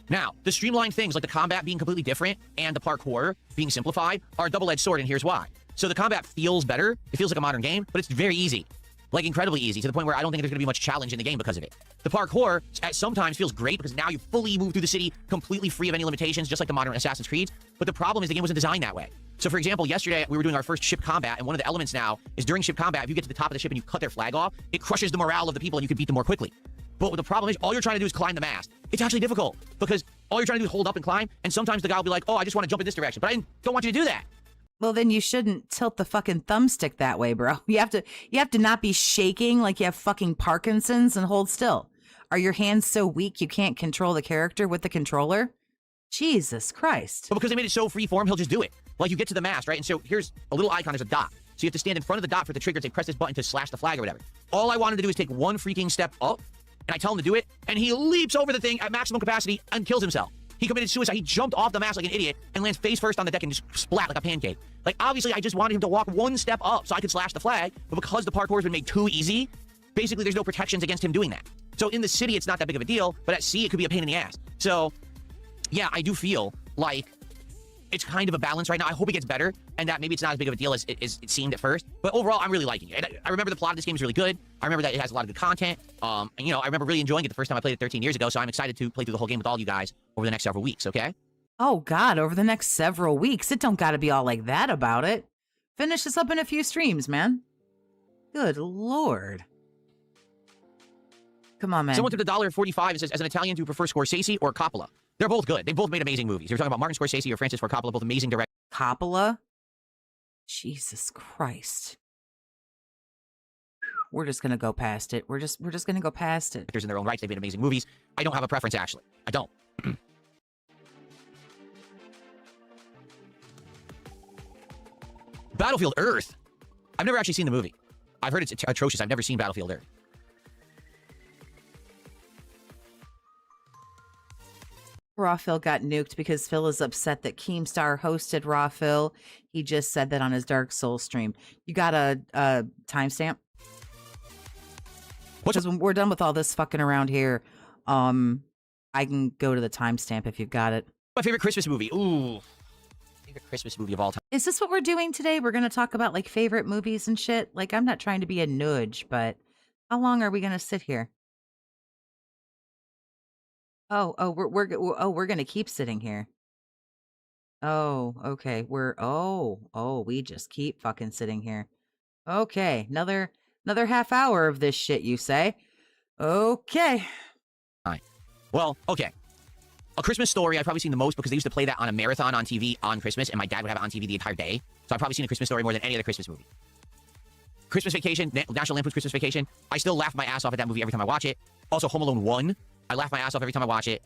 Now, the streamlined things like the combat being completely different and the parkour being simplified are a double-edged sword, and here's why. So the combat feels better. It feels like a modern game, but it's very easy. Like incredibly easy, to the point where I don't think there's going to be much challenge in the game because of it. The parkour at sometimes feels great because now you fully move through the city completely free of any limitations, just like the modern Assassin's Creed. But the problem is the game wasn't designed that way. So for example, yesterday we were doing our first ship combat, and one of the elements now is during ship combat, if you get to the top of the ship and you cut their flag off, it crushes the morale of the people and you can beat them more quickly. But the problem is all you're trying to do is climb the mast. It's actually difficult because all you're trying to do is hold up and climb, and sometimes the guy will be like, oh, I just want to jump in this direction, but I don't want you to do that. Well, then you shouldn't tilt the fucking thumbstick that way, bro. You have to not be shaking like you have fucking Parkinson's and hold still. Are your hands so weak you can't control the character with the controller? Jesus Christ. But because they made it so free form, he'll just do it. Like you get to the mast, right? And so here's a little icon, there's a dot. So you have to stand in front of the dot for the trigger to press this button to slash the flag or whatever. All I wanted to do is take one freaking step up, and I tell him to do it, and he leaps over the thing at maximum capacity and kills himself. He committed suicide. He jumped off the mast like an idiot and lands face first on the deck and just splat like a pancake. Like, obviously, I just wanted him to walk one step up so I could slash the flag, but because the parkour has been made too easy, basically there's no protections against him doing that. So in the city, it's not that big of a deal, but at sea, it could be a pain in the ass. So, yeah, I do feel like it's kind of a balance right now. I hope it gets better, and that maybe it's not as big of a deal as it seemed at first. But overall, I'm really liking it. I remember the plot of this game is really good. I remember that it has a lot of good content. And, you know, I remember really enjoying it the first time I played it 13 years ago, so I'm excited to play through the whole game with all you guys over the next several weeks, okay? Oh, God, over the next several weeks. It don't got to be all like that about it. Finish this up in a few streams, man. Good Lord. Come on, man. Someone threw the $1.45 and says, as an Italian, do you prefer Scorsese or Coppola? They're both good. They both made amazing movies. You're talking about Martin Scorsese or Francis Ford Coppola, both amazing directors. Coppola? Jesus Christ. We're just going to go past it. We're just going to go past it. In their own rights, they've made amazing movies. I don't have a preference, actually. I don't. Battlefield Earth. I've never actually seen the movie. I've heard it's atrocious. I've never seen Battlefield Earth. Raw Phil got nuked because Phil is upset that Keemstar hosted Raw Phil. He just said that on his Dark Souls stream. You got a timestamp? Because when we're done with all this fucking around here, I can go to the timestamp if you've got it. My favorite Christmas movie. Ooh. Favorite Christmas movie of all time. Is this what we're doing today? We're going to talk about like favorite movies and shit? Like, I'm not trying to be a nudge, but how long are we going to sit here? We're going to keep sitting here. Oh, okay. We just keep fucking sitting here. Okay. Another half hour of this shit, you say? Okay. All right. Well, okay. A Christmas Story I've probably seen the most because they used to play that on a marathon on TV on Christmas, and my dad would have it on TV the entire day. So I've probably seen A Christmas Story more than any other Christmas movie. Christmas Vacation, National Lampoon's Christmas Vacation. I still laugh my ass off at that movie every time I watch it. Also, Home Alone 1. I laugh my ass off every time I watch it.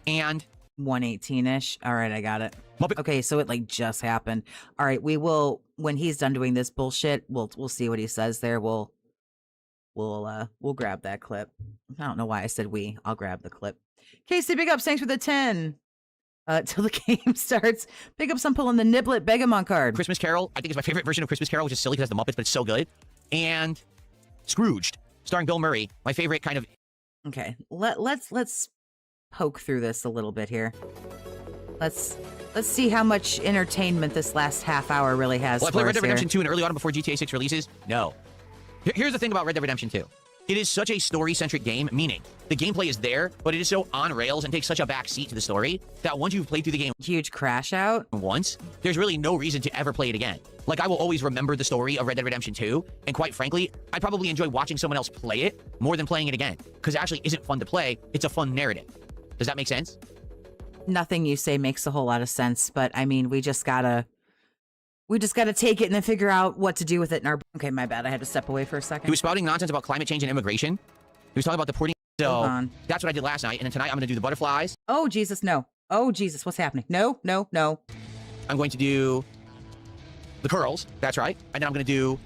And 118-ish. All right, I got it. Muppet. Okay, so it like just happened. All right, we will, when he's done doing this bullshit, we'll see what he says there. We'll grab that clip. I don't know why I said we. I'll grab the clip. Casey, big ups. Thanks for the 10. Till the game starts. Big ups on pulling the Niblet Begamon card. Christmas Carol, I think is my favorite version of Christmas Carol, which is silly because it has the Muppets, but it's so good. And Scrooged, starring Bill Murray. My favorite kind of... Okay, let's poke through this a little bit here. Let's see how much entertainment this last half hour really has. Will I play for Red us Dead Redemption here. 2 in early autumn before GTA 6 releases? No. Here's the thing about Red Dead Redemption 2. It is such a story-centric game, meaning the gameplay is there, but it is so on rails and takes such a back seat to the story that once you've played through the game Huge crash out. once, there's really no reason to ever play it again. Like, I will always remember the story of Red Dead Redemption 2, and quite frankly, I probably enjoy watching someone else play it more than playing it again, because it actually isn't fun to play, it's a fun narrative. Does that make sense? Nothing you say makes a whole lot of sense, but I mean, we just gotta take it and then figure out what to do with it in our... Okay, my bad. I had to step away for a second. He was spouting nonsense about climate change and immigration. He was talking about deporting... Hold So, on. that's what I did last night, and then tonight I'm going to do the butterflies. Oh, Jesus, no. Oh, Jesus, what's happening? No. I'm going to do the curls, that's right. And then I'm going to do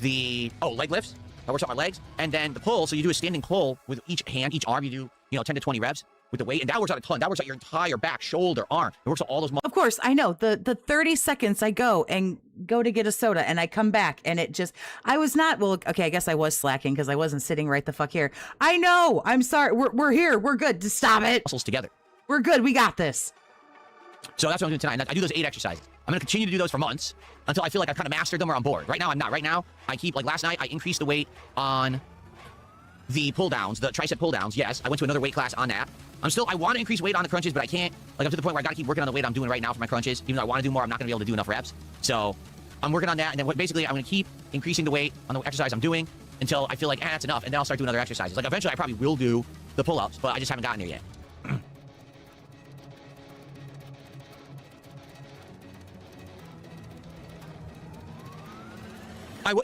the, leg lifts. That works out my legs. And then the pull, so you do a standing pull with each hand, each arm, you do, 10 to 20 reps with the weight. And that works out a ton. That works out your entire back, shoulder, arm. It works out all those muscles. Of course, I know. The 30 seconds I go to get a soda and I come back and it just... I was not... Well, okay, I guess I was slacking because I wasn't sitting right the fuck here. I know! I'm sorry. We're here. We're good. Just stop it. Muscles together. We're good. We got this. So that's what I'm doing tonight. And I do those 8 exercises. I'm going to continue to do those for months until I feel like I've kind of mastered them or I'm bored. Right now, I'm not. Right now, I keep... Like last night, I increased the weight on the pull downs, the tricep pull downs. Yes, I went to another weight class on that. I want to increase weight on the crunches, but I can't. Like, I'm to the point where I got to keep working on the weight I'm doing right now for my crunches. Even though I want to do more, I'm not going to be able to do enough reps. So I'm working on that. And then basically, I'm going to keep increasing the weight on the exercise I'm doing until I feel like, that's enough. And then I'll start doing other exercises. Like, eventually, I probably will do the pull-ups, but I just haven't gotten there yet.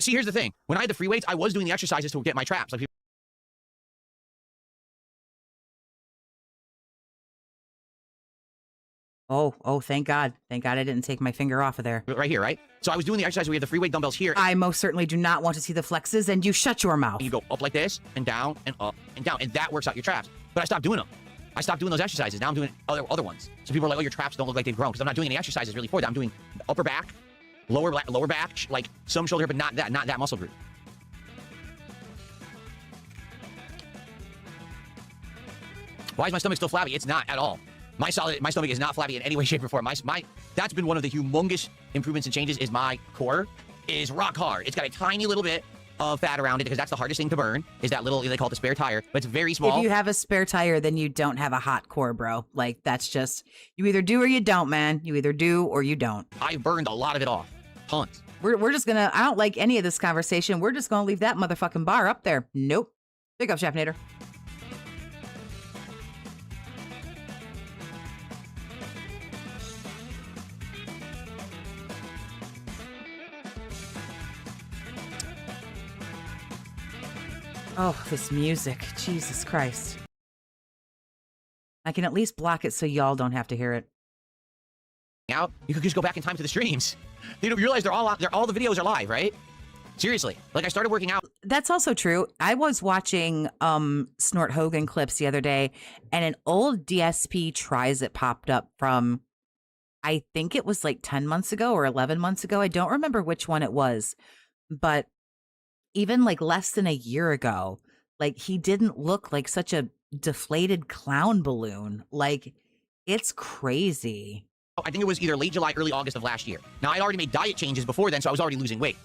See, here's the thing. When I had the free weights, I was doing the exercises to get my traps. Like, Oh, thank God. Thank God I didn't take my finger off of there. right here, right? So I was doing the exercise where we have the free weight dumbbells here. I most certainly do not want to see the flexes, and you shut your mouth. You go up like this, and down, and up, and down, and that works out your traps. But I stopped doing them. I stopped doing those exercises. Now I'm doing other ones. So people are like, oh, your traps don't look like they've grown, because I'm not doing any exercises really for that. I'm doing upper back, lower back, like some shoulder, but not that muscle group. Why is my stomach still flabby? It's not at all. My stomach is not flabby in any way, shape, or form. That's been one of the humongous improvements and changes. Is my core is rock hard. It's got a tiny little bit of fat around it because that's the hardest thing to burn. Is that little, they call it the spare tire, but it's very small. If you have a spare tire, then you don't have a hot core, bro. Like, that's just, you either do or you don't, man. You either do or you don't. I've burned a lot of it off. Tons. We're just gonna, I don't like any of this conversation. We're just gonna leave that motherfucking bar up there. Nope. Big up, Chef Nader. Oh, this music. Jesus Christ. I can at least block it so y'all don't have to hear it. Out, you could just go back in time to the streams. You know, realize all the videos are live, right? Seriously. Like, I started working out. That's also true. I was watching Snort Hogan clips the other day, and an old DSP tries it popped up from, I think it was like 10 months ago or 11 months ago. I don't remember which one it was, but even like less than a year ago, like, he didn't look like such a deflated clown balloon. Like, it's crazy. I think it was either late July, early August of last year. Now, I'd already made diet changes before then, so I was already losing weight.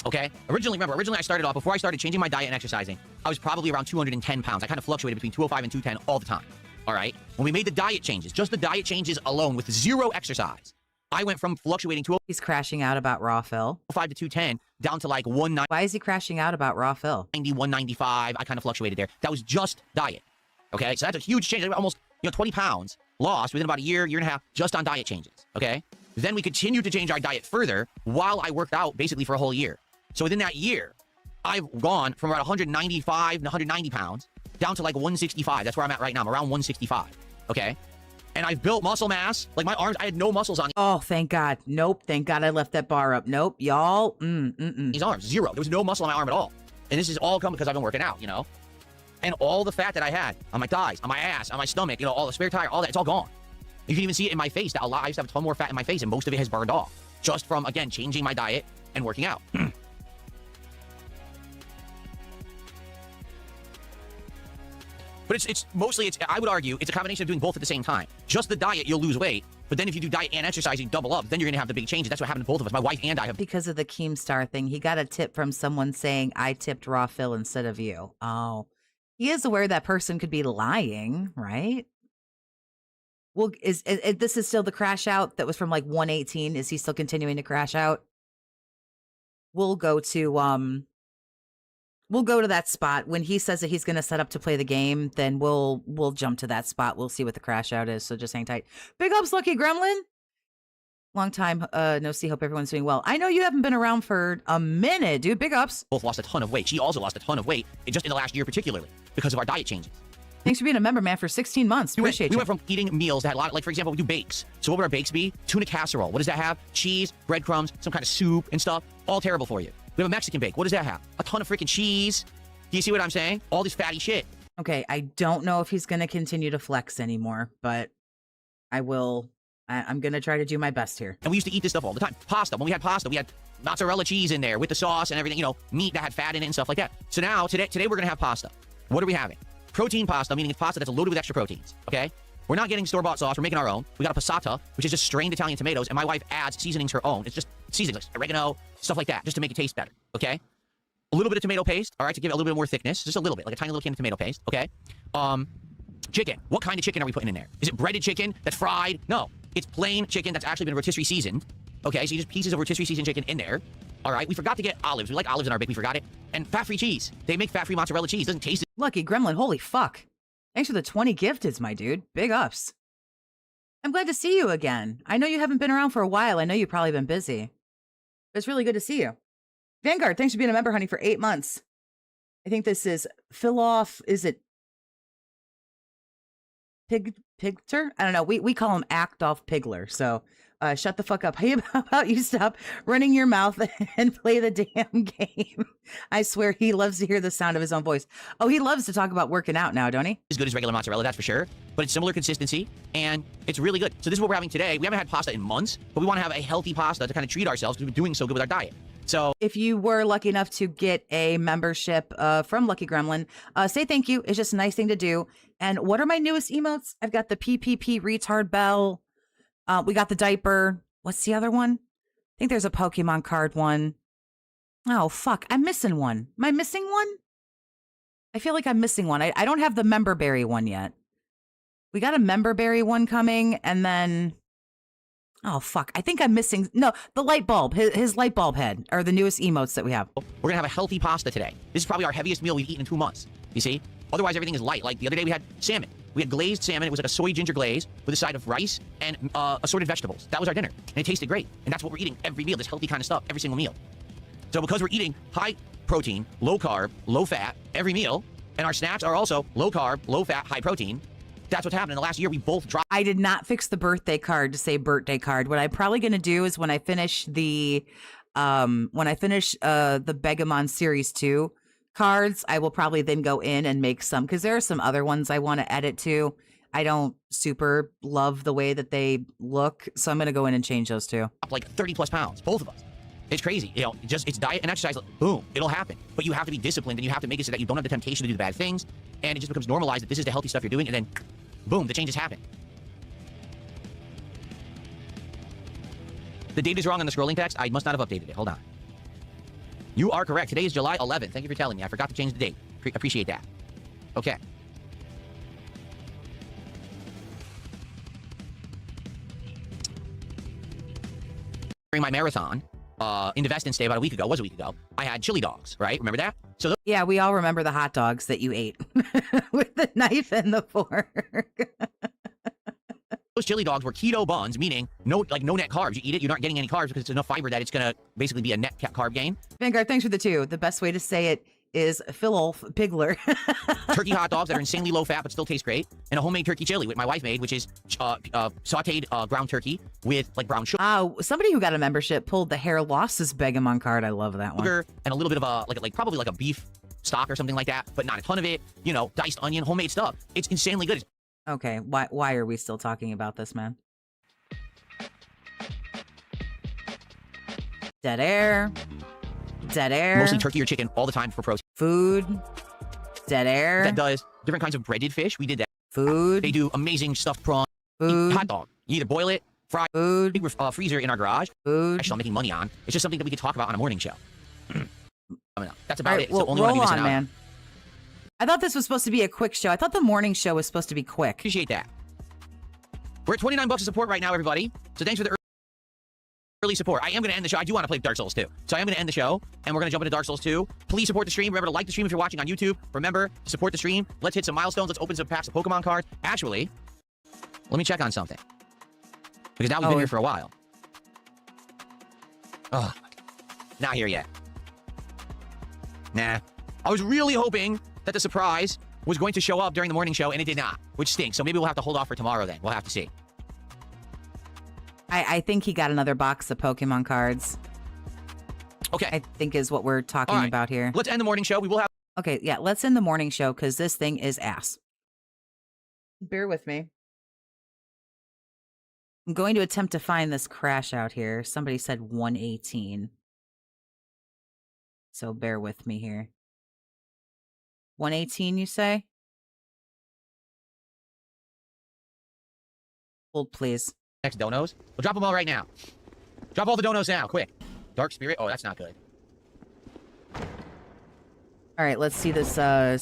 Okay? Originally I started off, before I started changing my diet and exercising, I was probably around 210 pounds. I kind of fluctuated between 205 and 210 all the time. All right? When we made the diet changes, just the diet changes alone with zero exercise, I went from fluctuating He's crashing out about Raw Phil. 205 to 210 down to like 190. Why is he crashing out about Raw Phil? 195. I kind of fluctuated there. That was just diet. Okay? So that's a huge change. Almost, 20 pounds lost within about a year and a half just on diet changes. Okay? Then we continued to change our diet further while I worked out basically for a whole year. So within that year, I've gone from around 195 and 190 pounds down to like 165. That's where I'm at right now. I'm around 165. Okay? And I've built muscle mass. Like, my arms, I had no muscles on Oh, thank God. Nope. Thank God I left that bar up. Nope. Y'all. these arms. Zero. There was no muscle on my arm at all. And this is all come because I've been working out, And all the fat that I had on my thighs, on my ass, on my stomach, all the spare tire, all that, it's all gone. You can even see it in my face. That I used to have a ton more fat in my face, and most of it has burned off. Just from, again, changing my diet and working out. But it's mostly, I would argue, it's a combination of doing both at the same time. Just the diet, you'll lose weight. But then if you do diet and exercise, you double up. Then you're going to have the big changes. That's what happened to both of us. My wife and I have. Because of the Keemstar thing, he got a tip from someone saying, I tipped Raw Phil instead of you. Oh, he is aware that person could be lying, right? Well, is this is still the crash out that was from like 118? Is he still continuing to crash out? We'll go to that spot when he says that he's going to set up to play the game. Then we'll jump to that spot. We'll see what the crash out is. So just hang tight. Big ups, Lucky Gremlin. Long time no see. Hope everyone's doing well. I know you haven't been around for a minute, dude. Big ups. Both lost a ton of weight. She also lost a ton of weight just in the last year, particularly because of our diet changes. Thanks for being a member, man, for 16 months. Appreciate we you. went from eating meals that had a lot, like, for example, we do bakes. So what would our bakes be? Tuna casserole. What does that have? Cheese, breadcrumbs, some kind of soup and stuff. All terrible for you. We have a Mexican bake. What does that have? A ton of freaking cheese. Do you see what I'm saying? All this fatty shit. Okay, I don't know if he's going to continue to flex anymore, but I will. I'm going to try to do my best here. And we used to eat this stuff all the time. Pasta. When we had pasta, we had mozzarella cheese in there with the sauce and everything, meat that had fat in it and stuff like that. So now, today we're going to have pasta. What are we having? Protein pasta, meaning it's pasta that's loaded with extra proteins, okay? We're not getting store-bought sauce. We're making our own. We got a passata, which is just strained Italian tomatoes, and my wife adds seasonings her own. It's just seasonings, like oregano, stuff like that, just to make it taste better, okay? A little bit of tomato paste, all right, to give it a little bit more thickness. Just a little bit, like a tiny little can of tomato paste, okay? Chicken. What kind of chicken are we putting in there? Is it breaded chicken that's fried? No. It's plain chicken that's actually been rotisserie seasoned, okay? So you just pieces of rotisserie seasoned chicken in there, all right? We forgot to get olives. We like olives in our bake. We forgot it. And fat-free cheese. They make fat-free mozzarella cheese. It doesn't taste it. Lucky Gremlin, holy fuck. Thanks for the 20 gifted, my dude. Big ups. I'm glad to see you again. I know you haven't been around for a while. I know you've probably been busy. But it's really good to see you. Vanguard, thanks for being a member, honey, for 8 months. I think this is Philoff. Is it Pigter? I don't know. We call him Actoff Pigler. So shut the fuck up. How about you stop running your mouth and play the damn game? I swear he loves to hear the sound of his own voice. Oh, he loves to talk about working out now, don't he? As good as regular mozzarella, that's for sure. But it's similar consistency, and it's really good. So this is what we're having today. We haven't had pasta in months, but we want to have a healthy pasta to kind of treat ourselves because we've been doing so good with our diet. So If you were lucky enough to get a membership from Lucky Gremlin, say thank you. It's just a nice thing to do. And what are my newest emotes? I've got the PPP retard bell. We got the diaper. What's the other one? I think there's a Pokemon card one. Oh, fuck. I'm missing one. Am I missing one? I feel like I'm missing one. I don't have the member berry one yet. We got a member berry one coming, and then... Oh, fuck. I think I'm missing... No, the light bulb. His light bulb head are the newest emotes that we have. we're going to have a healthy pasta today. This is probably our heaviest meal we've eaten in 2 months. You see? Otherwise, everything is light. Like the other day, we had salmon. We had glazed salmon. It was like a soy ginger glaze with a side of rice and assorted vegetables. That was our dinner. And it tasted great. And that's what we're eating every meal, this healthy kind of stuff, every single meal. So because we're eating high protein, low carb, low fat every meal, and our snacks are also low carb, low fat, high protein, that's what's happened. In the last year, we both dropped. I did not fix the birthday card to say birthday card. What I'm probably going to do is when I finish the Begamon Series 2 cards, I will probably then go in and make some, because there are some other ones I want to edit too. I don't super love the way that they look, so I'm going to go in and change those too. Like 30 plus pounds, both of us. It's crazy. You know, it's diet and exercise. Boom, it'll happen. But you have to be disciplined, and you have to make it so that you don't have the temptation to do the bad things, and it just becomes normalized that this is the healthy stuff you're doing, and then boom, the changes happen. The date is wrong on the scrolling text. I must not have updated it. Hold on. You are correct. Today is July 11th. Thank you for telling me. I forgot to change the date. Appreciate that. Okay. During my marathon, in Deveston Stay about a week ago, I had chili dogs, right? Remember that? So Yeah, we all remember the hot dogs that you ate with the knife and the fork. those chili dogs were keto buns, meaning no net carbs. You eat it, you're not getting any carbs because it's enough fiber that it's going to basically be a net carb gain. Vanguard, thanks for the 2. The best way to say it is Philolf Pigler. Turkey hot dogs that are insanely low fat but still taste great, and a homemade turkey chili, which my wife made, which is sauteed ground turkey with like brown sugar. Somebody who got a membership pulled the hair losses Begamon card. I love that one. And a little bit of a probably like a beef stock or something like that, but not a ton of it. You know, diced onion, homemade stuff. It's insanely good. Okay, why are we still talking about this, man? Dead air. Dead air. Mostly turkey or chicken all the time for protein. Food. Dead air. That does different kinds of breaded fish. We did that. Food. They do amazing stuffed prawn. Food. Hot dog. You either boil it, fry it. Food. Big freezer in our garage. Food. Actually, I'm making money on. It's just something that we could talk about on a morning show. I mean, that's about All right, it. It's the only roll one I'm missing on, out. man. I thought this was supposed to be a quick show. I thought the morning show was supposed to be quick. Appreciate that. We're at $29 of support right now, everybody. So thanks for the early support. I am going to end the show. I do want to play Dark Souls 2. So I am going to end the show, and we're going to jump into Dark Souls 2. Please support the stream. Remember to like the stream if you're watching on YouTube. Remember to support the stream. Let's hit some milestones. Let's open some packs of Pokemon cards. Actually, let me check on something. Because now we've been here for a while. Oh, not here yet. Nah. I was really hoping that the surprise was going to show up during the morning show, and it did not, which stinks. So maybe we'll have to hold off for tomorrow then. We'll have to see. I think he got another box of Pokemon cards. Okay. I think is what we're talking about here. Let's end the morning show. We will have... Okay, yeah, let's end the morning show because this thing is ass. Bear with me. I'm going to attempt to find this crash out here. Somebody said 118. So bear with me here. 118, you say? Hold, please. Next donos. We'll drop them all right now. Drop all the donos now, quick. Dark Spirit. Oh, that's not good. All right, let's see this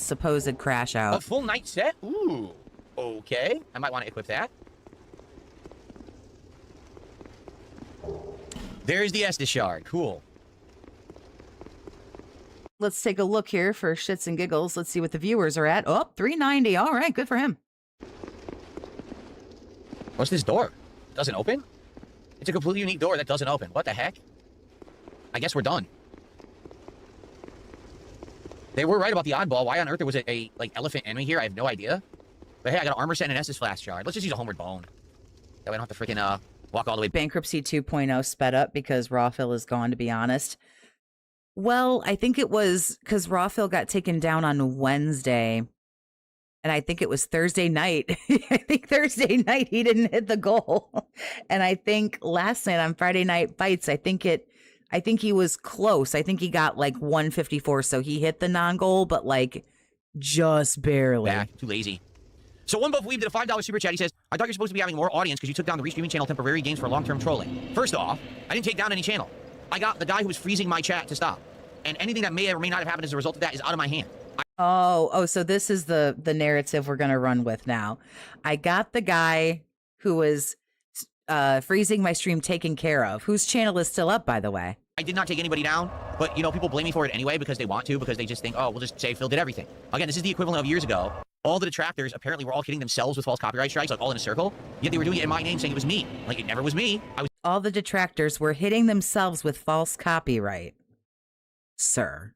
supposed crash A out. full night set? Ooh. Okay. I might want to equip that. There's the Estus shard. Cool. Let's take a look here for shits and giggles. Let's see what the viewers are at. Oh, 390. All right, good for him. What's this door? Doesn't open? It's a completely unique door that doesn't open. What the heck? I guess we're done. They were right about the oddball. Why on earth there was a like elephant enemy here? I have no idea. But hey, I got an armor set and an Estus flask shard. Let's just use a homeward bone. That way I don't have to freaking walk all the way. Bankruptcy 2.0 sped up because Rawphil is gone, to be honest. Well, I think it was because Rawphil got taken down on Wednesday. And I think it was Thursday night. I think Thursday night he didn't hit the goal. And I think last night on Friday Night Fights, I think it I think he was close. I think he got like 154, so he hit the non-goal, but like just barely. Back, too lazy. So one buff weeb did a $5 super chat. He says, I thought you're supposed to be having more audience because you took down the restreaming channel temporary games for long-term trolling. First off, I didn't take down any channel. I got the guy who was freezing my chat to stop. And anything that may or may not have happened as a result of that is out of my hand. So this is the narrative we're going to run with now. I got the guy who was freezing my stream taken care of, whose channel is still up, by the way. I did not take anybody down, but, you know, people blame me for it anyway because they want to, because they just think, oh, we'll just say Phil did everything. Again, this is the equivalent of years ago. All the detractors apparently were all hitting themselves with false copyright strikes, like all in a circle, yet they were doing it in my name saying it was me. Like, it never was me. All the detractors were hitting themselves with false copyright. Sir.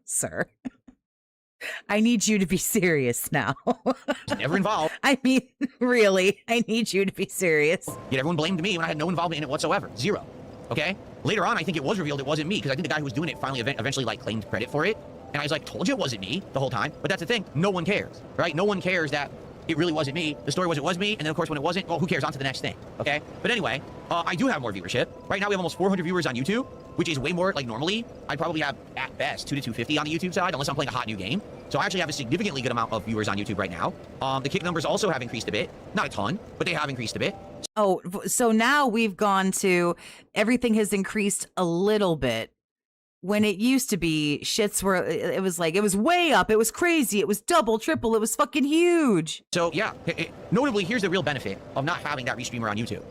Sir. I need you to be serious now. Never involved. I mean, really, I need you to be serious. Yet everyone blamed me when I had no involvement in it whatsoever. Zero. Okay? Later on, I think it was revealed it wasn't me, because I think the guy who was doing it finally eventually, like, claimed credit for it. And I was like, told you it wasn't me the whole time. But that's the thing. No one cares, right? No one cares that it really wasn't me. The story was it was me. And then, of course, when it wasn't, well, who cares? On to the next thing. Okay? But anyway, I do have more viewership. Right now, we have almost 400 viewers on YouTube, which is way more. Like, normally, I'd probably have, at best, 2 to 250 on the YouTube side, unless I'm playing a hot new game. So I actually have a significantly good amount of viewers on YouTube right now. The kick numbers also have increased a bit. Not a ton, but they have increased a bit. Oh, so now we've gone to everything has increased a little bit. When it used to be, shits were, it was like, it was way up. It was crazy. It was double, triple. It was fucking huge. So, yeah, notably, here's the real benefit of not having that restreamer on YouTube.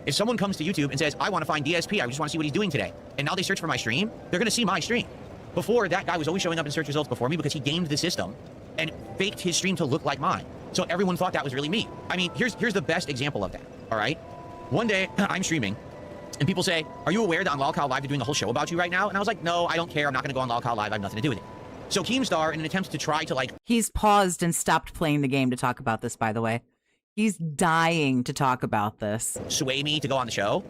If someone comes to YouTube and says, I want to find DSP, I just want to see what he's doing today, and now they search for my stream, they're going to see my stream. Before, that guy was always showing up in search results before me because he gamed the system and faked his stream to look like mine. So everyone thought that was really me. I mean, here's the best example of that, all right? One day, I'm streaming, and people say, are you aware that on Lolcow Live they're doing a whole show about you right now? And I was like, no, I don't care. I'm not going to go on Lolcow Live. I have nothing to do with it. So Keemstar, in an attempt to try to, like... He's paused and stopped playing the game to talk about this, by the way. He's dying to talk about this. Sway me to go on the show,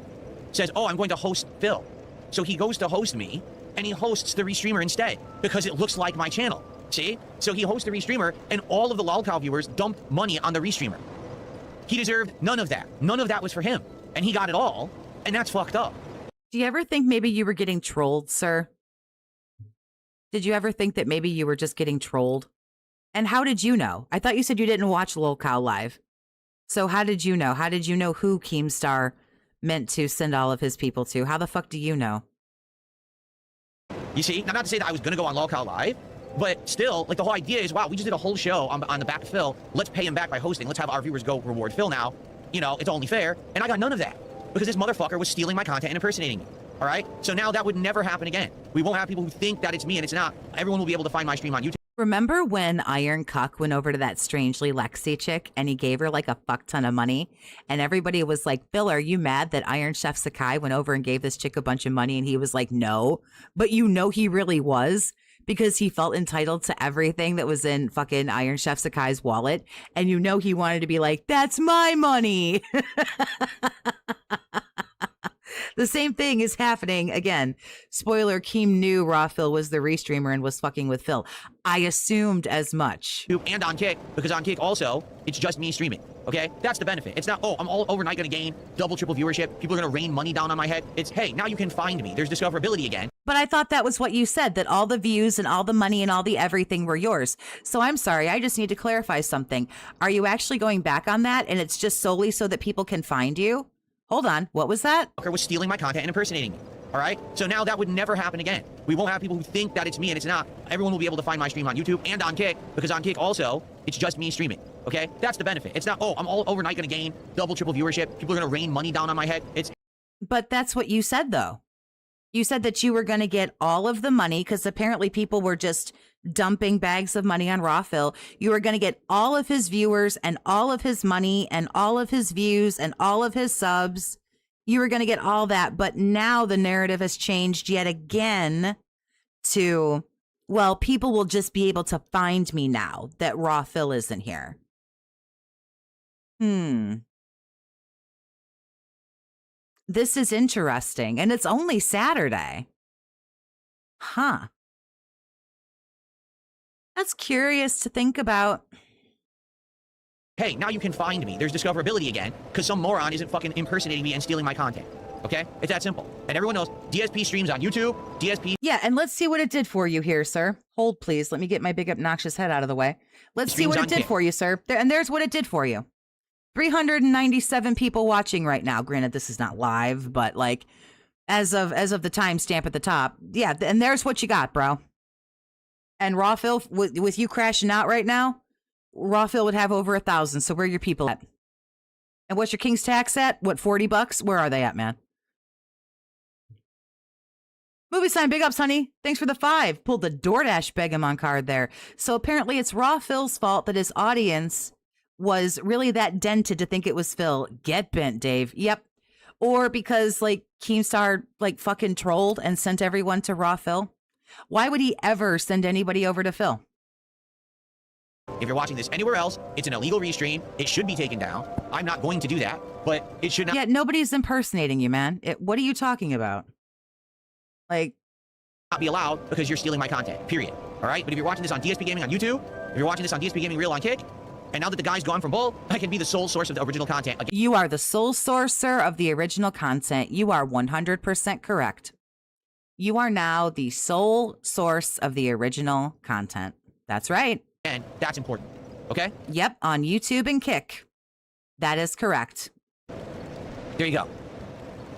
says, oh, I'm going to host Phil. So he goes to host me, and he hosts the restreamer instead, because it looks like my channel. See? So he hosts the restreamer, and all of the Lolcow viewers dumped money on the restreamer. He deserved none of that. None of that was for him. And he got it all, and that's fucked up. Do you ever think maybe you were getting trolled, sir? Did you ever think that maybe you were just getting trolled? And how did you know? I thought you said you didn't watch Lolcow Live. So how did you know? How did you know who Keemstar meant to send all of his people to? How the fuck do you know? You see, now not to say that I was going to go on Lolcow Live, but still, like, the whole idea is, wow, we just did a whole show on the back of Phil. Let's pay him back by hosting. Let's have our viewers go reward Phil now. You know, it's only fair. And I got none of that because this motherfucker was stealing my content and impersonating me. All right? So now that would never happen again. We won't have people who think that it's me and it's not. Everyone will be able to find my stream on YouTube. Remember when Iron Cuck went over to that strangely Lexi chick and he gave her like a fuck ton of money? And everybody was like, Phil, are you mad that Iron Chef Sakai went over and gave this chick a bunch of money? And he was like, no. But you know he really was, because he felt entitled to everything that was in fucking Iron Chef Sakai's wallet. And you know he wanted to be like, that's my money. The same thing is happening again. Spoiler, Keem knew Raw Phil was the restreamer and was fucking with Phil. I assumed as much. And on Kick, because on Kick also, it's just me streaming, okay? That's the benefit. It's not, oh, I'm all overnight going to gain double, triple viewership. People are going to rain money down on my head. It's, hey, now you can find me. There's discoverability again. But I thought that was what you said, that all the views and all the money and all the everything were yours. So I'm sorry, I just need to clarify something. Are you actually going back on that and it's just solely so that people can find you? Hold on, what was that? Was stealing my content and impersonating me. All right? So now that would never happen again. We won't have people who think that it's me and it's not. Everyone will be able to find my stream on YouTube and on Kick, because on Kick also, it's just me streaming. Okay? That's the benefit. It's not, oh, I'm all overnight going to gain double, triple viewership. People are going to rain money down on my head. It's. But that's what you said, though. You said that you were going to get all of the money because apparently people were just dumping bags of money on Raw Phil. You were going to get all of his viewers and all of his money and all of his views and all of his subs. You were going to get all that. But now the narrative has changed yet again to, well, people will just be able to find me now that Raw Phil isn't here. This is interesting, and it's only Saturday. Huh. That's curious to think about. Hey, now you can find me. There's discoverability again, because some moron isn't fucking impersonating me and stealing my content. Okay? It's that simple. And everyone knows DSP streams on YouTube, DSP Yeah, and let's see what it did for you here, sir. Hold, please. Let me get my big obnoxious head out of the way. Let's see Streams what on it did Kick. for you, sir. And there's what it did for you. 397 people watching right now. Granted, this is not live, but like as of the timestamp at the top. Yeah, and there's what you got, bro. And Raw Phil, with you crashing out right now, Raw Phil would have over 1,000. So where are your people at? And what's your King's tax at? What, $40? Where are they at, man? Movie sign, big ups, honey. Thanks for the 5. Pulled the DoorDash Begamon card there. So apparently it's Raw Phil's fault that his audience was really that dented to think it was Phil. Get bent, Dave. Yep. Or because like Keemstar like fucking trolled and sent everyone to Raw Phil. Why would he ever send anybody over to Phil? If you're watching this anywhere else, it's an illegal restream. It should be taken down. I'm not going to do that, but it should not. Yeah, nobody's impersonating you, man. What are you talking about? Like, Not be allowed because you're stealing my content, period. All right? But if you're watching this on DSP Gaming on YouTube, if you're watching this on DSP Gaming Real on Kick, and now that the guy's gone from Bull, I can be the sole source of the original content. Again. you are the sole source, sir, of the original content. You are 100% correct. You are now the sole source of the original content. That's right. And that's important. Okay? Yep, on YouTube and Kick. That is correct. There you go.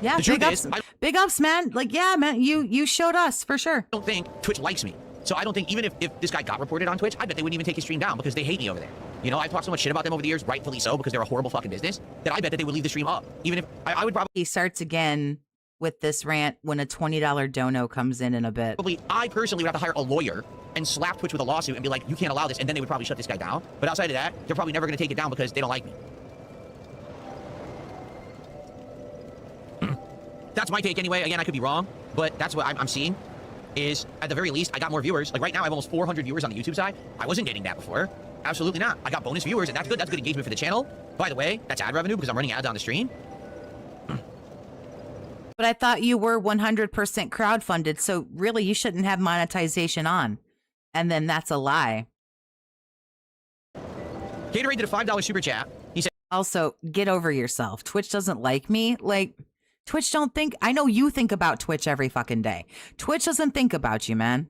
Yeah, The big truth ups, is, I big ups, man. Like, yeah, man, you showed us for sure. don't think Twitch likes me. So I don't think even if this guy got reported on Twitch, I bet they wouldn't even take his stream down because they hate me over there. You know, I've talked so much shit about them over the years, rightfully so, because they're a horrible fucking business, that I bet that they would leave the stream up. Even if I would He starts again with this rant when a $20 dono comes in a bit. I personally would have to hire a lawyer and slap Twitch with a lawsuit and be like, you can't allow this, and then they would probably shut this guy down. But outside of that, they're probably never going to take it down because they don't like me. That's my take anyway. Again, I could be wrong, but that's what I'm seeing. Is at the very least, I got more viewers. Like right now, I have almost 400 viewers on the YouTube side. I wasn't getting that before. Absolutely not. I got bonus viewers, and that's good. That's good engagement for the channel. By the way, that's ad revenue because I'm running ads on the stream. But I thought you were 100% crowdfunded, so really you shouldn't have monetization on. And then that's a lie. Gatorade did a $5 super chat. He said, Also, get over yourself. Twitch doesn't like me. Like, Twitch don't think. I know you think about Twitch every fucking day. Twitch doesn't think about you, man.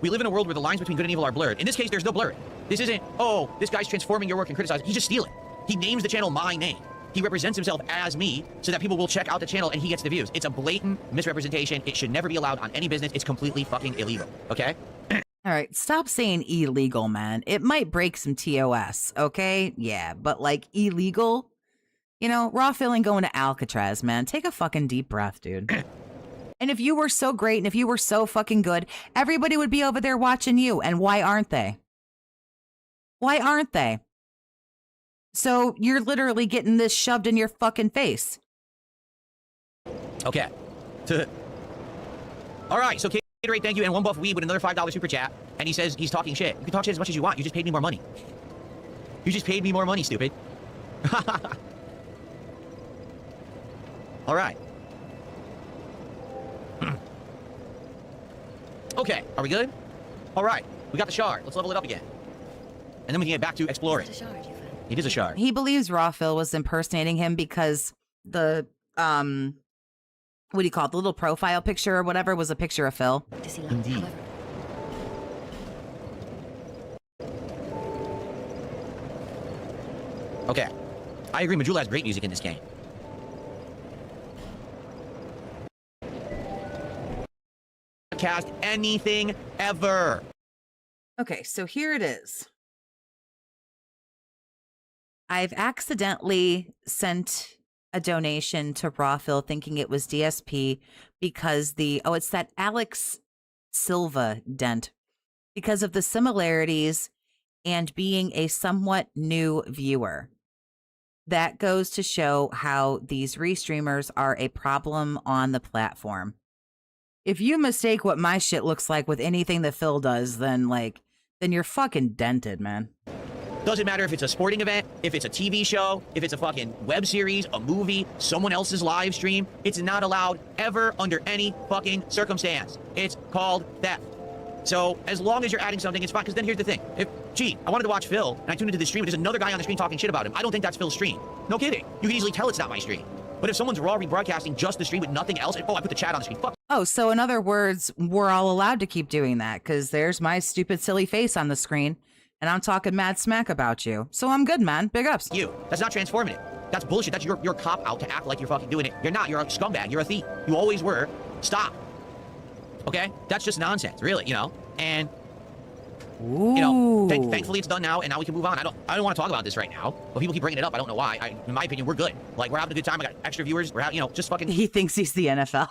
we live in a world where the lines between good and evil are blurred. In this case, there's no blurring. This isn't, oh, this guy's transforming your work and criticizing. He's just stealing. He names the channel my name. He represents himself as me so that people will check out the channel and he gets the views. It's a blatant misrepresentation. It should never be allowed on any business. It's completely fucking illegal, okay? All right, stop saying illegal, man. It might break some TOS, okay? Yeah, but like illegal? You know, raw feeling going to Alcatraz, man. Take a fucking deep breath, dude. And if you were so great and if you were so fucking good, everybody would be over there watching you. And why aren't they? Why aren't they? So you're literally getting this shoved in your fucking face. Okay. All right, so Gatorade, thank you, and One Buff Weed with another $5 super chat. And he says he's talking shit. You can talk shit as much as you want. You just paid me more money. You just paid me more money, stupid. All right. Okay, are we good? All right, we got the shard. Let's level it up again. And then we can get back to exploring. It is a shard. He believes Raw Phil was impersonating him because the, what do you call it? The little profile picture or whatever was a picture of Phil. Indeed. Okay. I agree, Majula has great music in this game. Cast anything ever. Okay, so here it is. I've accidentally sent a donation to Raw Phil thinking it was DSP because it's that Alex Silva dent because of the similarities and being a somewhat new viewer. That goes to show how these restreamers are a problem on the platform. If you mistake what my shit looks like with anything that Phil does, then you're fucking dented, man. Doesn't matter if it's a sporting event, if it's a TV show, if it's a fucking web series, a movie, someone else's live stream. It's not allowed ever under any fucking circumstance. It's called theft. So as long as you're adding something, it's fine. Because then here's the thing. I wanted to watch Phil, and I tuned into the stream, and there's another guy on the screen talking shit about him. I don't think that's Phil's stream. No kidding. You can easily tell it's not my stream. But if someone's raw rebroadcasting just the stream with nothing else, oh, I put the chat on the screen. Fuck. Oh, so in other words, we're all allowed to keep doing that because there's my stupid, silly face on the screen, and I'm talking mad smack about you. So I'm good, man. Big ups. You. That's not transformative. That's bullshit. That's your cop out to act like you're fucking doing it. You're not. You're a scumbag. You're a thief. You always were. Stop. Okay? That's just nonsense, really, you know? And, Ooh. you know, thankfully it's done now, and now we can move on. I don't want to talk about this right now, but people keep bringing it up. I don't know why. In my opinion, we're good. Like, we're having a good time. I got extra viewers. We're having, you know, just fucking... He thinks he's the NFL.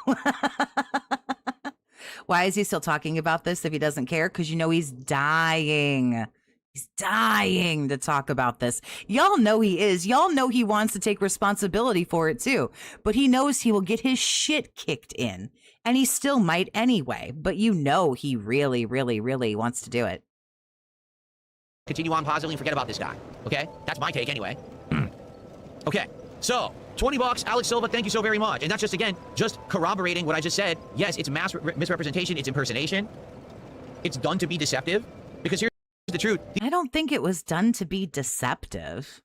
Why is he still talking about this if he doesn't care? Because you know he's dying. He's dying to talk about this. Y'all know he is. Y'all know he wants to take responsibility for it too. But he knows he will get his shit kicked in. And he still might anyway. But you know he really, really, really wants to do it. Continue on positively and forget about this guy. Okay? That's my take anyway. Okay. So, 20 bucks, Alex Silva, thank you so very much. And that's just, again, just corroborating what I just said. Yes, it's mass misrepresentation. It's impersonation. It's done to be deceptive. Because here's the truth. I don't think it was done to be deceptive.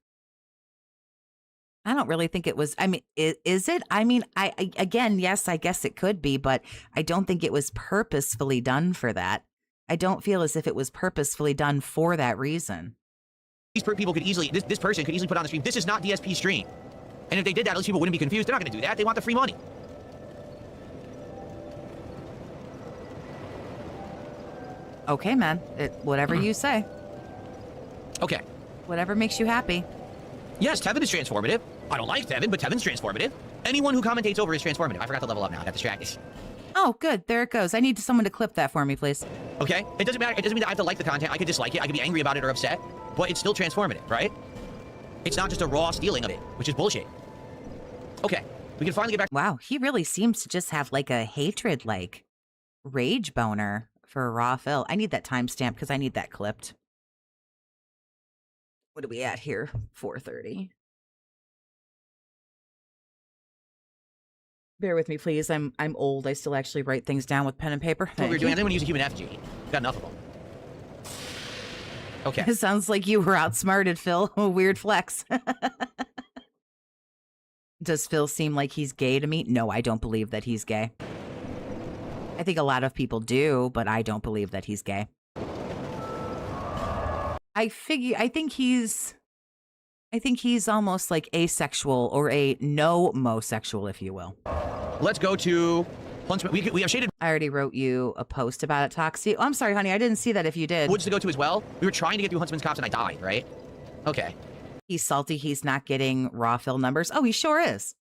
I don't really think it was. I mean, is it? I mean, I again, yes, I guess it could be, but I don't think it was purposefully done for that. I don't feel as if it was purposefully done for that reason. These people could easily, this person could easily put on the stream, this is not DSP stream. And if they did that, at least people wouldn't be confused. They're not going to do that. They want the free money. Okay, man. Whatever you say. Okay. Whatever makes you happy. Yes, Tevin is transformative. I don't like Tevin, but Tevin's transformative. Anyone who commentates over is transformative. I forgot to level up now. I got distracted. Oh, good. There it goes. I need someone to clip that for me, please. Okay? It doesn't matter. It doesn't mean that I have to like the content. I could dislike it. I could be angry about it or upset. But it's still transformative, right? It's not just a raw stealing of it, which is bullshit. Okay. We can finally get back. Wow. He really seems to just have like a hatred, like rage boner for Raw Phil. I need that timestamp because I need that clipped. What are we at here? 4:30. Bear with me, please. I'm old. I still actually write things down with pen and paper. That's what we're doing. I didn't want to use a human effigy. Got enough of them. Okay. It sounds like you were outsmarted, Phil. Weird flex. Does Phil seem like he's gay to me? No, I don't believe that he's gay. I think a lot of people do, but I don't believe that he's gay. I think he's almost like asexual or a no-mosexual, if you will. Let's go to Huntsman. We have shaded I already wrote you a post about it, Toxie. Oh, I'm sorry, honey. I didn't see that if you did. woods to go to as well. We were trying to get through Huntsman's Cops and I died, right? Okay. He's salty he's not getting Raw Phil numbers. Oh, he sure is.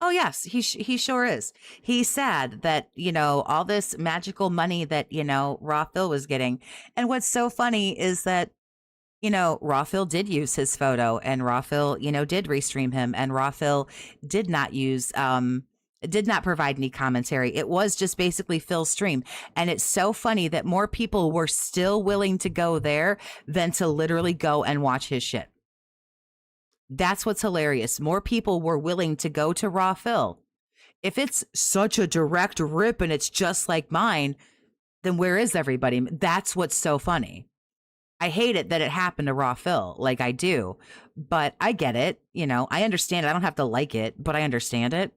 Oh, yes, he sure is. He's sad that, you know, all this magical money that, you know, Raw Phil was getting. And what's so funny is that, you know, Raw Phil did use his photo and Raw Phil, you know, did restream him and Raw Phil did not use, did not provide any commentary. It was just basically Phil's stream. And it's so funny that more people were still willing to go there than to literally go and watch his shit. That's what's hilarious. More people were willing to go to Raw Phil. If it's such a direct rip and it's just like mine, then where is everybody? That's what's so funny. I hate it that it happened to Raw Phil, like I do, but I get it. You know, I understand it. I don't have to like it, but I understand it.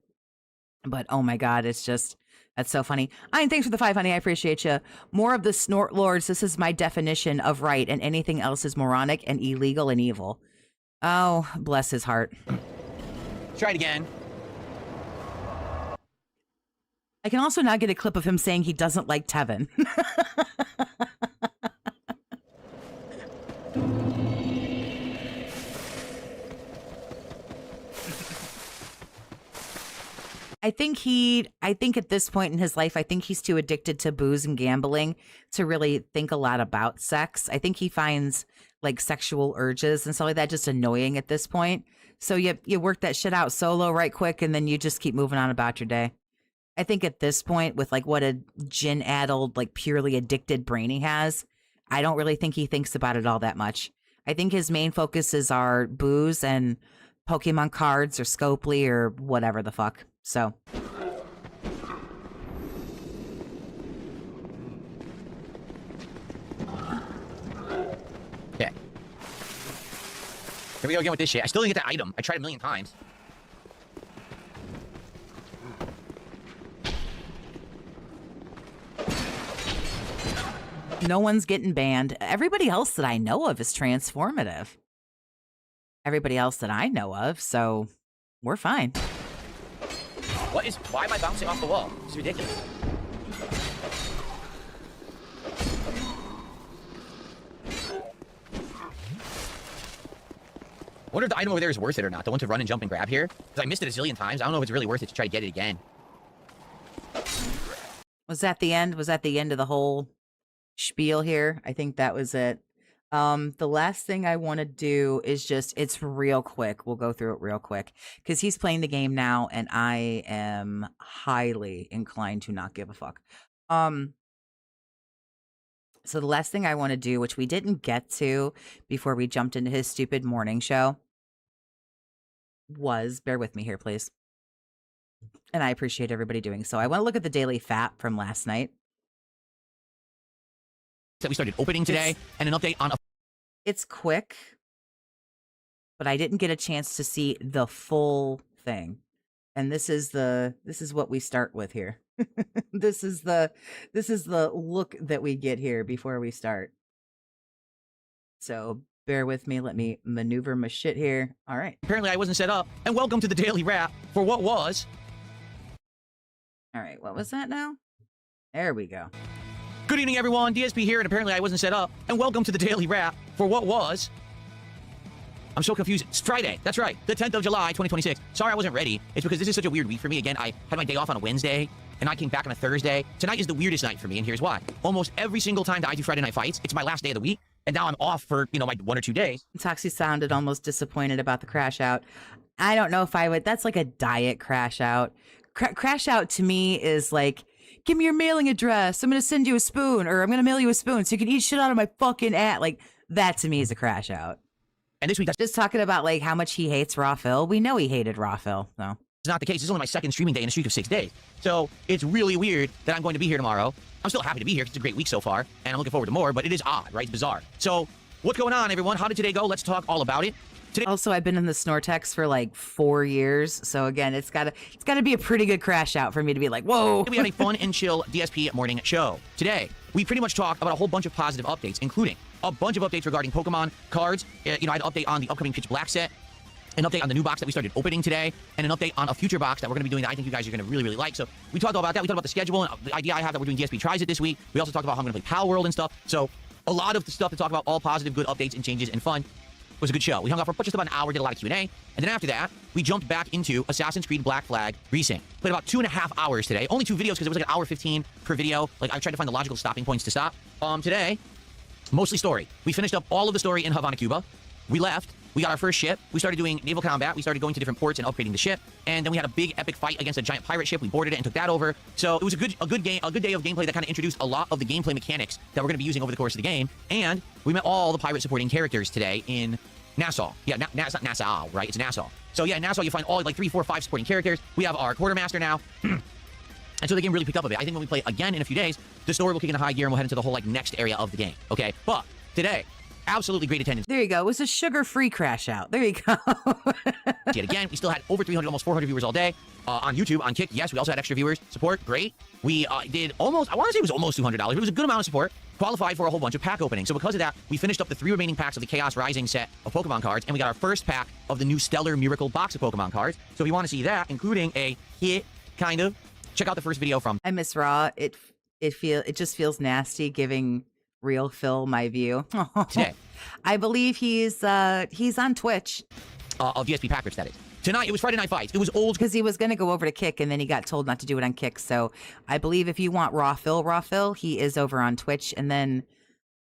But oh my God, it's just, that's so funny. Thanks for the 5, honey. I appreciate you. More of the snort lords. This is my definition of right, and anything else is moronic and illegal and evil. Oh, bless his heart. Try it again. I can also now get a clip of him saying he doesn't like Tevin. I think at this point in his life, I think he's too addicted to booze and gambling to really think a lot about sex. I think he finds like sexual urges and stuff like that just annoying at this point. So you work that shit out solo right quick and then you just keep moving on about your day. I think at this point with like what a gin-addled, like purely addicted brain he has, I don't really think he thinks about it all that much. I think his main focuses are booze and Pokemon cards or Scopely or whatever the fuck. So. Okay. Here we go again with this shit. I still didn't get that item. I tried a million times. No one's getting banned. Everybody else that I know of is transformative. Everybody else that I know of, so we're fine. Why am I bouncing off the wall? It's ridiculous. I wonder if the item over there is worth it or not. The one to run and jump and grab here. Because I missed it a zillion times. I don't know if it's really worth it to try to get it again. Was that the end? Was that the end of the whole spiel here? I think that was it. The last thing I want to do is it's real quick. We'll go through it real quick because he's playing the game now and I am highly inclined to not give a fuck. So the last thing I want to do, which we didn't get to before we jumped into his stupid morning show, was, bear with me here, please. And I appreciate everybody doing so. I want to look at the daily fat from last night. That we started opening today and an update on... It's quick, but I didn't get a chance to see the full thing. And this is what we start with here. This is the look that we get here before we start. So bear with me. Let me maneuver my shit here. All right. Apparently I wasn't set up. And welcome to the Daily Wrap for what was... All right. What was that now? There we go. Good evening, everyone. DSP here, and apparently I wasn't set up. And welcome to the Daily Wrap for what was... I'm so confused. It's Friday. That's right. The 10th of July, 2026. Sorry I wasn't ready. It's because this is such a weird week for me. Again, I had my day off on a Wednesday, and I came back on a Thursday. Tonight is the weirdest night for me, and here's why. Almost every single time that I do Friday Night Fights, it's my last day of the week, and now I'm off for, my 1 or 2 days. Toxie sounded almost disappointed about the crash out. I don't know if I would. That's like a diet crash out. Crash out to me is like, give me your mailing address. I'm going to send you a spoon, or I'm going to mail you a spoon so you can eat shit out of my fucking ass. Like, that to me is a crash out. And this week, that's Just talking about like how much he hates Raw Phil. We know he hated Raw Phil, so. not the case. This is only my second streaming day in a streak of 6 days. So it's really weird that I'm going to be here tomorrow. I'm still happy to be here. It's a great week so far, and I'm looking forward to more, but it is odd, right? It's bizarre. So what's going on, everyone? How did today go? Let's talk all about it. Today Also, I've been in the Snortex for like 4 years, so again, it's gotta be a pretty good crash out for me to be like, whoa. we had a fun and chill DSP morning show. Today, we pretty much talked about a whole bunch of positive updates, including a bunch of updates regarding Pokemon cards. I had an update on the upcoming Pitch Black set, an update on the new box that we started opening today, and an update on a future box that we're going to be doing that I think you guys are going to really, really like. So we talked all about that. We talked about the schedule and the idea I have that we're doing DSP Tries It this week. We also talked about how I'm going to play Pal World and stuff. So a lot of the stuff to talk about, all positive, good updates and changes and fun. It was a good show. We hung out for just about an hour, did a lot of Q&A, and then after that, we jumped back into Assassin's Creed Black Flag Resync. Played about 2.5 hours today. Only 2 videos because it was like 1 hour 15 per video. Like, I tried to find the logical stopping points to stop. Today, mostly story. We finished up all of the story in Havana, Cuba. We left. We got our first ship. We started doing naval combat. We started going to different ports and upgrading the ship. And then we had a big epic fight against a giant pirate ship. We boarded it and took that over. So it was a good day of gameplay that kind of introduced a lot of the gameplay mechanics that we're going to be using over the course of the game. And we met all the pirate supporting characters today in Nassau. Yeah, it's not Nassau, right? It's Nassau. So yeah, in Nassau, you find all like 3, 4, 5 supporting characters. We have our quartermaster now. And so the game really picked up a bit. I think when we play again in a few days, the story will kick into high gear and we'll head into the whole like next area of the game. Okay, but today, absolutely great attendance. There you go. It was a sugar-free crash out. There you go. Yet again, we still had over 300, almost 400 viewers all day on YouTube, on Kick. Yes, we also had extra viewers. Support, great. We did almost, I want to say it was almost $200. It was a good amount of support. Qualified for a whole bunch of pack openings. So because of that, we finished up the 3 remaining packs of the Chaos Rising set of Pokemon cards, and we got our first pack of the new Stellar Miracle box of Pokemon cards. So if you want to see that, including a hit, kind of, check out the first video from... I miss Raw. It just feels nasty giving Real Phil my view. today. I believe he's on Twitch. Of DSP Packers, that is. Tonight, it was Friday Night Fights. It was old... Because he was going to go over to Kick, and then he got told not to do it on Kick. So I believe if you want Raw Phil, he is over on Twitch. And then,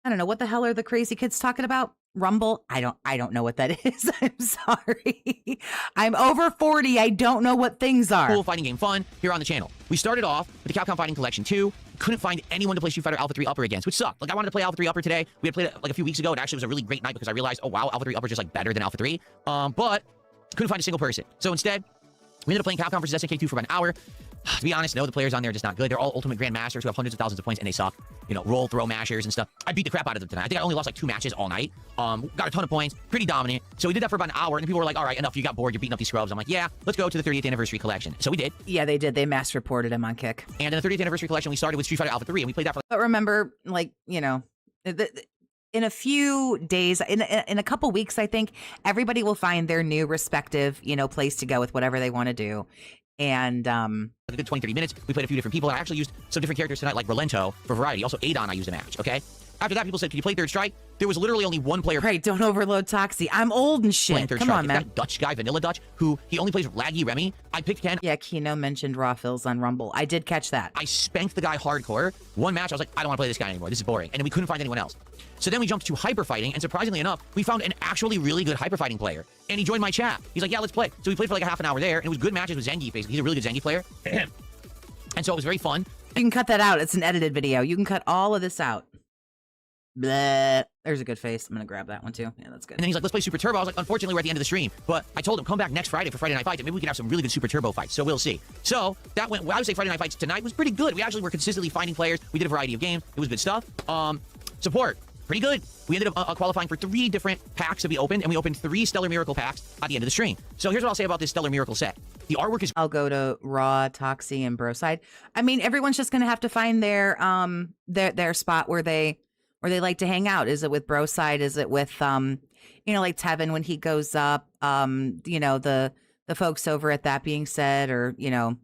I don't know, what the hell are the crazy kids talking about? Rumble? I don't know what that is. I'm sorry. I'm over 40. I don't know what things are. Cool fighting game fun here on the channel. We started off with the Capcom Fighting Collection 2. Couldn't find anyone to play Street Fighter Alpha 3 Upper against, which sucked. Like, I wanted to play Alpha 3 Upper today. We had played it like a few weeks ago. It actually was a really great night because I realized, oh wow, Alpha 3 Upper is just like better than Alpha 3. But couldn't find a single person. So instead, we ended up playing Capcom vs SNK 2 for about an hour. To be honest, no, the players on there are just not good. They're all ultimate grandmasters who have hundreds of thousands of points, and they suck. You know, roll, throw, mashers, and stuff. I beat the crap out of them tonight. I think I only lost like 2 matches all night. Got a ton of points, pretty dominant. So we did that for about an hour, and people were like, all right, enough, you got bored, you're beating up these scrubs. I'm like, yeah, let's go to the 30th anniversary collection. So we did. Yeah, they did. They mass reported him on Kick. And in the 30th anniversary collection, we started with Street Fighter Alpha 3, and we played that for But remember, like, you know, in a few days, in a couple weeks, I think everybody will find their new respective, you know, place to go with whatever they want to do. And a good 20, 30 minutes. We played a few different people. And I actually used some different characters tonight, like Rolento for variety. Also, Adon, I used a match, okay? After that, people said, can you play Third Strike? There was literally only one player. right, don't overload Toxie. I'm old and playing shit. Third Come Strike. on, It's man. got a Dutch guy, Vanilla Dutch, who he only plays laggy Remy. I picked Ken. Yeah, Kino mentioned raw fills on Rumble. I did catch that. I spanked the guy hardcore. One match, I was like, I don't want to play this guy anymore. This is boring. And then we couldn't find anyone else. So then we jumped to hyper fighting, and surprisingly enough, we found an actually really good hyper fighting player. And he joined my chat. He's like, yeah, let's play. So we played for like a half an hour there, and it was good matches with Zengi, basically. He's a really good Zengi player. And so it was very fun. You can cut that out. It's an edited video. You can cut all of this out. Bleh. There's a good face. I'm going to grab that one too. Yeah, that's good. And then he's like, let's play Super Turbo. I was like, unfortunately, we're at the end of the stream. But I told him, come back next Friday for Friday Night Fights, and maybe we can have some really good Super Turbo fights. So we'll see. So that went, well, I would say Friday Night Fights tonight was pretty good. We actually were consistently finding players. We did a variety of games. It was good stuff. Support, pretty good. We ended up qualifying for 3 different packs that we opened, and we opened 3 Stellar Miracle packs at the end of the stream. So here's what I'll say about this Stellar Miracle set. The artwork is... I'll go to Raw, Toxie, and Broside. I mean, everyone's just going to have to find their spot where they like to hang out. Is it with Broside? Is it with you know, like Tevin when he goes up? You know, the folks over at That Being Said, or you know,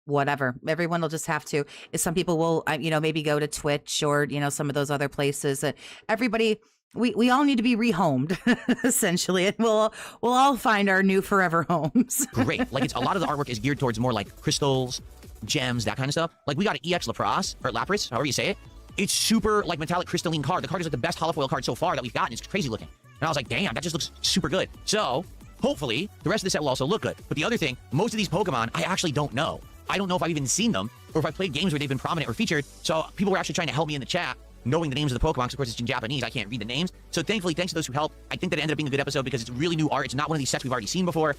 whatever. Everyone will just have to. Some people will, you know, maybe go to Twitch or you know some of those other places. Everybody. We all need to be rehomed, essentially, and we'll all find our new forever homes. great. Like, it's a lot of the artwork is geared towards more like crystals, gems, that kind of stuff. Like, we got an EX Lapras, or Lapras, however you say it. It's super, like, metallic crystalline card. The card is, like, the best holofoil card so far that we've gotten. It's crazy looking. And I was like, damn, that just looks super good. So, hopefully, the rest of the set will also look good. But the other thing, most of these Pokemon, I actually don't know. I don't know if I've even seen them, or if I've played games where they've been prominent or featured. So, people were actually trying to help me in the chat, knowing the names of the Pokemon, because of course it's in Japanese, I can't read the names. So thankfully, thanks to those who helped, I think that it ended up being a good episode because it's really new art. It's not one of these sets we've already seen before.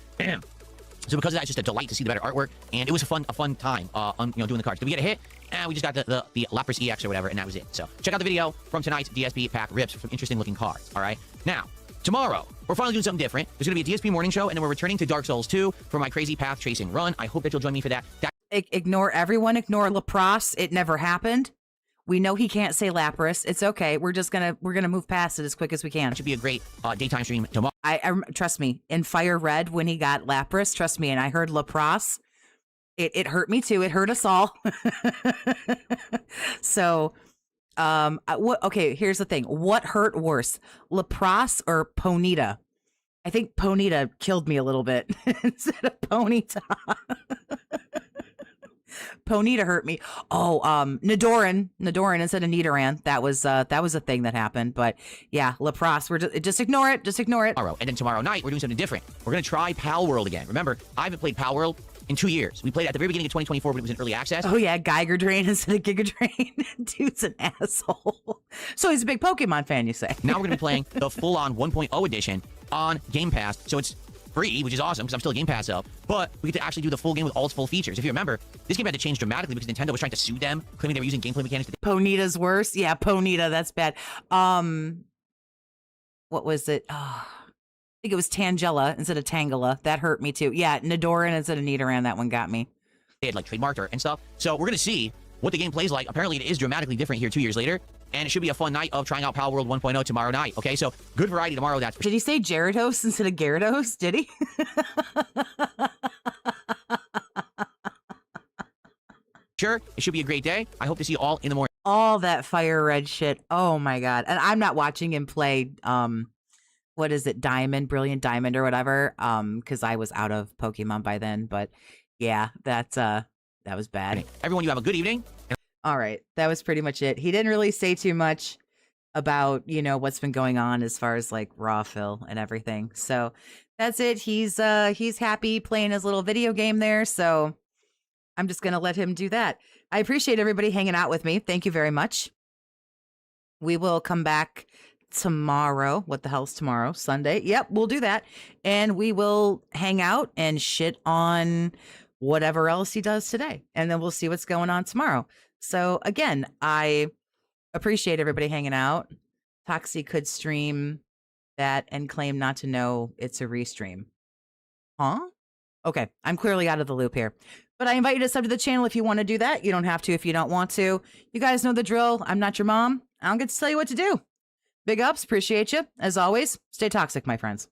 So because of that, it's just a delight to see the better artwork, and it was a fun time, on, you know, doing the cards. Did we get a hit? And we just got the Lapras EX or whatever, and that was it. So check out the video from tonight's DSP pack rips for some interesting looking cards. All right, now tomorrow we're finally doing something different. There's going to be a DSP morning show, and then we're returning to Dark Souls 2 for my crazy path tracing run. I hope that you'll join me for that. Ignore everyone. Ignore Lapras. It never happened. We know he can't say Lapras. It's okay. We're gonna move past it as quick as we can. It should be a great daytime stream tomorrow. I trust me. In Fire Red, when he got Lapras, trust me, and I heard Lapras, it hurt me too. It hurt us all. So, okay. Here's the thing. What hurt worse, Lapras or Ponyta? I think Ponyta killed me a little bit instead of Ponyta. Ponyta hurt me. Oh, Nidoran instead of Nidoran. That was a thing that happened. But yeah, Lapras. We're just ignore it. Just ignore it. Tomorrow, and then tomorrow night we're doing something different. We're gonna try Pal World again. Remember, I haven't played Pal World in 2 years. We played it at the very beginning of 2024, but it was in early access. Oh yeah, Geiger Drain instead of Giga Drain. Dude's an asshole. So he's a big Pokemon fan, you say? Now we're gonna be playing the full-on 1.0 edition on Game Pass. So it's free, which is awesome because I'm still a Game Pass up, but we get to actually do the full game with all its full features. If you remember, this game had to change dramatically because Nintendo was trying to sue them, claiming they were using gameplay mechanics. Ponyta's worse. Yeah, Ponyta, that's bad. What was it? I think it was Tangela instead of Tangela. That hurt me too. Yeah, Nidoran instead of Nidoran. That one got me. They had like trademarked her and stuff. So we're gonna see what the game plays like. Apparently it is dramatically different here 2 years later, and it should be a fun night of trying out Pal World 1.0 tomorrow night. Okay, so good variety tomorrow. That's for Did he say Gyarados instead of Gyarados? Did he? sure. It should be a great day. I hope to see you all in the morning. All that Fire Red shit. Oh my god. And I'm not watching him play what is it, Diamond, Brilliant Diamond or whatever, because I was out of Pokemon by then. But yeah, that was bad. Everyone, you have a good evening. All right, that was pretty much it. He didn't really say too much about, you know, what's been going on as far as like raw fill and everything. So that's it. He's happy playing his little video game there. So I'm just gonna let him do that. I appreciate everybody hanging out with me. Thank you very much. We will come back tomorrow. What the hell's tomorrow? Sunday. Yep, we'll do that. And we will hang out and shit on whatever else he does today. And then we'll see what's going on tomorrow. So again, I appreciate everybody hanging out. Toxie could stream that and claim not to know it's a restream. Huh? Okay, I'm clearly out of the loop here. But I invite you to sub to the channel if you want to do that. You don't have to if you don't want to. You guys know the drill. I'm not your mom. I don't get to tell you what to do. Big ups. Appreciate you. As always, stay toxic, my friends.